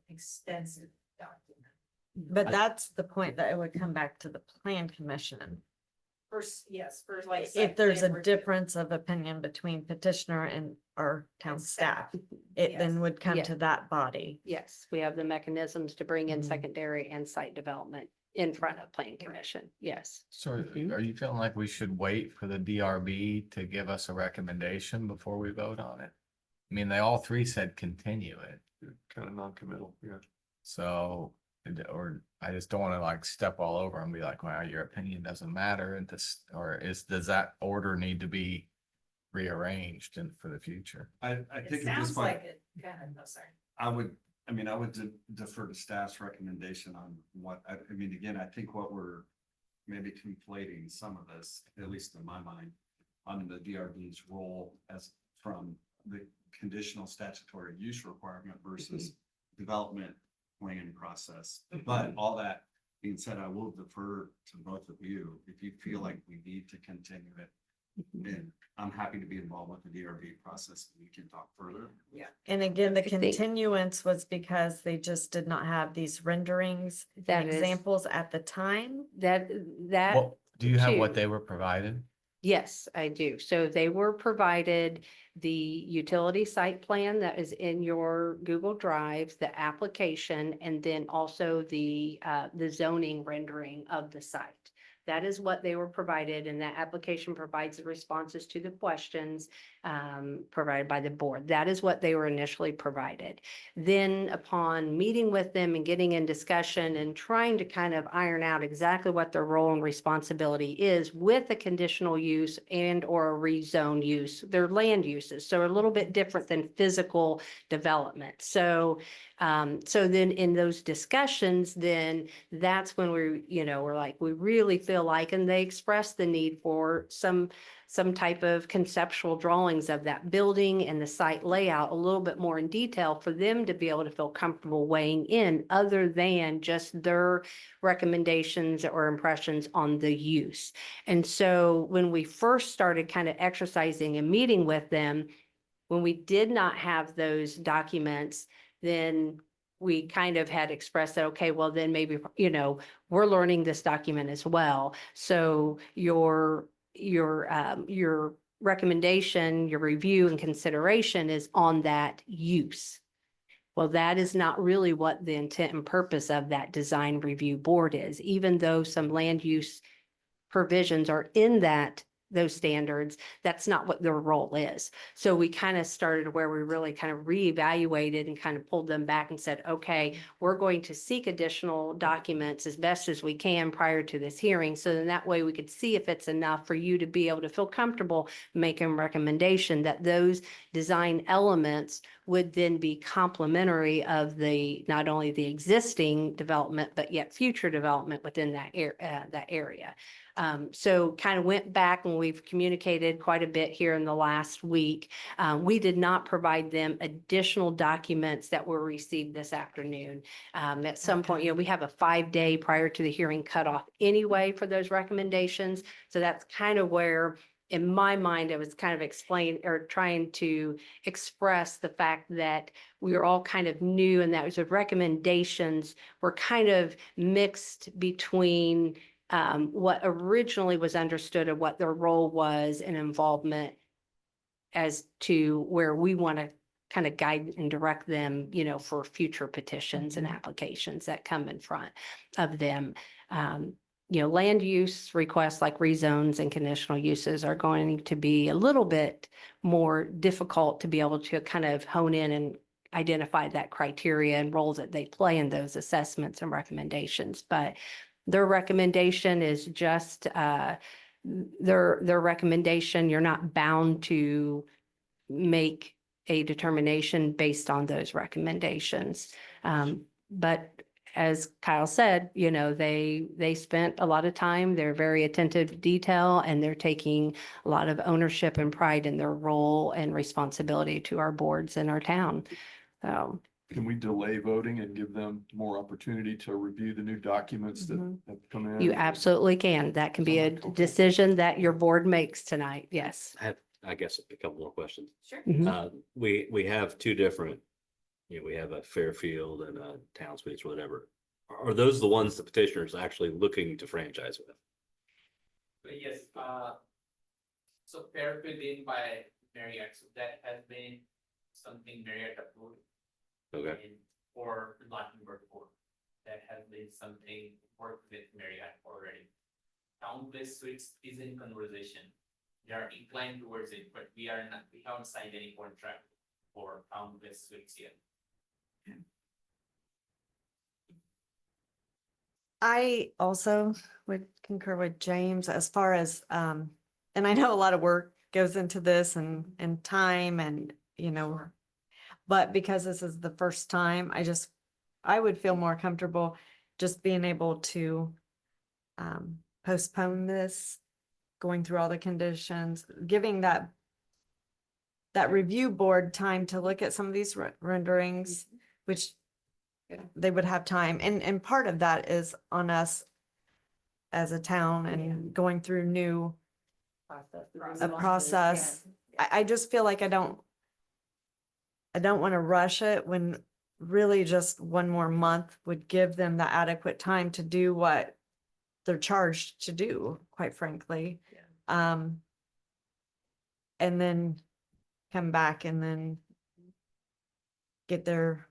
G: extensive document.
D: But that's the point that it would come back to the plan commission.
G: First, yes, first like.
D: If there's a difference of opinion between petitioner and our town staff, it then would come
F: Yeah.
D: to that body.
F: Yes, we have the mechanisms to bring in
D: Mhm.
F: secondary and site development in front of planning commission. Yes.
A: So are you feeling like we should wait for the DRB to give us a recommendation before we vote on it? I mean, they all three said continue it,
H: Kind of non-committal, yeah.
A: so, or I just don't wanna like step all over and be like, wow, your opinion doesn't matter and this, or does that order need to be rearranged for the future?
C: I
G: It
C: think at this
G: sounds
C: point,
G: like it. Go ahead, no, sorry.
C: I would defer to staff's recommendation on what, I mean, again, I think what we're maybe conflating some of this, at least in my mind, on the DRB's role as from the conditional statutory use requirement versus development plan process. But all that being said, I will defer to both of you. If you feel like we need to continue it, then I'm happy to be involved with the DRB process. We can talk further.
D: And again, the
F: I think-
D: continuance was because they just did not have these renderings,
F: That is-
D: examples at the time.
F: That,
A: Well, do you have what
F: too.
A: they were provided?
F: yes, I do. So they were provided the utility site plan that is in your Google Drive, the application, and then also the zoning rendering of the site. That is what they were provided, and that application provides the responses to the questions provided by the board. That is what they were initially provided. Then upon meeting with them and getting in discussion and trying to kind of iron out exactly what their role and responsibility is with a conditional use and or a rezone use, their land uses. So a little bit different than physical development. So then in those discussions, then that's when we're like, we really feel like, and they expressed the need for some type of conceptual drawings of that building and the site layout a little bit more in detail for them to be able to feel comfortable weighing in other than just their recommendations or impressions on the use. And so when we first started kind of exercising and meeting with them, when we did not have those documents, then we kind of had expressed that, okay, well, then maybe, we're learning this document as well. So your recommendation, your review and consideration is on that use. Well, that is not really what the intent and purpose of that design review board is, even though some land use provisions are in those standards, that's not what their role is. So we kind of started where we really kind of reevaluated and kind of pulled them back and said, okay, we're going to seek additional documents as best as we can prior to this hearing. So then that way we could see if it's enough for you to be able to feel comfortable making a recommendation that those design elements would then be complementary of not only the existing development, but yet future development within that area. So kind of went back and we've communicated quite a bit here in the last week. We did not provide them additional documents that were received this afternoon. At some point, we have a 5-day prior to the hearing cutoff anyway for those recommendations. So that's kind of where, in my mind, I was kind of trying to express the fact that we were all kind of new and that was the recommendations were kind of mixed between what originally was understood of what their role was and involvement as to where we want to kind of guide and direct them, for future petitions and applications that come in front of them. Land use requests like rezones and conditional uses are going to be a little bit more difficult to be able to kind of hone in and identify that criteria and roles that they play in those assessments and recommendations. But their recommendation is just their recommendation. You're not bound to make a determination based on those recommendations. But as Kyle said, they spent a lot of time. They're very attentive to detail and they're taking a lot of ownership and pride in their role and responsibility to our boards in our town. So.
H: Can we delay voting and give them more opportunity to review the new documents that
D: Mhm.
H: have come in?
F: You absolutely can. That can be a decision that your board makes tonight. Yes.
K: I have, I guess, a couple more questions.
G: Sure.
F: Mhm.
K: We have two different, we have a Fairfield and a Town Speech, whatever. are those the ones the petitioner is actually looking to franchise with?
L: Yes, so Fairfield Inn by Marriott, so that has been something Marriott approved.
K: Okay.
L: And for Latin-Bird Court, that has been something worked with Marriott already. Town Place Suites is in conversation. They are inclined towards it, but we haven't signed any contract for Town Place Suites yet.
D: I also would concur with James as far as, and I know a lot of work goes into this and time and, but because this is the first time, I would feel more comfortable just being able to postpone this, going through all the conditions, giving that review board time to look at some of these renderings, which they would have time. And part of that is on us as a town and going through a process. I just feel like I don't want to rush it when really just one more month would give them the adequate time to do what they're charged to do, quite frankly. And then come back and then get their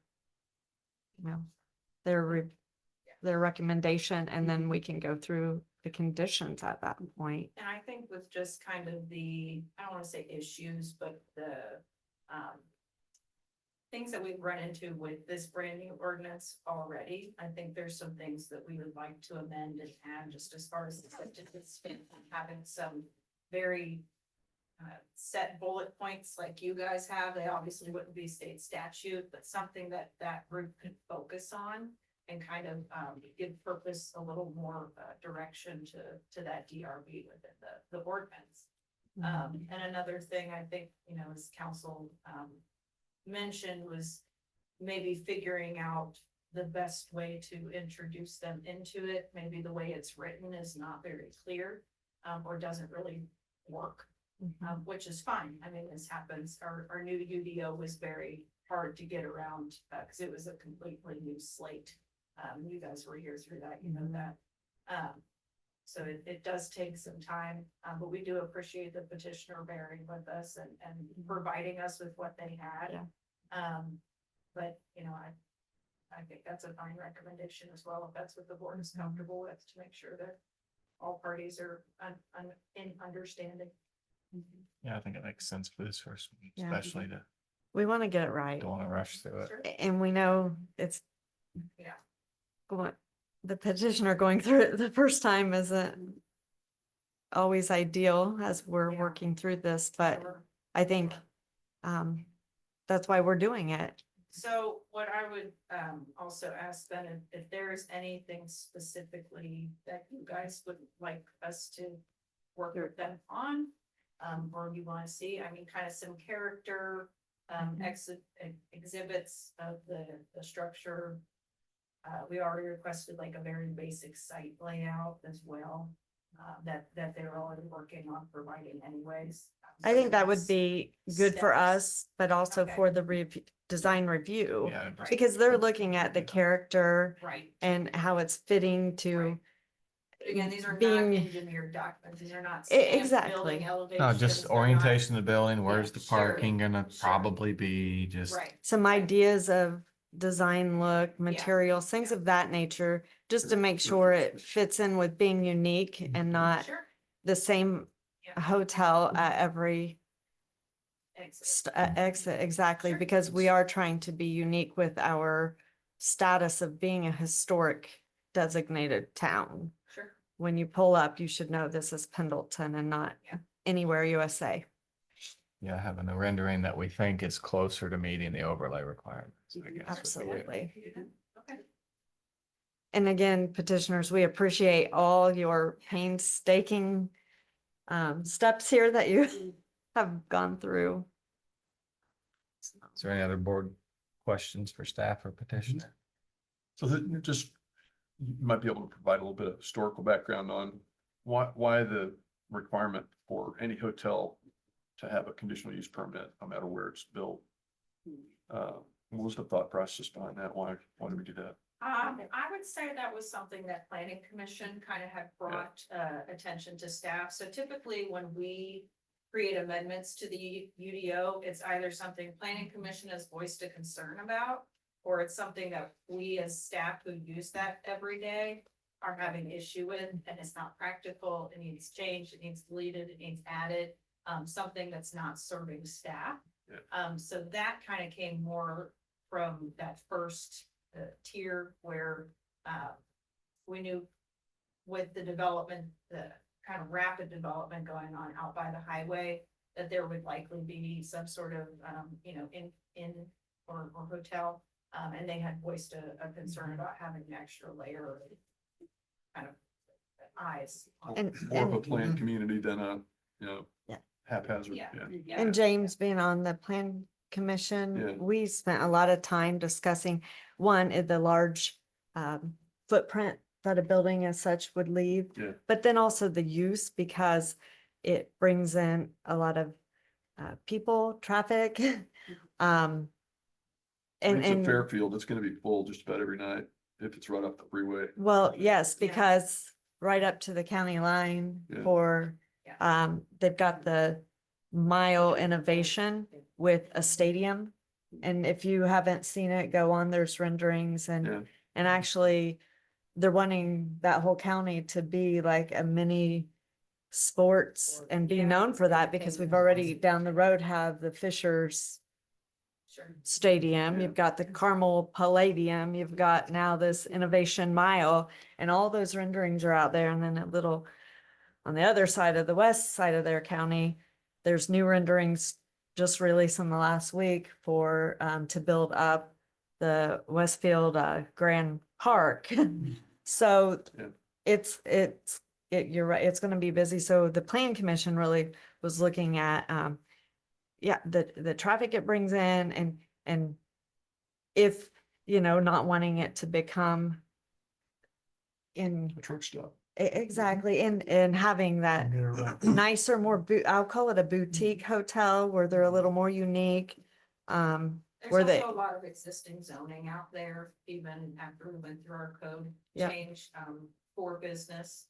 D: recommendation, and then we can go through the conditions at that point.
G: And I think with just kind of the, I don't wanna say issues, but the, things that we've run into with this brand new ordinance already, I think there's some things that we would like to amend and add, just as far as the having some very set bullet points like you guys have. They obviously wouldn't be state statute, but something that group could focus on and kind of give purpose a little more direction to that DRB within the ordinance. And another thing I think, as council mentioned, was maybe figuring out the best way to introduce them into it. Maybe the way it's written is not very clear or doesn't really work. Which is fine. I mean, this happens. Our new UDO was very hard to get around because it was a completely new slate. You guys were here through that, you know that. So it does take some time, but we do appreciate the petitioner bearing with us and providing us with what they had. But I think that's a fine recommendation as well, if that's what the board is comfortable with, to make sure that all parties are in understanding.
A: Yeah, I think it makes sense for this first, one,
D: Yeah.
A: especially to,
D: We want to get it right.
A: don't want to rush through it.
G: Sure.
D: And we know it's.
G: Yeah.
D: The petitioner going through it the first time isn't always ideal as we're
G: Yeah.
D: working through this, but
G: Sure.
D: I think that's why we're doing it.
G: So what I would also ask then, if there is anything specifically that you guys would like us to work with them on, or you want to see, I mean, kind of some character exhibits of the structure. We already requested like a very basic site layout as well, that they're already working on providing anyways.
D: I think that would be good for
G: Steps.
D: us, but also
G: Okay.
D: for the design review.
A: Yeah,
G: Right.
D: Because they're looking at the character
G: Right.
D: and how it's fitting to.
G: Right. But again, these are not
D: being-
G: engineered documents. These are not.
D: E-
G: stamped
D: exactly.
G: building
A: No,
G: elevations,
A: just
G: they're not-
A: orientation of the building, where's the
G: sure,
A: parking gonna
G: sure.
A: probably be, just.
G: Right.
D: Some ideas of design look, materials, things of that nature, just to make sure it fits in with being unique and not
G: Sure.
D: the same
G: Yeah.
D: hotel at every
G: Exit.
D: exit, exactly,
G: Sure.
D: because we are trying to be unique with our status of being a historic designated town.
G: Sure.
D: When you pull up, you should know this is Pendleton and not
G: Yeah.
D: anywhere USA.
A: Yeah, having a rendering that we think is closer to meeting the overlay requirements. I guess would be it.
D: Absolutely.
G: Okay.
D: And again, petitioners, we appreciate all your painstaking steps here that you have gone through.
A: Is there any other board questions for staff or petitioner?
H: So that just, you might be able to provide a little bit of historical background on why the requirement for any hotel to have a conditional use permit, no matter where it's built. What was the thought process behind that? Why do we do that?
G: I would say that was something that planning commission kind of had brought attention to staff. So typically when we create amendments to the UDO, it's either something planning commission has voiced a concern about, or it's something that we as staff who use that every day are having issue with, and it's not practical, it needs changed, it needs deleted, it needs added, something that's not serving staff. So that kind of came more from that first tier where we knew with the development, the kind of rapid development going on out by the highway, that there would likely be some sort of, in or hotel. And they had voiced a concern about having an extra layer of kind of eyes.
D: And-
H: More of a
D: and-
H: planned community than a,
D: Yeah.
H: haphazard,
G: Yeah.
H: yeah.
G: Yeah.
D: And James being on the plan
H: Yeah.
D: commission, we spent a lot of time discussing, one, the large footprint that a building as such would leave.
H: Yeah.
D: But then also the use, because it brings in a lot of people, traffic. And,
H: It's a
D: and,
H: Fairfield, it's gonna be full just about every night if it's right off the freeway.
D: well, yes,
G: Yeah.
D: because right up to the county line
H: Yeah.
D: for,
G: Yeah.
D: they've got the mile innovation with a stadium. And if you haven't seen it, go on, there's renderings
H: Yeah.
D: and actually they're wanting that whole county to be like a mini sports and be
G: Yeah.
D: known for that because we've already down the road have the Fishers
G: Sure.
D: Stadium,
H: Yeah.
D: you've got the Carmel Palladium, you've got now this Innovation Mile, and all those renderings are out there. And then a little on the other side of the west side of their county, there's new renderings just released in the last week for to build up the Westfield Grand Park. So
H: Yeah.
D: you're right, it's gonna be busy. So the Plan Commission really was looking at the traffic it brings in and if, not wanting it to become in
H: A truck stop.
D: exactly, and having that nicer, more I'll call it a boutique hotel where they're a little more unique. Where
G: There's
D: they,
G: also a lot of existing zoning out there, even after we went through our code
D: Yeah.
G: change, for business.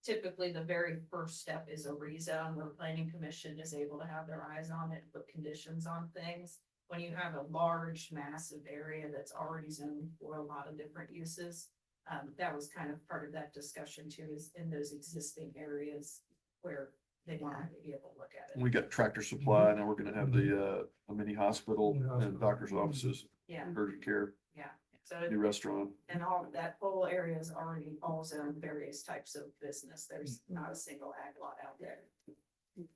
G: Typically, the very first step is a rezone where planning commission is able to have their eyes on it, put conditions on things. When you have a large, massive area that's already zoned for a lot of different uses. That was kind of part of that discussion too, is in those existing areas where they wanted to be able to look at it.
H: We got Tractor Supply, now we're gonna have the, a mini hospital and doctor's offices,
G: Yeah,
H: urgent care,
G: yeah. So
H: new restaurant.
G: and all that whole area is already all zoned various types of business. There's not a single ag lot out there.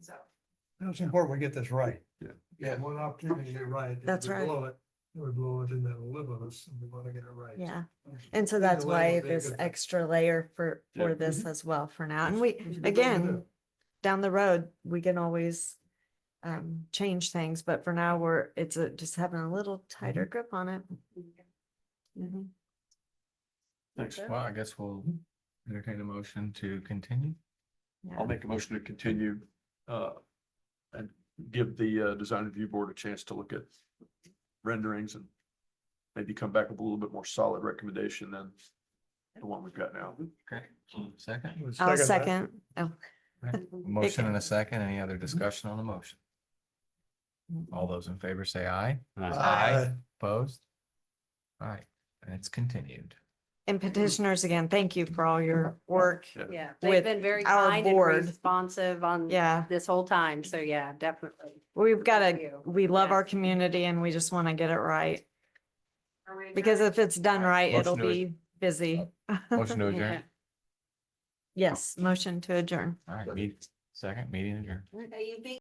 G: So,
B: It's important we get this right.
H: Yeah.
B: Yeah, one opportunity to get it right. If
D: That's
B: we
D: right.
B: blow it, we blow it and that'll live with us, and we wanna get it right.
D: yeah, and so that's
B: Either way,
D: why
B: it'll be a
D: this
B: good thing.
D: extra layer for
H: Yeah.
D: this as well for now. And we,
B: It's a good thing to
D: again,
B: do.
D: down the road, we can always change things, but for now, it's just having a little tighter grip on it. Mhm.
H: Thanks.
A: Well, I guess we'll entertain a motion to continue.
D: Yeah.
H: I'll make a motion to continue, and give the, design review board a chance to look at renderings and maybe come back with a little bit more solid recommendation than the one we've got now.
A: Okay, second.
B: We'll
D: I'll
B: that.
D: second. Oh,
A: Motion and a second. Any other discussion on the motion?
D: Mm-hmm.
A: All those in favor say aye.
B: Aye.
A: Opposed? All right, and it's continued.
D: and petitioners, again, thank you for all your work.
F: Yeah,
D: With
F: they've been very
D: our
F: kind and
D: board.
F: responsive on
D: Yeah,
F: this whole time. So yeah, definitely.
D: we've got
F: Thank
D: to,
F: you.
D: we love
F: Yeah.
D: our community and we just want to get it right.
G: are we
D: Because
G: adjourned?
D: if it's done right,
A: Motion
D: it'll
A: to
D: be busy.
A: Motion to adjourn.
D: Yes, motion to adjourn.
A: All right, second, meeting adjourned.
G: You beat